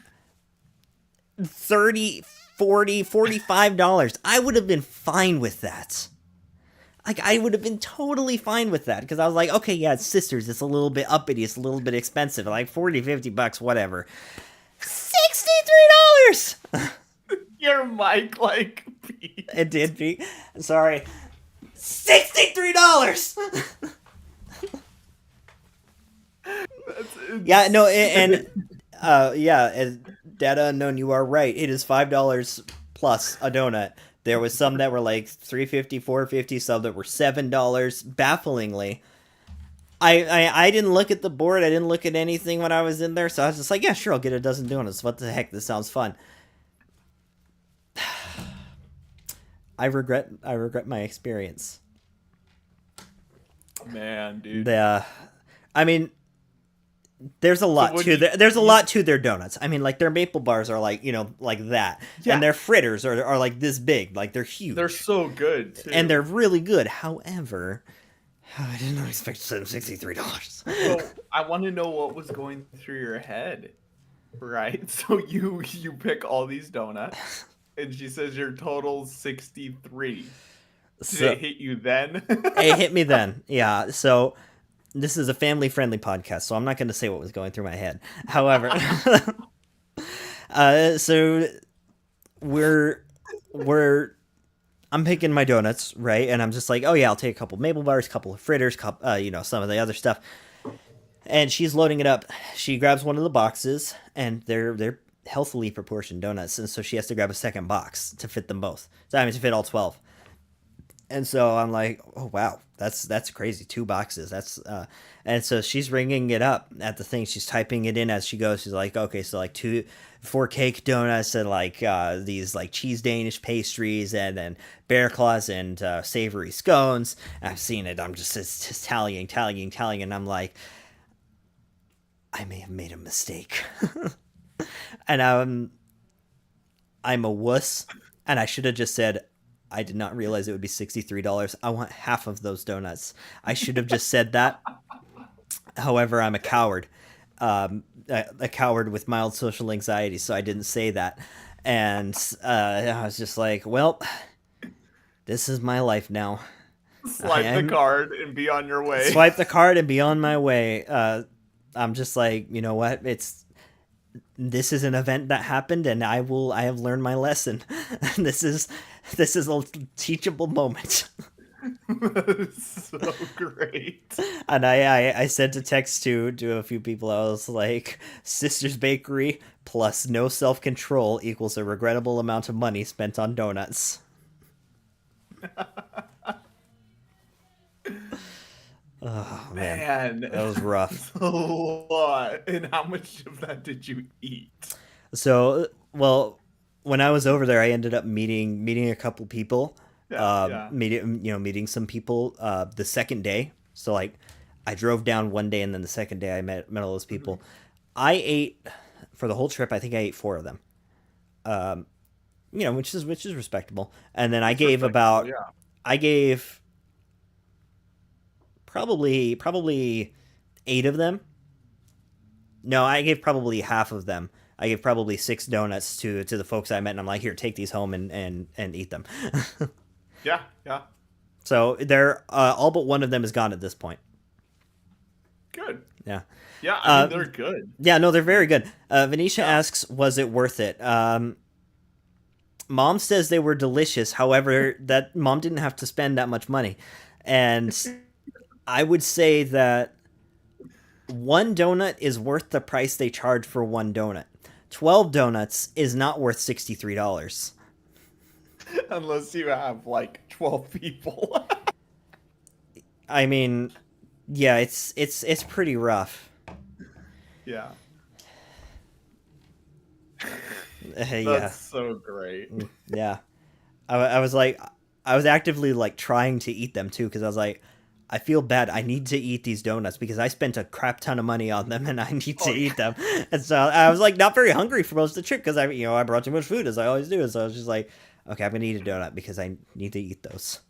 30, 40, $45. I would have been fine with that. Like, I would have been totally fine with that because I was like, okay, yeah, it's Sisters. It's a little bit uppity. It's a little bit expensive. Like 40, $50, whatever. $63. Your mic like peaked. It did be. Sorry. $63. Yeah, no, data unknown, you are right. It is $5 plus a donut. There was some that were like $3.50, $4.50, some that were $7. Bafflingly, I didn't look at the board. I didn't look at anything when I was in there, so I was just like, yeah, sure, I'll get a dozen donuts. What the heck? This sounds fun. I regret my experience. Man, dude. I mean, there's a lot there's a lot to their donuts. I mean, like their maple bars are like, you know, like that. Yeah. And their fritters are like this big, like they're huge. They're so good too. And they're really good. However, I didn't expect to spend $63. So I want to know what was going through your head, right? So you pick all these donuts, and she says your total's 63. Did it hit you then? It hit me then. Yeah. So this is a family-friendly podcast, so I'm not going to say what was going through my head. However, so I'm picking my donuts, right? And I'm just like, oh yeah, I'll take a couple maple bars, couple of fritters, you know, some of the other stuff. And she's loading it up. She grabs one of the boxes, and they're healthily proportioned donuts, and so she has to grab a second box to fit them both. So I mean, to fit all 12. And so I'm like, oh wow, that's crazy. 2 boxes. And so she's ringing it up at the thing. She's typing it in as she goes. She's like, okay, so like 4 cake donuts and like these like cheese Danish pastries and then bear claws and savory scones. I've seen it. I'm just tallying, and I'm like, I may have made a mistake, and I'm a wuss, and I should have just said, I did not realize it would be $63. I want half of those donuts. I should have just said that. However, I'm a coward, a coward with mild social anxiety, so I didn't say that. And I was just like, well, this is my life now. Swipe the card and be on your way. Swipe the card and be on my way. I'm just like, you know what? This is an event that happened, and I have learned my lesson. this is a teachable moment. That is so great. And I sent a text to a few people. I was like, Sister's Bakery plus no self-control equals a regrettable amount of money spent on donuts. Oh man, that was rough. A lot. And how much of that did you eat? So, well, when I was over there, I ended up meeting a couple people. Yeah. Meeting some people the second day. So like, I drove down one day, and then the second day I met all those people. Mm-hmm. I ate for the whole trip. I think I ate 4 of them. Which is respectable. And then I gave probably 8 of them. No, I gave probably half of them. I gave probably 6 donuts to the folks I met, and I'm like, here, take these home and eat them. Yeah. So they're all but one of them is gone at this point. Good. Yeah. Yeah, I mean, they're good. Yeah, no, they're very good. Venetia asks, was it worth it? Mom says they were delicious. However, that Mom didn't have to spend that much money. And I would say that 1 donut is worth the price they charge for 1 donut. 12 donuts is not worth $63. Unless you have like 12 people. I mean, yeah, it's pretty rough. Yeah. Yeah. That's so great. Yeah. I was actively like trying to eat them too, because I was like, I feel bad. I need to eat these donuts because I spent a crap ton of money on them, and I need to eat them. And so I was like not very hungry for most of the trip because I brought too much food, as I always do. And so I was just like, okay, I'm gonna eat a donut because I need to eat those.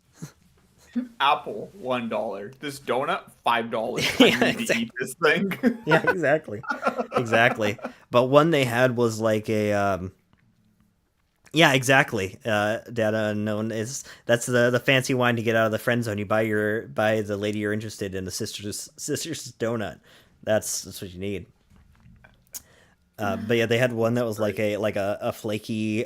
Apple $1. This donut $5. Yeah, I need to eat this thing. Yeah, exactly. But one they had was like a yeah, exactly. Data unknown that's the fancy wine to get out of the friend zone. You buy the lady you're interested in the sister's donut. That's what you need. But yeah, they had one that was like a flaky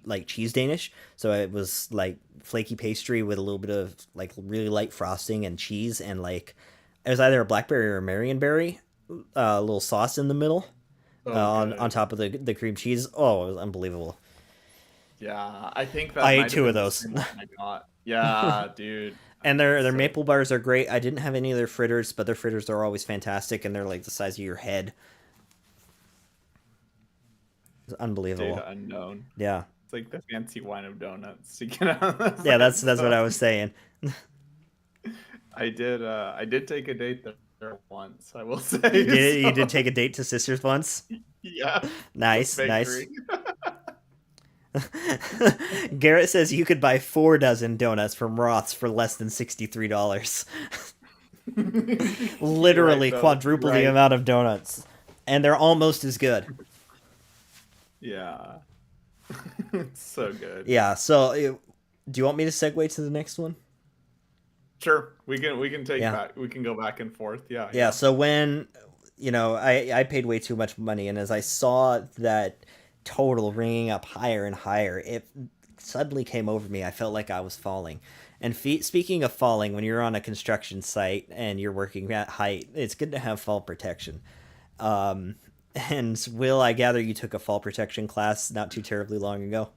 like cheese Danish. So it was like flaky pastry with a little bit of like really light frosting and cheese, and like it was either a blackberry or a Marionberry, a little sauce in the middle. On top of the cream cheese. Oh, it was unbelievable. Yeah, I think that I ate 2 of those. I got. Yeah, dude. And their maple bars are great. I didn't have any of their fritters, but their fritters are always fantastic, and they're like the size of your head. It's unbelievable. Data unknown. Yeah. It's like the fancy wine of donuts. Yeah, that's what I was saying. I did take a date there once, I will say. You did take a date to Sisters once? Yeah. Nice. Garrett says you could buy 4 dozen donuts from Roth's for less than $63. Literally right, quadruple the amount of donuts. And they're almost as good. Yeah. It's so good. Yeah, so do you want me to segue to the next one? Sure. We can take back. We can go back and forth. Yeah. Yeah, so when I paid way too much money, and as I saw that total ringing up higher and higher, it suddenly came over me. I felt like I was falling. And speaking of falling, when you're on a construction site and you're working at height, it's good to have fall protection. And Will, I gather you took a fall protection class not too terribly long ago.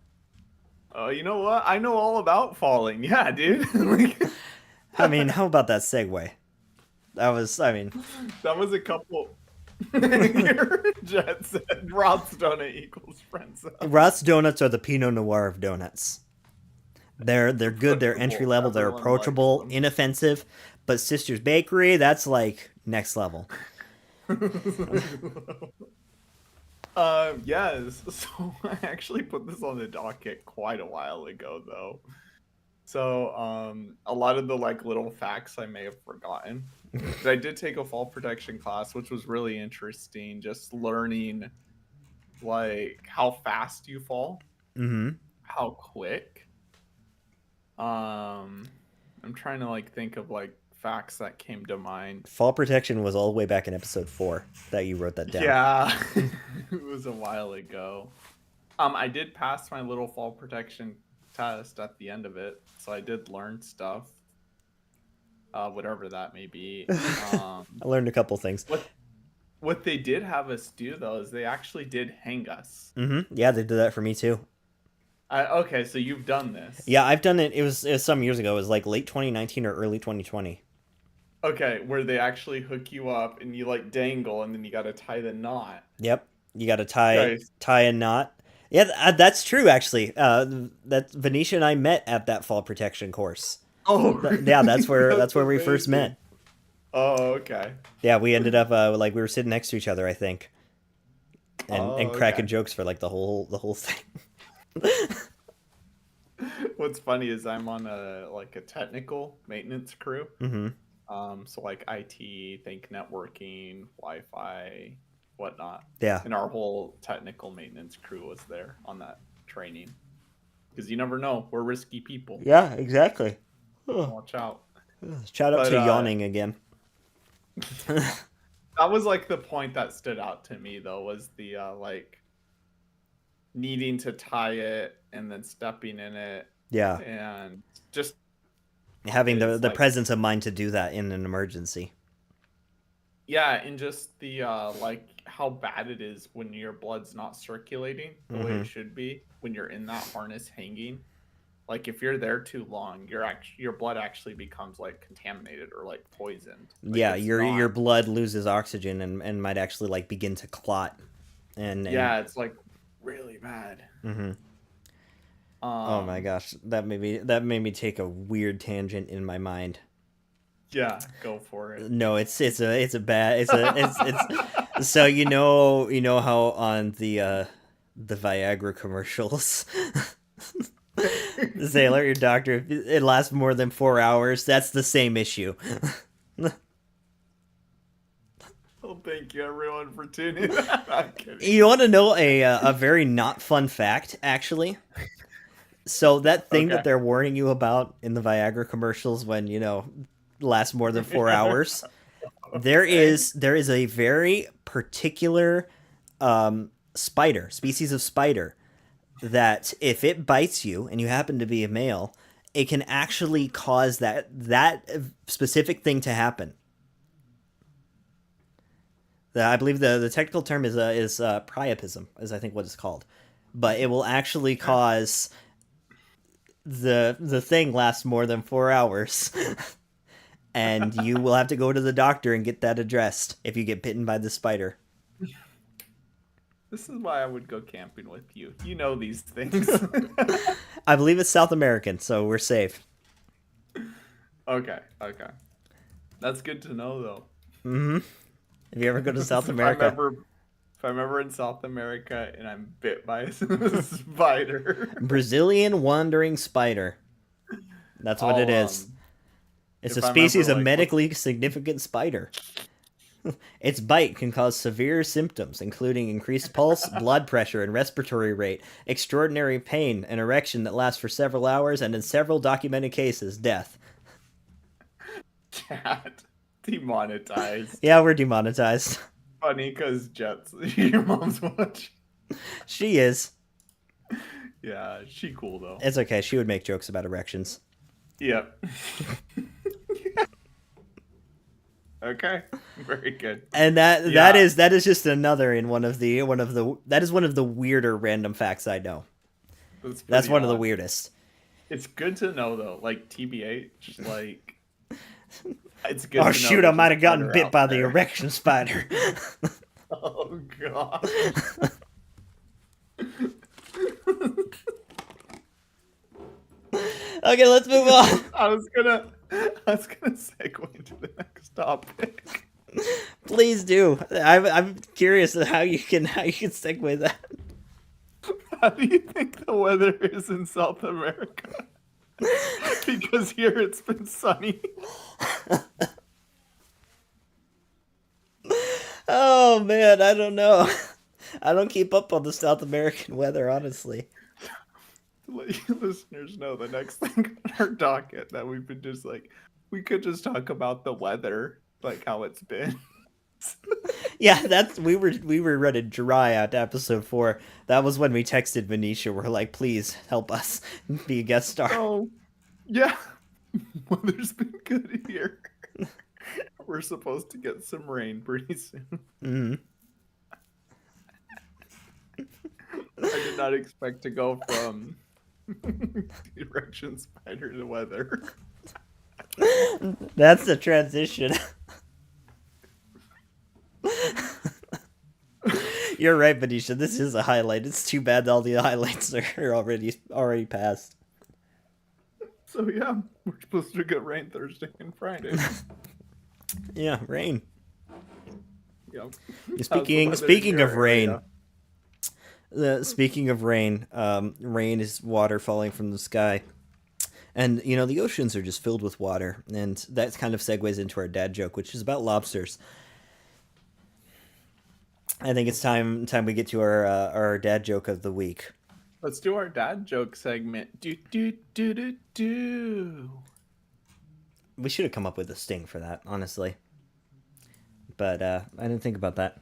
You know what? I know all about falling. Yeah, dude. Like, I mean, how about that segue? that was a couple. Your Jet said Rob's donut equals friend zone. Roth's donuts are the Pinot Noir of donuts. They're good. They're entry level. They're Everyone likes approachable, them. inoffensive. But Sister's Bakery, that's like next level. Yes. So I actually put this on the docket quite a while ago, though. So, a lot of the like little facts I may have forgotten. But I did take a fall protection class, which was really interesting. Just learning like how fast you fall, Mm-hmm. how quick. I'm trying to like think of like facts that came to mind. Fall protection was all the way back in episode 4 that you wrote that down. Yeah, it was a while ago. I did pass my little fall protection test at the end of it, so I did learn stuff, whatever that may be. I learned a couple things. What they did have us do though is they actually did hang us. Mm-hmm. Yeah, they did that for me too. Okay, so you've done this. Yeah, I've done it. It was some years ago. It was like late 2019 or early 2020. Okay, where they actually hook you up and you like dangle and then you got to tie the knot. Yep, you got to tie Nice. a knot. Yeah, that's true actually. That Venetia and I met at that fall protection course. Oh, Yeah, that's where that's we first amazing. met. Oh, okay. Yeah, we ended up like we were sitting next to each other, I think, and Oh, cracking okay. jokes for like the whole thing. What's funny is I'm on a technical maintenance crew. Mm-hmm. So like IT, think networking, Wi-Fi, whatnot. Yeah. And our whole technical maintenance crew was there on that training. Because you never know, we're risky people. Yeah, exactly. Watch out. Shout out But to yawning again. that was like the point that stood out to me though, was the like needing to tie it and then stepping in it Yeah, and just having the it's like presence of mind to do that in an emergency. yeah, and just the like how bad it is when your blood's not circulating the way Mm-hmm. it should be when you're in that harness hanging. Like if you're there too long, your blood actually becomes like contaminated or like poisoned. Like Yeah, it's your not. blood loses oxygen and might actually like begin to clot. And Yeah, it's like really bad. Mm-hmm. Oh my gosh, that made me take a weird tangent in my mind. Yeah, go for it. No, it's a bad it's so you know how on the Viagra commercials they alert your doctor if it lasts more than 4 hours. That's the same issue. Well, thank you everyone for tuning in. I'm kidding. You want to know a very not fun fact, actually? So that thing that Okay. they're warning you about in the Viagra commercials when lasts more than 4 hours, there is a very particular species of spider that if it bites you and you happen to be a male, it can actually cause that specific thing to happen. I believe the technical term is priapism, is I think what it's called, but it will actually cause the thing lasts more than 4 hours, and you will have to go to the doctor and get that addressed if you get bitten by the spider. This is why I would go camping with you. You know these things. I believe it's South American, so we're safe. Okay. That's good to know though. Mm-hmm. If you ever go to South If America, if I'm ever in South America and I'm bit by a spider, Brazilian wandering spider. That's what it I'll, is. It's a if I'm species ever, of like, medically significant spider. Its bite can cause severe symptoms, including increased pulse, blood pressure, and respiratory rate, extraordinary pain, an erection that lasts for several hours, and in several documented cases, death. cat demonetized. Yeah, we're demonetized. Funny because Jets, your mom's watching. She is. Yeah, she cool though. It's okay. She would make jokes about erections. Yep. Okay, very good. And that Yeah. is just another in one of the that is one of the weirder random facts I know. That's That's pretty one of the odd. weirdest. It's good to know though, like TBH, like it's good Oh to know shoot, I there's a might have gotten spider bit out by the there. erection spider. Oh god. Okay, let's move on. I was gonna segue into the next topic. Please do. I'm curious how you can segue that. How do you think the weather is in South America? Because here it's been sunny. Oh man, I don't know. I don't keep up on the South American weather, honestly. To let you listeners know, the next thing on our docket that we've been just like, we could just talk about the weather, like how it's been. Yeah, that's we were running dry at episode 4. That was when we texted Venetia. We're like, please help us be a guest star. Oh, yeah. Weather's been good here. We're supposed to get some rain pretty soon. Mm-hmm. I did not expect to go from erection spider to weather. That's the transition. You're right, Venetia. This is a highlight. It's too bad all the highlights are already passed. So yeah, we're supposed to get rain Thursday and Friday. Yeah, rain. Yep. Speaking of rain, speaking of rain, rain is water falling from the sky, and you know the oceans are just filled with water, and that kind of segues into our dad joke, which is about lobsters. I think it's time we get to our dad joke of the week. Let's do our dad joke segment. Do do do do do. We should have come up with a sting for that, honestly. But I didn't think about that.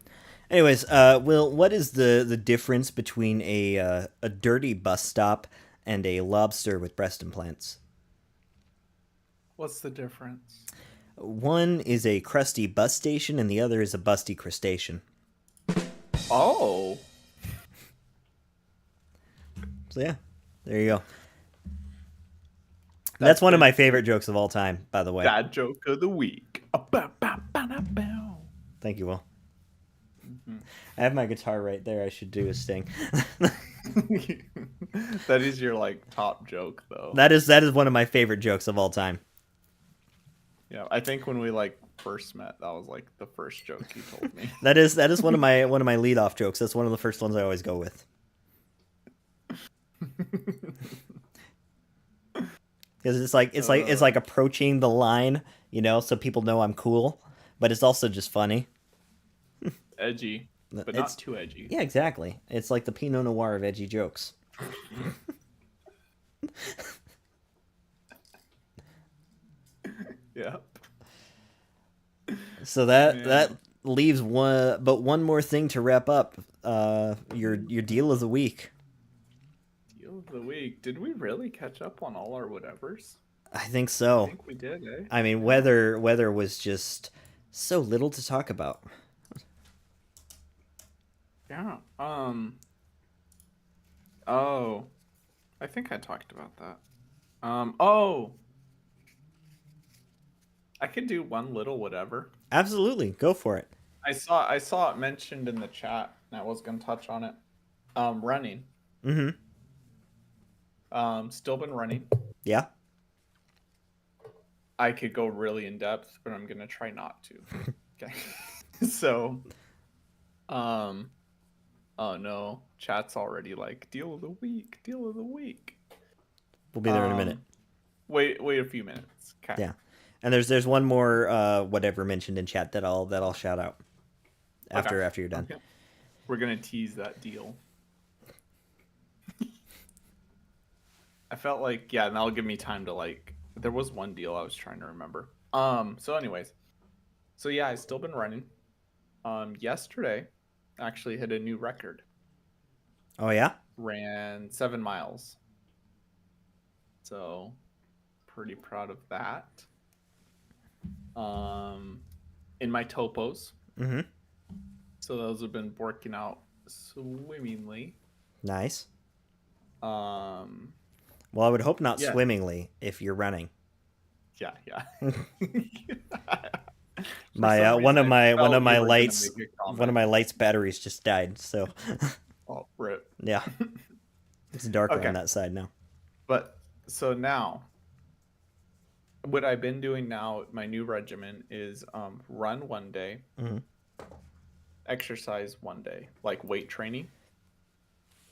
Anyways, Will, what is the difference between a dirty bus stop and a lobster with breast implants? What's the difference? One is a crusty bus station, and the other is a busty crustacean. Oh. So yeah, there you go. That's one of my favorite jokes of all time, by the way. Dad joke of the week. Thank you, Will. Mm-hmm. I have my guitar right there. I should do a sting. That is your like top joke, though. That is one of my favorite jokes of all time. Yeah, I think when we like first met, that was like the first joke you told me. that is one of my lead off jokes. That's one of the first ones I always go with. Because it's like approaching the line, you know, so people know I'm cool, but it's also just funny. Edgy, but not too edgy. Yeah, exactly. It's like the Pinot Noir of edgy jokes. Yeah. So that leaves one more thing to wrap up. Your deal of the week. Deal of the week. Did we really catch up on all our whatevers? I think so. I think we did, eh? I mean, weather was just so little to talk about. Yeah. Oh. I think I talked about that. Oh. I could do one little whatever. Absolutely. Go for it. I saw it mentioned in the chat, and I was gonna touch on it. Running. Mm-hmm. Still been running. Yeah. I could go really in depth, but I'm gonna try not to. Okay. So, oh no, chat's already like deal of the week. We'll be there in a minute. Wait a few minutes. Okay. Yeah. And there's one more whatever mentioned in chat that I'll shout out after you're done. Okay. We're gonna tease that deal. I felt like and that'll give me time to like. There was one deal I was trying to remember. So anyways, I still been running. Yesterday, actually hit a new record. Oh yeah. Ran 7 miles. So, pretty proud of that. In my topos. Mm-hmm. So those have been working out swimmingly. Nice. Um, Well, I would hope not yeah, swimmingly if you're running. yeah, yeah. For My some one reason, of I my felt you were gonna make a one of comment. my lights batteries just died. So Oh, rip. yeah, it's darker on Okay, that side now. but so now, what I've been doing now, my new regimen is run one day, Hmm. exercise one day, like weight training,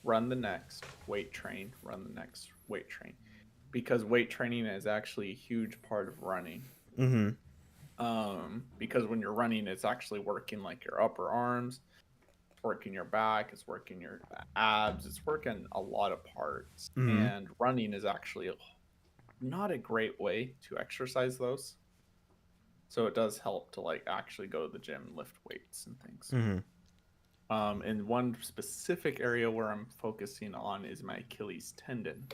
run the next, weight train, run the next, weight train. Because weight training is actually a huge part of running. Hmm. Because when you're running, it's actually working like your upper arms, it's working your back, it's working your abs, it's working a lot of parts. Hmm. And running is actually not a great way to exercise those. So it does help to like actually go to the gym and lift weights and things. Hmm. And one specific area where I'm focusing on is my Achilles tendon.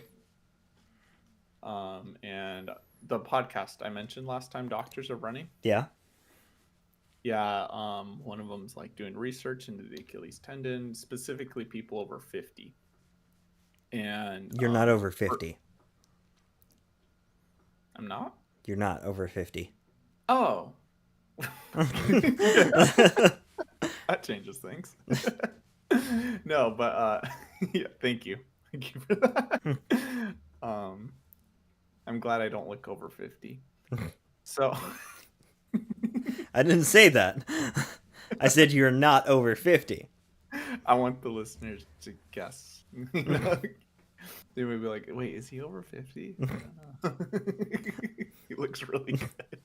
And the podcast I mentioned last time, Doctors of Running. Yeah, Yeah, one of them's like doing research into the Achilles tendon, specifically people over 50. And you're not over 50. I'm not. You're not over 50. Oh, that changes things. No, but yeah, thank you. Thank you for that. Um, I'm glad I don't look over 50. So I didn't say that. I said you're not over 50. I want the listeners to guess. You know? They would be like, "Wait, is he over 50?" I don't know. He looks really good.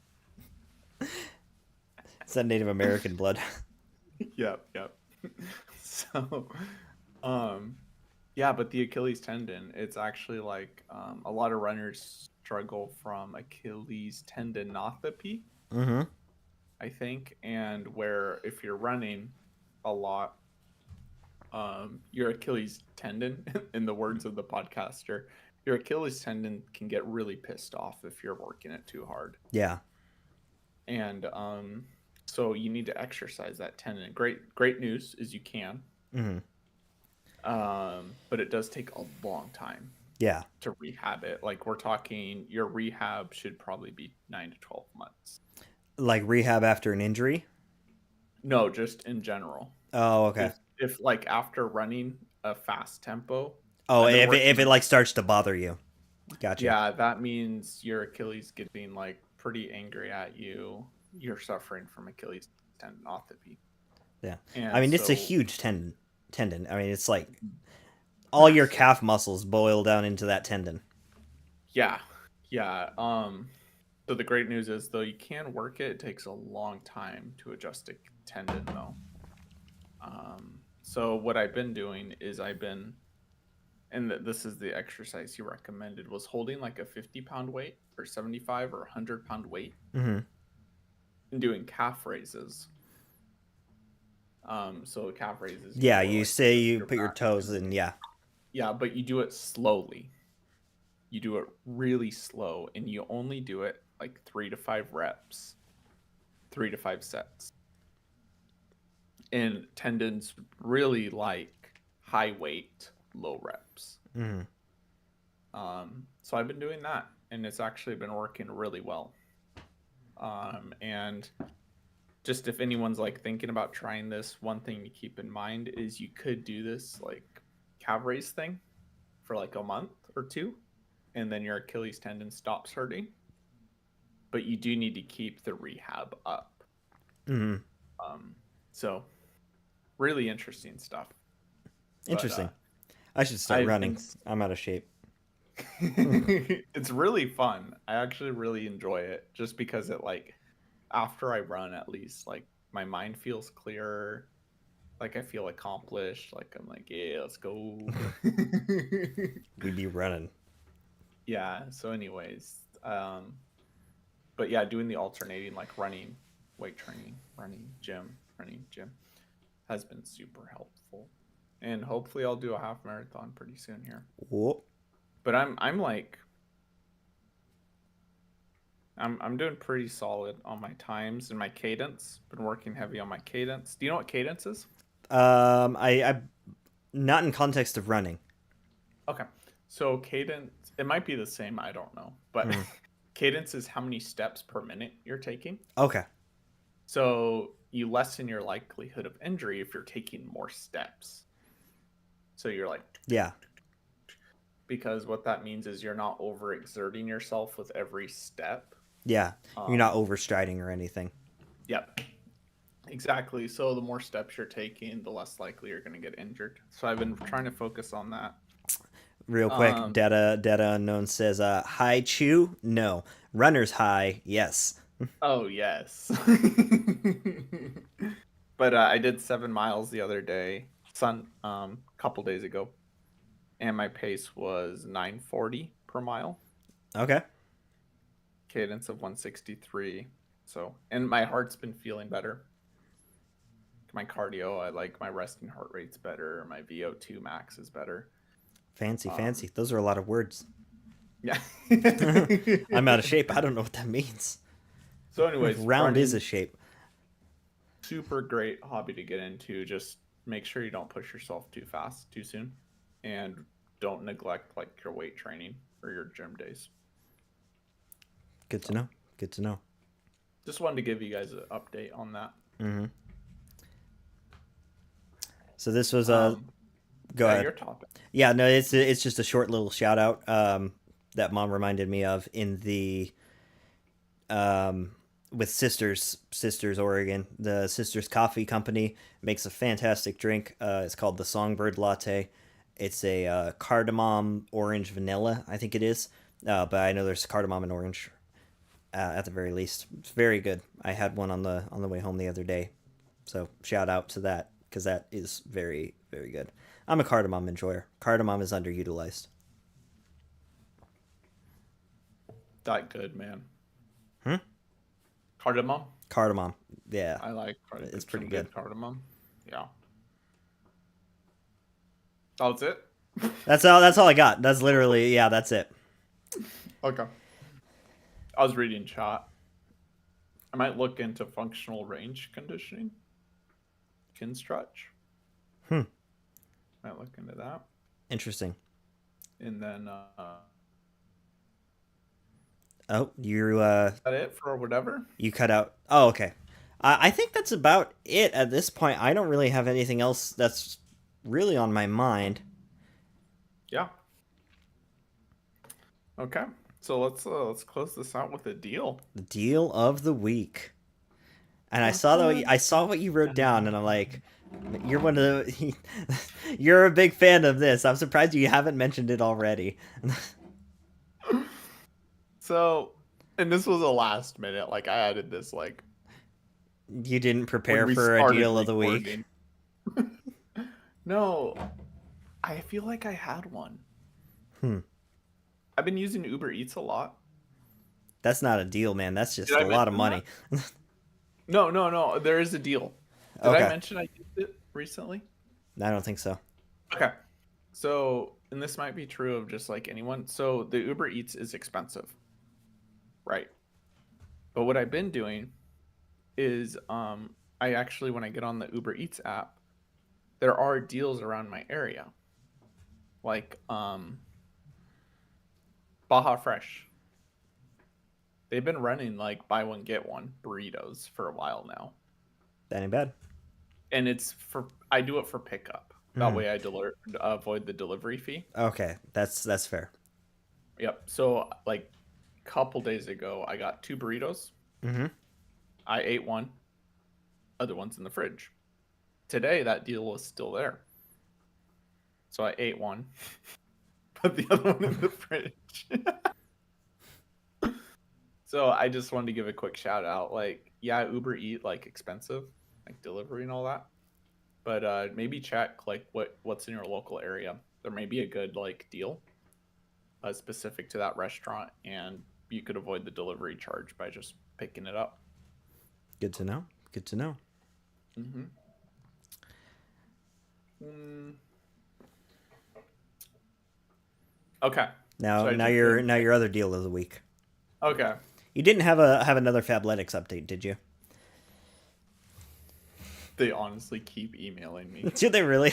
It's that Native American blood. Yep, yep. So, um, yeah, but the Achilles tendon, it's actually like a lot of runners struggle from Achilles tendinopathy, Hmm. I think, and where if you're running a lot, your Achilles tendon, in the words of the podcaster, your Achilles tendon can get really pissed off if you're working it too hard. Yeah. And so you need to exercise that tendon. Great news is you can. Hmm. But it does take a long time Yeah. to rehab it. Like we're talking, your rehab should probably be 9 to 12 months. Like rehab after an injury. No, just in general. Oh, okay. If like after running a fast tempo, Oh, I've been if working it on. like starts to bother you. Gotcha. Yeah, that means your Achilles getting like pretty angry at you. You're suffering from Achilles tendinopathy. Yeah. I And mean, it's a so, huge tendon. I mean, it's like all your massive. calf muscles boil down into that tendon. Yeah. Yeah. So the great news is though you can work it, it takes a long time to adjust a tendon though. So what I've been doing is and this is the exercise he recommended, was holding like a 50-pound weight or 75 or 100-pound weight Hmm. and doing calf raises. So calf raises, Yeah, more you like say lift you your put your back toes and in. Yeah. yeah, but you do it slowly. You do it really slow, and you only do it like 3 to 5 reps, 3 to 5 sets. And tendons really like high weight, low reps. Hmm. So I've been doing that, and it's actually been working really well. And just if anyone's like thinking about trying this, one thing to keep in mind is you could do this like calf raise thing for like a month or two, and then your Achilles tendon stops hurting. But you do need to keep the rehab up. Hmm. So really interesting stuff. But Interesting. I should start I've running. been I'm out of shape. it's really fun. I actually really enjoy it just because it like after I run at least like my mind feels clearer. Like I feel accomplished. Like I'm like, yeah, let's go. We be running. Yeah. So anyways, but yeah, doing the alternating like weight training, running, gym has been super helpful. And hopefully I'll do a half marathon pretty soon here. Whoa. But I'm like I'm doing pretty solid on my times and my cadence. Been working heavy on my cadence. Do you know what cadence is? I not in context of running. Okay. So cadence, it might be the same. I don't know, but Mm. cadence is how many steps per minute you're taking. Okay. So you lessen your likelihood of injury if you're taking more steps. So you're like, Yeah. because what that means is you're not overexerting yourself with every step. Yeah. You're not Um, overstriding or anything. Yep, exactly. So the more steps you're taking, the less likely you're going to get injured. So I've been trying to focus on that. Real quick, Um, Data Unknown says, high chew? No. Runner's high? Yes. oh yes. But I did 7 miles the other day, couple days ago, and my pace was 9:40 per mile, Okay. cadence of 163. So, and my heart's been feeling better. My cardio, I like my resting heart rate's better. My VO2 max is better. Fancy, Um, fancy. Those are a lot of words. yeah. I'm out of shape. I don't know what that means. So, anyways, Round is running, a shape. super great hobby to get into. Just make sure you don't push yourself too fast, too soon, and don't neglect like your weight training or your gym days. Good to know. Good to know. Just wanted to give you guys an update on that. Hmm. So this was Um, go yeah, ahead. your topic. Yeah, no, it's just a short little shout out that mom reminded me of in the um, with Sisters Oregon. The Sisters Coffee Company makes a fantastic drink. It's called the Songbird Latte. It's a cardamom orange vanilla, I think it is. But I know there's cardamom and orange at the very least. It's very good. I had one on the way home the other day, so shout out to that because that is very very good. I'm a cardamom enjoyer. Cardamom is underutilized. That good, man. Hmm? Cardamom. Cardamom, yeah, I like it's some pretty good. cardamom. Yeah. Oh, that's it. That's all. That's all I got. That's literally yeah. That's it. Okay. I was reading chat. I might look into functional range conditioning. Kin stretch. Hmm. Might look into that. Interesting. And then Oh, is that it for whatever? you cut out. Oh, okay. I think that's about it at this point. I don't really have anything else that's really on my mind. Yeah. Okay. So let's close this out with a deal. The deal of the week. And I saw what you wrote down, and I'm like, you're one of the, you're a big fan of this. I'm surprised you haven't mentioned it already. So, and this was a last minute. Like I added this like You didn't when prepare we for a started deal of the week. recording. No, I feel like I had one. Hmm. I've been using Uber Eats a lot. That's not a deal, man. That's just Did I a lot of mention money. No, no, no. There is a deal. Did I Okay. mention I used it recently? I don't think so. Okay. So, and this might be true of just like anyone. So, the Uber Eats is expensive, right? But what I've been doing is I actually when I get on the Uber Eats app, there are deals around my area. Like Baja Fresh. They've been running like buy one get one burritos for a while now. That ain't bad. And it's for I do it for pickup. That Mm. way I avoid the delivery fee. Okay, that's fair. Yep. So like a couple days ago, I got two burritos. Mm-hmm. I ate one. Other one's in the fridge. Today that deal was still there. So I ate one, put the other one in the fridge. So I just wanted to give a quick shout out. Like, yeah, Uber Eat like expensive, like delivery and all that. But maybe check like what's in your local area. There may be a good like deal specific to that restaurant, and you could avoid the delivery charge by just picking it up. Good to know. Good to know. Mm-hmm. Mm. Okay. Now, So I now just your did- now your other deal of the week. Okay. You didn't have another Fabletics update, did you? They honestly keep emailing me. Did they really?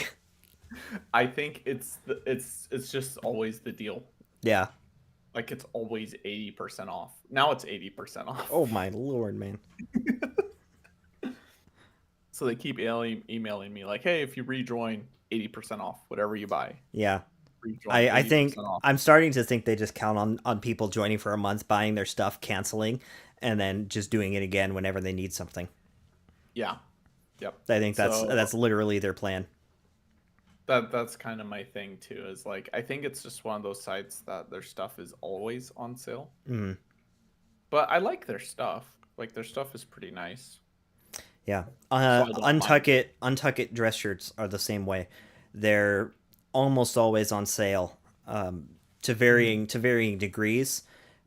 I think it's just always the deal. Yeah. Like it's always 80% off. Now it's 80% off. Oh my lord, man. So they keep emailing me like, "Hey, if you rejoin, 80% off whatever you buy. Yeah. Rejoin I think 80% off." I'm starting to think they just count on people joining for a month, buying their stuff, canceling, and then just doing it again whenever they need something. Yeah. Yep. I think So that's literally their plan. that's kind of my thing too. Is like I think it's just one of those sites that their stuff is always on sale. Mm. But I like their stuff. Like their stuff is pretty nice. Yeah. So I don't mind. Untuck It dress shirts are the same way. They're almost always on sale, to varying degrees,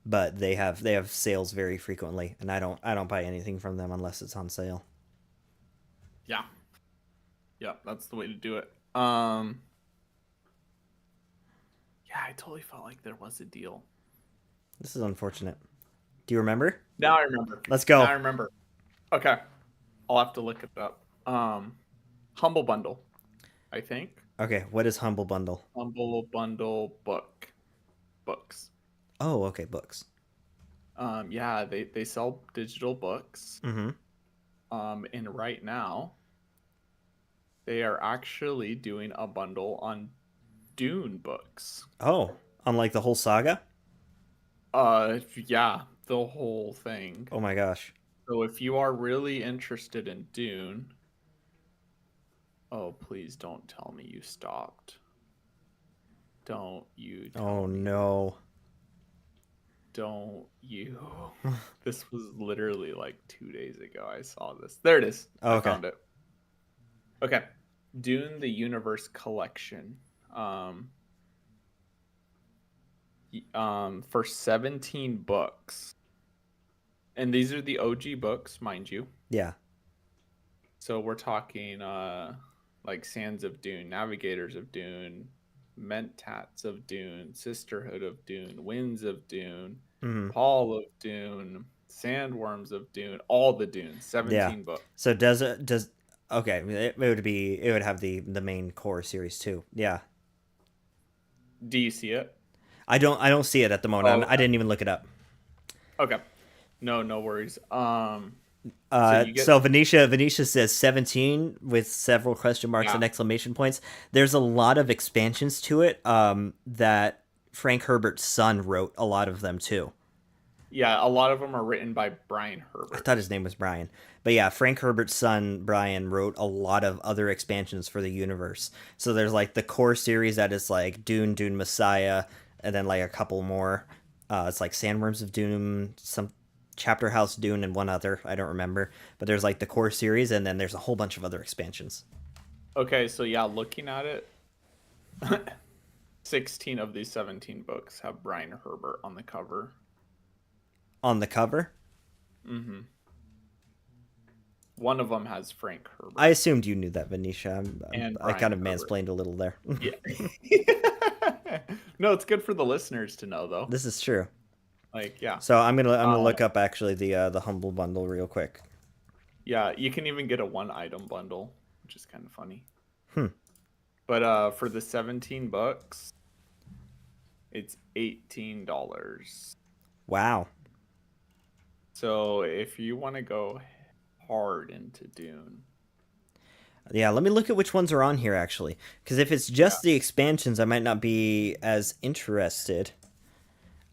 but they have sales very frequently, and I don't buy anything from them unless it's on sale. Yeah. Yeah, that's the way to do it. Yeah, I totally felt like there was a deal. This is unfortunate. Do you remember? Now I remember. Let's Now I go. remember. Okay. I'll have to look it up. Humble Bundle, I think. Okay, what is Humble Bundle? Humble Bundle books. Oh, okay, books. Yeah, they sell digital books. Mm-hmm. And right now they are actually doing a bundle on Dune books. Oh, unlike the whole saga? Yeah, the whole thing. Oh my gosh. So if you are really interested in Dune, oh, please don't tell me you stopped. Don't you tell Oh me. no. Don't you. This was literally like 2 days ago. I saw this. There it is. Oh, I okay. found it. Okay. Dune the Universe Collection. For 17 books. And these are the OG books, mind you. Yeah. So we're talking like Sands of Dune, Navigators of Dune, Mentats of Dune, Sisterhood of Dune, Winds of Dune, Mm-hmm. Paul of Dune, Sandworms of Dune, all the Dunes, Yeah. 17 books. So does okay, it would have the main core series too. Yeah. Do you see it? I don't see it at the moment. Oh, I didn't even look it up. okay. No worries. So you get So Venetia says 17 with several question marks yeah, and exclamation points. There's a lot of expansions to it. That Frank Herbert's son wrote a lot of them too. yeah. A lot of them are written by Brian I Herbert. thought his name was Brian. But yeah, Frank Herbert's son, Brian, wrote a lot of other expansions for the universe. So there's like the core series that is like Dune, Dune Messiah, and then like a couple more. It's like Sandworms of Doom, some Chapter House Dune, and one other. I don't remember. But there's like the core series, and then there's a whole bunch of other expansions. Okay, so yeah, looking at it, 16 of these 17 books have Brian Herbert on the cover. On the cover, Mm-hmm. One of them has Frank Herbert I assumed you knew that, Venetia. and I kind Brian of Herbert. mansplained a little there. Yeah. No, it's good for the listeners to know though. This is true. Like, yeah. So I'm gonna Uh, look up actually the Humble Bundle real quick. yeah, you can even get a one item bundle, which is kind of funny. Hmm. But for the 17 bucks, it's $18. Wow. So if you want to go hard into Dune, Yeah, let me look at which ones are on here actually, because if it's yeah. just the expansions, I might not be as interested.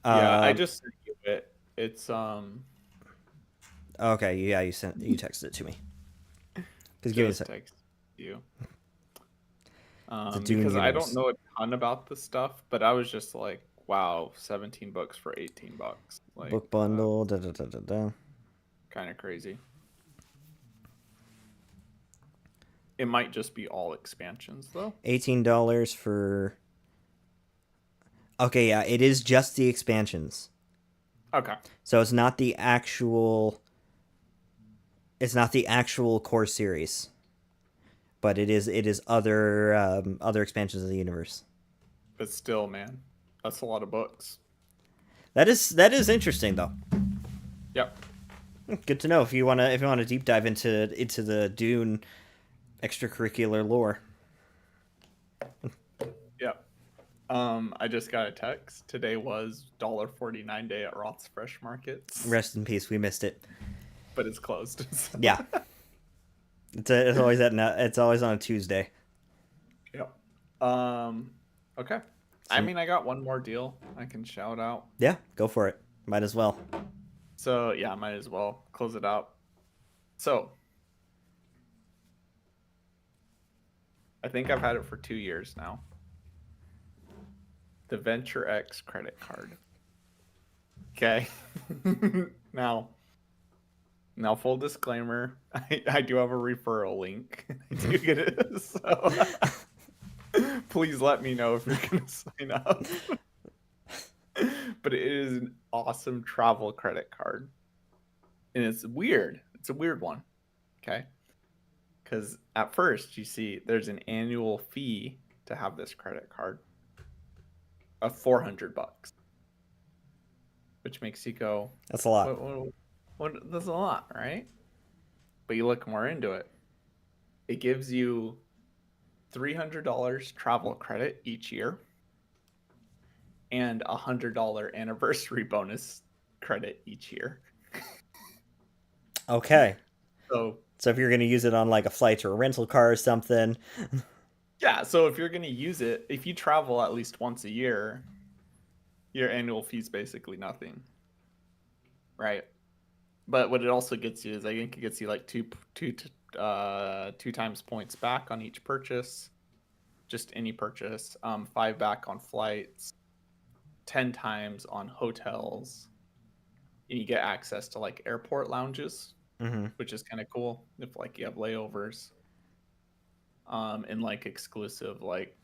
Yeah, I Um. just sent you it. It's Okay. Yeah, you texted it to me. Because give me a just sec. text you. The Dune Because I don't universe know a ton about the stuff, but I was just like, wow, 17 bucks for 18 bucks. Like, book bundle. Da, da, da, da, da. kind of crazy. It might just be all expansions though. $18 for. Okay, yeah, it is just the expansions. Okay. So it's not the actual. It's not the actual core series, but it is other expansions of the universe. But still, man, that's a lot of books. That is interesting though. Yep. Good to know if you wanna deep dive into the Dune extracurricular lore. I just got a text. Today was $1.49 day at Roth's Fresh Markets, Rest in peace. We missed it. but it's closed. So. Yeah. It's always it's always on a Tuesday. Yep. Okay. I mean, I got one more deal I can shout out. Yeah, go for it. Might as well. So yeah, I might as well close it out. So I think I've had it for 2 years now. The Venture X credit card. Okay. now, full disclaimer, I do have a referral link. I do get it. So please let me know if you're going to sign up. But it is an awesome travel credit card. And it's weird. It's a weird one. Okay. Because at first, you see, there's an annual fee to have this credit card of $400, which makes you go, That's a lot. that's a lot, right? But you look more into it. It gives you $300 travel credit each year and $100 anniversary bonus credit each year. Okay. So if you're going to use it on like a flight or a rental car or something. yeah, so if you're going to use it, if you travel at least once a year, your annual fee is basically nothing. Right? But what it also gets you is I think it gets you like two times points back on each purchase. Just any purchase. 5 back on flights. 10 times on hotels. And you get access to like airport lounges, which is kind of cool if like you have layovers. And like exclusive like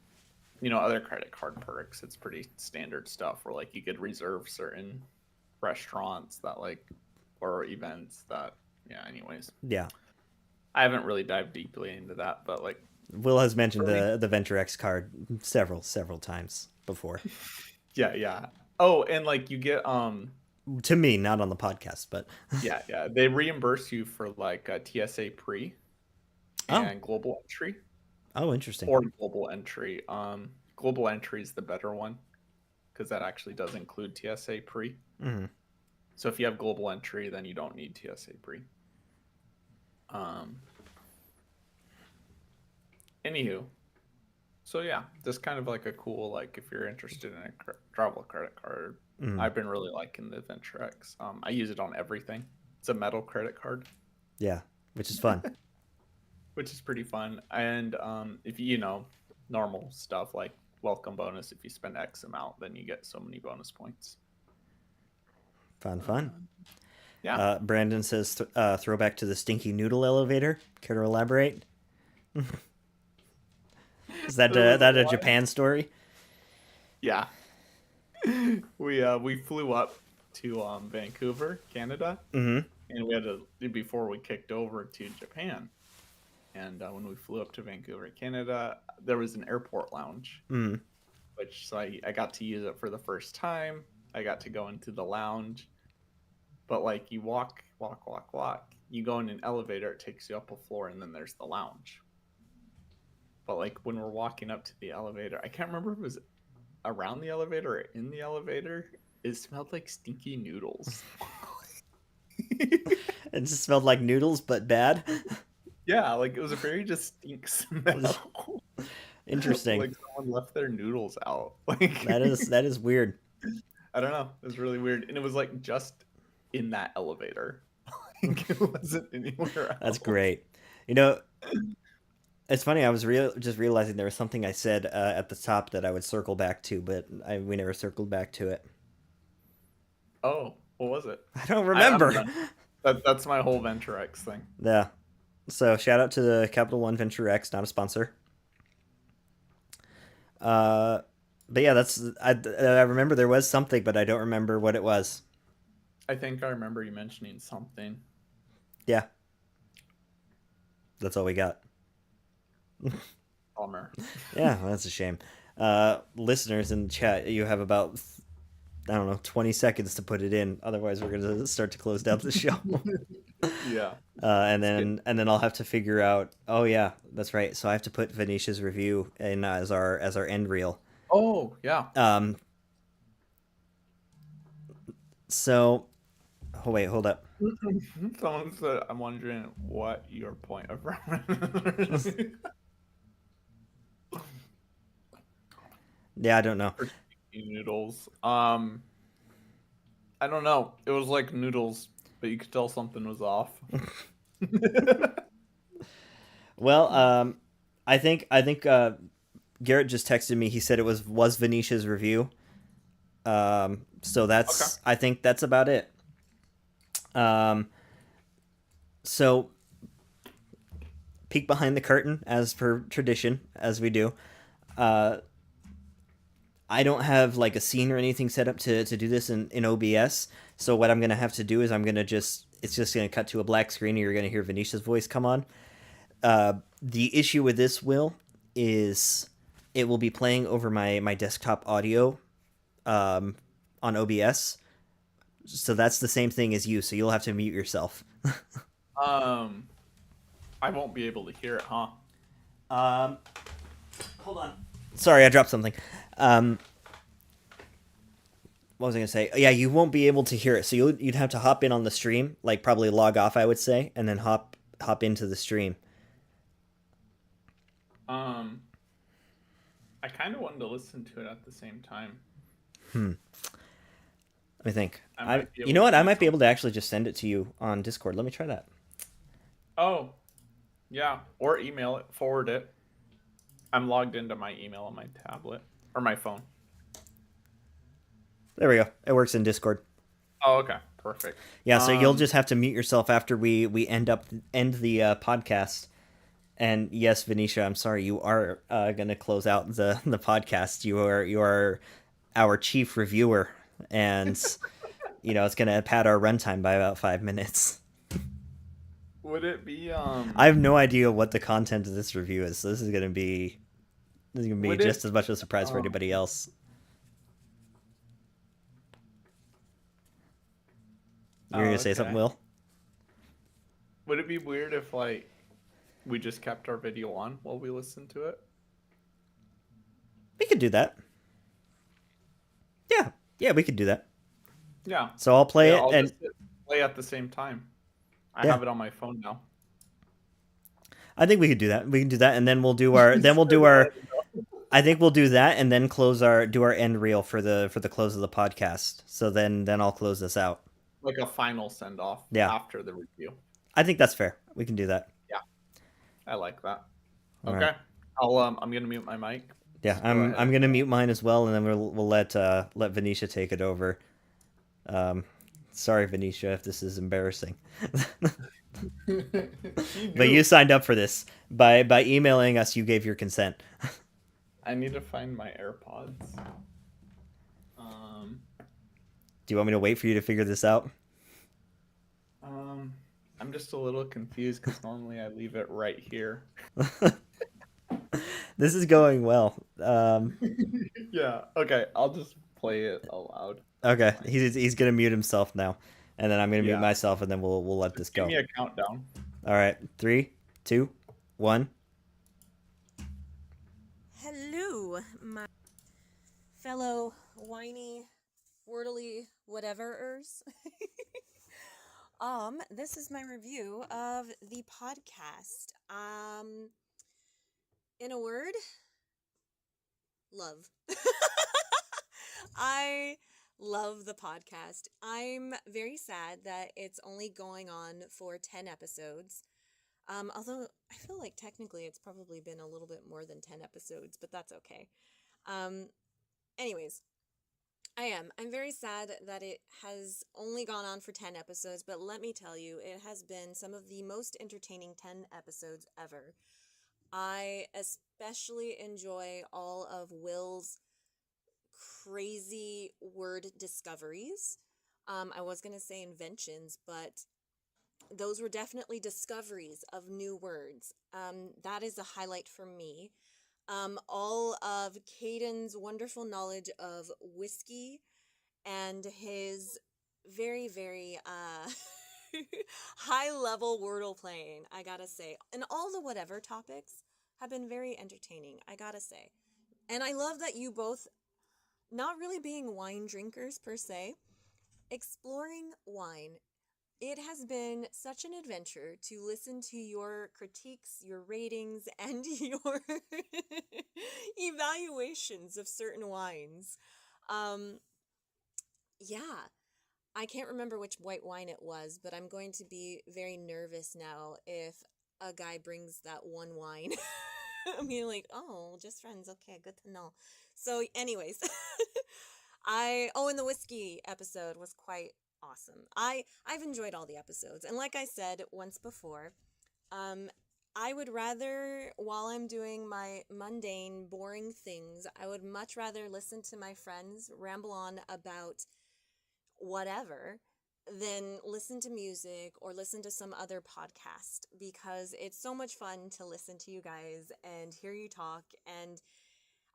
other credit card perks. It's pretty standard stuff where like you could reserve certain restaurants that like or events that anyways. Yeah. I haven't really dived deeply into that, but like Will has mentioned the Venture X card several times before. Yeah. Oh, and like you get to me, not on the podcast, but yeah, they reimburse you for like a TSA pre and global entry. Oh, interesting. Or global entry. Global entry is the better one because that actually does include TSA pre. Mm-hmm. So if you have global entry, then you don't need TSA pre. Anywho, so yeah, this kind of like a cool like if you're interested in a travel credit card. I've been really liking the Venture X. I use it on everything. It's a metal credit card. Yeah, which is fun. Which is pretty fun. And if normal stuff like welcome bonus, if you spend X amount, then you get so many bonus points. Fun. Yeah. Brandon says throwback to the stinky noodle elevator. Care to elaborate? Is that a Japan story? Yeah. We flew up to Vancouver, Canada, and we had to before we kicked over to Japan. And when we flew up to Vancouver, Canada, there was an airport lounge, which so I got to use it for the first time. I got to go into the lounge, but like you walk, you go in an elevator, it takes you up a floor, and then there's the lounge. But like when we're walking up to the elevator, I can't remember if it was around the elevator or in the elevator. It smelled like stinky noodles. It just smelled like noodles, but bad. Yeah, like it was a very distinct smell. Interesting. Like someone left their noodles out. Like that is weird. I don't know. It was really weird, and it was like just in that elevator. Like it wasn't anywhere else. That's great. It's funny. I was just realizing there was something I said at the top that I would circle back to, but we never circled back to it. Oh, what was it? I don't remember. That's my whole Venture X thing. Yeah. So shout out to the Capital One Venture X, not a sponsor. But yeah, I remember there was something, but I don't remember what it was. I think I remember you mentioning something. Yeah. That's all we got. Bummer. Yeah, that's a shame. Listeners in the chat, you have about 20 seconds to put it in. Otherwise, we're gonna start to close down the show. Yeah. And then I'll have to figure out. Oh yeah, that's right. So I have to put Venetia's review in as our end reel. Oh, yeah. Um, so, oh wait, hold up. Someone said, I'm wondering what your point of reference is Yeah, I don't know. for chicken noodles. I don't know. It was like noodles, but you could tell something was off. Well, I think Garrett just texted me. He said it was Venetia's review. So Okay. I think that's about it. Um, so peek behind the curtain as per tradition, as we do. Uh, I don't have like a scene or anything set up to do this in OBS. So what I'm gonna have to do is I'm gonna just it's just gonna cut to a black screen and you're gonna hear Venetia's voice come on. The issue with this is it will be playing over my desktop audio um, on OBS. So that's the same thing as you. So you'll have to mute yourself. Um, I won't be able to hear it, huh? um, hold on. Sorry, I dropped something. Um, what was I gonna say? Yeah, you won't be able to hear it. So you'd have to hop in on the stream, like probably log off, I would say, and then hop into the stream. Um, I kind of wanted to listen to it at the same time. Hmm. Let me think. I might be You able know to what? I do might be able something. to actually just send it to you on Discord. Let me try that. Oh, yeah. Or email it, forward it. I'm logged into my email on my tablet or my phone. There we go. It works in Discord. Oh, okay. Perfect. Yeah, so you'll just have to mute yourself after we end the podcast. And yes, Venetia, I'm sorry, you are gonna close out the podcast. You are our chief reviewer, and it's gonna pad our runtime by about 5 minutes. Would it be I have no idea what the content of this review is, so this is gonna be would it just as much a surprise for um anybody else. You're oh, gonna say something, okay. Will? Would it be weird if like we just kept our video on while we listened to it? We could do that. Yeah, yeah, we could do that. Yeah. So I'll play Yeah, it, I'll and just hit play at the same time. I yeah, have it on my phone now. I think we could do that. We can do that, and then we'll do our. I think we'll do that, and then do our end reel for the close of the podcast. So then I'll close this out. Like a final send off Yeah, after the review. I think that's fair. We can do that. Yeah, I like that. All right. Okay. I'm gonna mute my mic. Yeah, Just go I'm ahead. gonna mute mine as well, and then we'll let Venetia take it over. Um, sorry, Venetia, if this is embarrassing. You But you do. signed up for this by emailing us. You gave your consent. I need to find my AirPods. Um, Do you want me to wait for you to figure this out? um, I'm just a little confused because normally I leave it right here. This is going well. Yeah. Okay. I'll just play it aloud. That's Okay, fine. he's gonna mute himself now, and then I'm gonna mute Yeah. myself, and then we'll let this Just give go. me a countdown. All right, 3, 2, 1. Hello, my fellow whiny, wordly whateverers. This is my review of the podcast. In a word, love. I love the podcast. I'm very sad that it's only going on for 10 episodes. Although I feel like technically it's probably been a little bit more than 10 episodes, but that's okay. Um, anyways, I'm very sad that it has only gone on for 10 episodes, but let me tell you, it has been some of the most entertaining 10 episodes ever. I especially enjoy all of Will's crazy word discoveries. I was going to say inventions, but those were definitely discoveries of new words. That is a highlight for me. All of Caden's wonderful knowledge of whiskey and his very, very high level wordle playing, I gotta say. And all the whatever topics have been very entertaining, I gotta say. And I love that you both, not really being wine drinkers per se, exploring wine. It has been such an adventure to listen to your critiques, your ratings, and your evaluations of certain wines. Um, yeah, I can't remember which white wine it was, but I'm going to be very nervous now if a guy brings that one wine. I'm being like, oh, just friends. Okay, good to know. So, anyways, and the whiskey episode was quite awesome. I've enjoyed all the episodes, and like I said once before, um, I would rather, while I'm doing my mundane, boring things, I would much rather listen to my friends ramble on about whatever than listen to music or listen to some other podcast, because it's so much fun to listen to you guys and hear you talk. And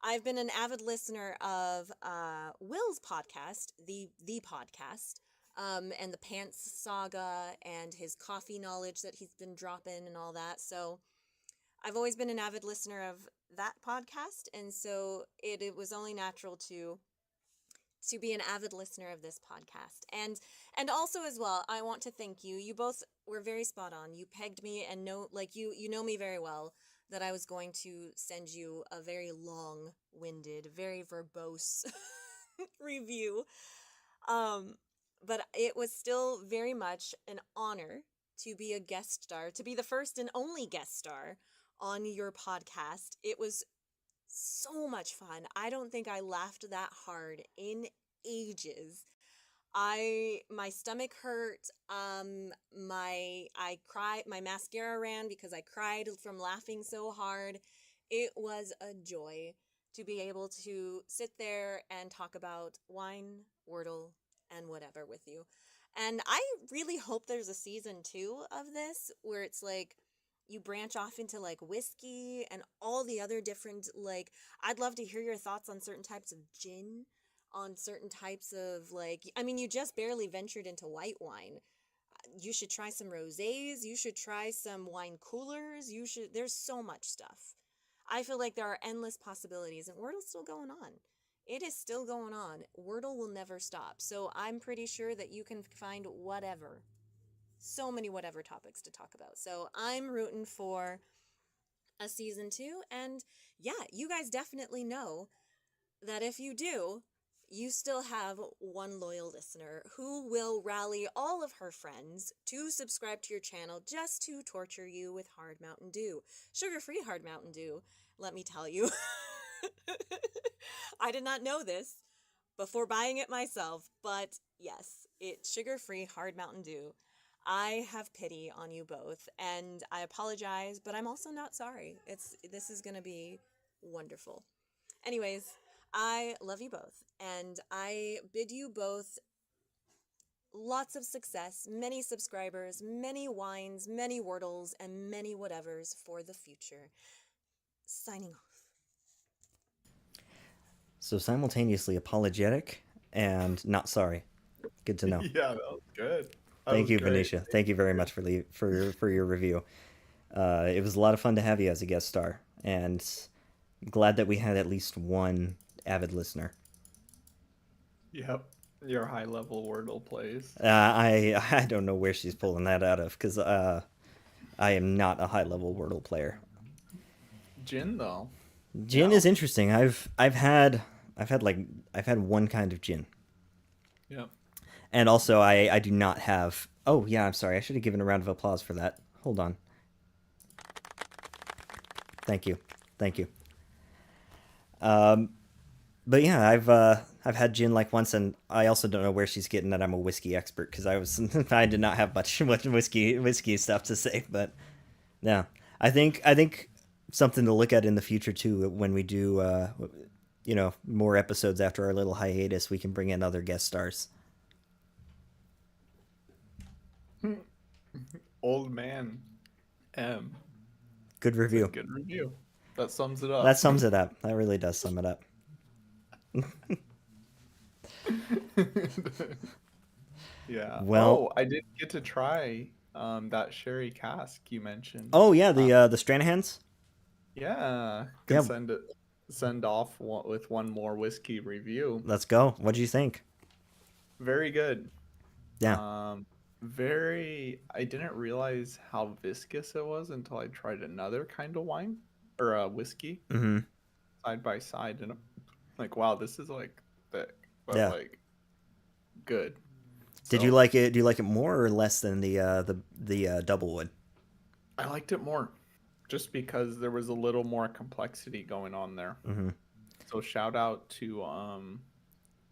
I've been an avid listener of Will's podcast, the podcast, and the Pants Saga and his coffee knowledge that he's been dropping and all that. So I've always been an avid listener of that podcast, and so it was only natural to be an avid listener of this podcast. And also as well, I want to thank you. You both were very spot on. You pegged me, and you know me very well, that I was going to send you a very long-winded, very verbose review. But it was still very much an honor to be a guest star, to be the first and only guest star on your podcast. It was so much fun. I don't think I laughed that hard in ages. My stomach hurt. I cried. My mascara ran because I cried from laughing so hard. It was a joy to be able to sit there and talk about wine, Wordle, and whatever with you. And I really hope there's a season 2 of this where it's like you branch off into like whiskey and all the other different, like, I'd love to hear your thoughts on certain types of gin, on certain types of, like, I mean, you just barely ventured into white wine. You should try some rosés, you should try some wine coolers, there's so much stuff. I feel like there are endless possibilities, and Wordle's still going on. It is still going on. Wordle will never stop. So I'm pretty sure that you can find whatever. So many whatever topics to talk about. So I'm rooting for a season 2. And yeah, you guys definitely know that if you do, you still have one loyal listener who will rally all of her friends to subscribe to your channel just to torture you with hard Mountain Dew. Sugar-free hard Mountain Dew, let me tell you. I did not know this before buying it myself, but yes, it's sugar-free hard Mountain Dew. I have pity on you both, and I apologize, but I'm also not sorry. This is gonna be wonderful. Anyways, I love you both, and I bid you both lots of success, many subscribers, many wines, many Wordles, and many whatevers for the future. Signing off. So simultaneously apologetic and not sorry. Good to know. Yeah, that was good. Thank you, Venetia. Thank you very much for your review. It was a lot of fun to have you as a guest star, and glad that we had at least one avid listener. Yep, your high-level Wordle plays. I don't know where she's pulling that out of, because I am not a high-level Wordle player. Gin though. Gin is interesting. I've had one kind of gin. Yep. And also, I do not have... Oh, yeah, I'm sorry. I should have given a round of applause for that. Hold on. Thank you. But yeah, I've had gin like once, and I also don't know where she's getting that I'm a whiskey expert, because I did not have much whiskey stuff to say. But yeah, I think something to look at in the future too, when we do more episodes after our little hiatus, we can bring in other guest stars. Old man M. Good review. Good review. That sums it up. That sums it up. That really does sum it up. Yeah. Well, I didn't get to try that sherry cask you mentioned. Oh yeah, the Stranahans. Yeah. Yeah. Send it. send off with one more whiskey review. Let's go. What do you think? Very good. Yeah. I didn't realize how viscous it was until I tried another kind of wine or whiskey Mm-hmm. side by side, and I'm like, wow, this is like thick, but Yeah. like good. Did So, you like it? Do you like it more or less than the Doublewood? I liked it more, just because there was a little more complexity going on there. Mm-hmm. So shout out to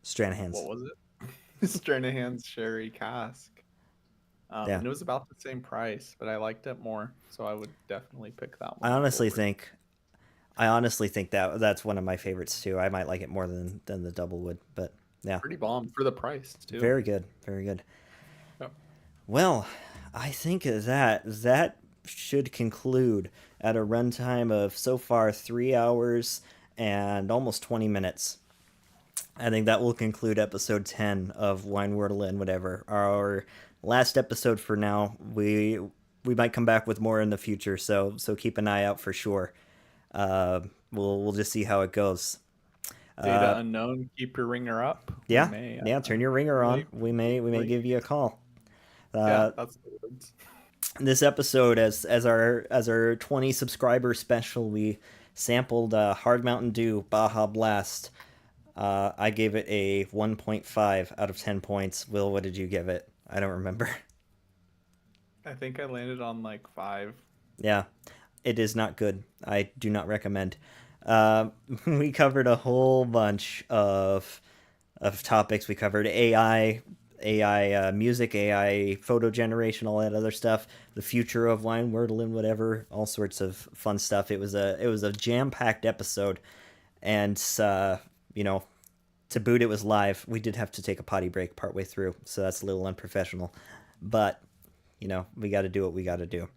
Stranahan's. what was it? Stranahan's Sherry Cask. Yeah. And it was about the same price, but I liked it more, so I would definitely pick that one. I honestly forward. think that's one of my favorites too. I might like it more than the Doublewood, but yeah, Pretty bomb for the price too. very good, very good. Yep. Well, I think that should conclude at a runtime of so far 3 hours and almost 20 minutes. I think that will conclude episode 10 of Wine Wordle and whatever. Our last episode for now. We might come back with more in the future, so keep an eye out for sure. We'll just see how it goes. Data unknown. Keep your ringer up. Yeah, We may, yeah. Turn your ringer on. may- We may give you a call. yeah, that's the words. This episode, as our 20 subscriber special, we sampled Hard Mountain Dew Baja Blast. I gave it a 1.5 out of 10 points. Will, what did you give it? I don't remember. I think I landed on like 5. Yeah, it is not good. I do not recommend. We covered a whole bunch of topics. We covered AI, music, AI photo generation, all that other stuff. The future of Wine Wordle and whatever, all sorts of fun stuff. It was a jam packed episode, and you know, to boot, it was live. We did have to take a potty break partway through, so that's a little unprofessional. But you know, we got to do what we got to do.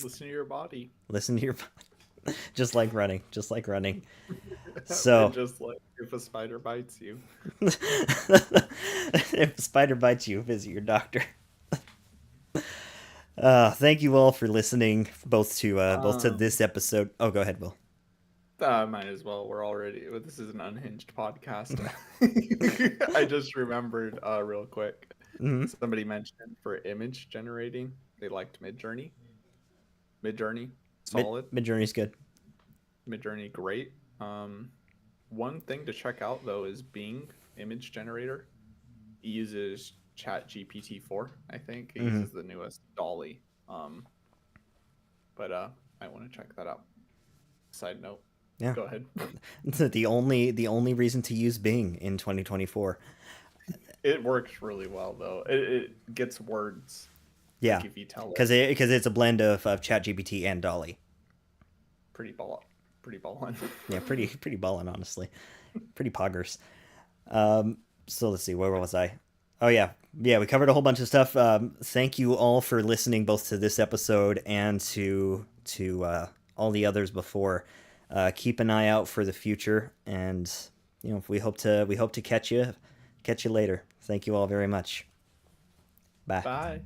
Listen to your body. Listen to your body. Just like running. So And just like if a spider bites you. if a spider bites you, visit your doctor. Thank you all for listening, both to this episode. Oh, go ahead, Will. Might as well. We're already. This is an unhinged podcast. I just remembered real quick. Mm-hmm. Somebody mentioned for image generating, they liked Midjourney. Midjourney, solid. Midjourney's good. Midjourney, great. One thing to check out though is Bing image generator. It uses Chat GPT 4, I think. It uses the newest Dolly. But I want to check that out. Side note. Yeah. Go ahead. the only reason to use Bing in 2024. It works really well though. It gets words. Yeah, like if you tell it. because it's a blend of ChatGPT and Dolly. Pretty ballin'. Yeah, pretty ballin', honestly. Pretty poggers. So let's see, where was I? Oh yeah, we covered a whole bunch of stuff. Thank you all for listening, both to this episode and to all the others before. Keep an eye out for the future, and you know, we hope to catch you later. Thank you all very much. Bye. Bye.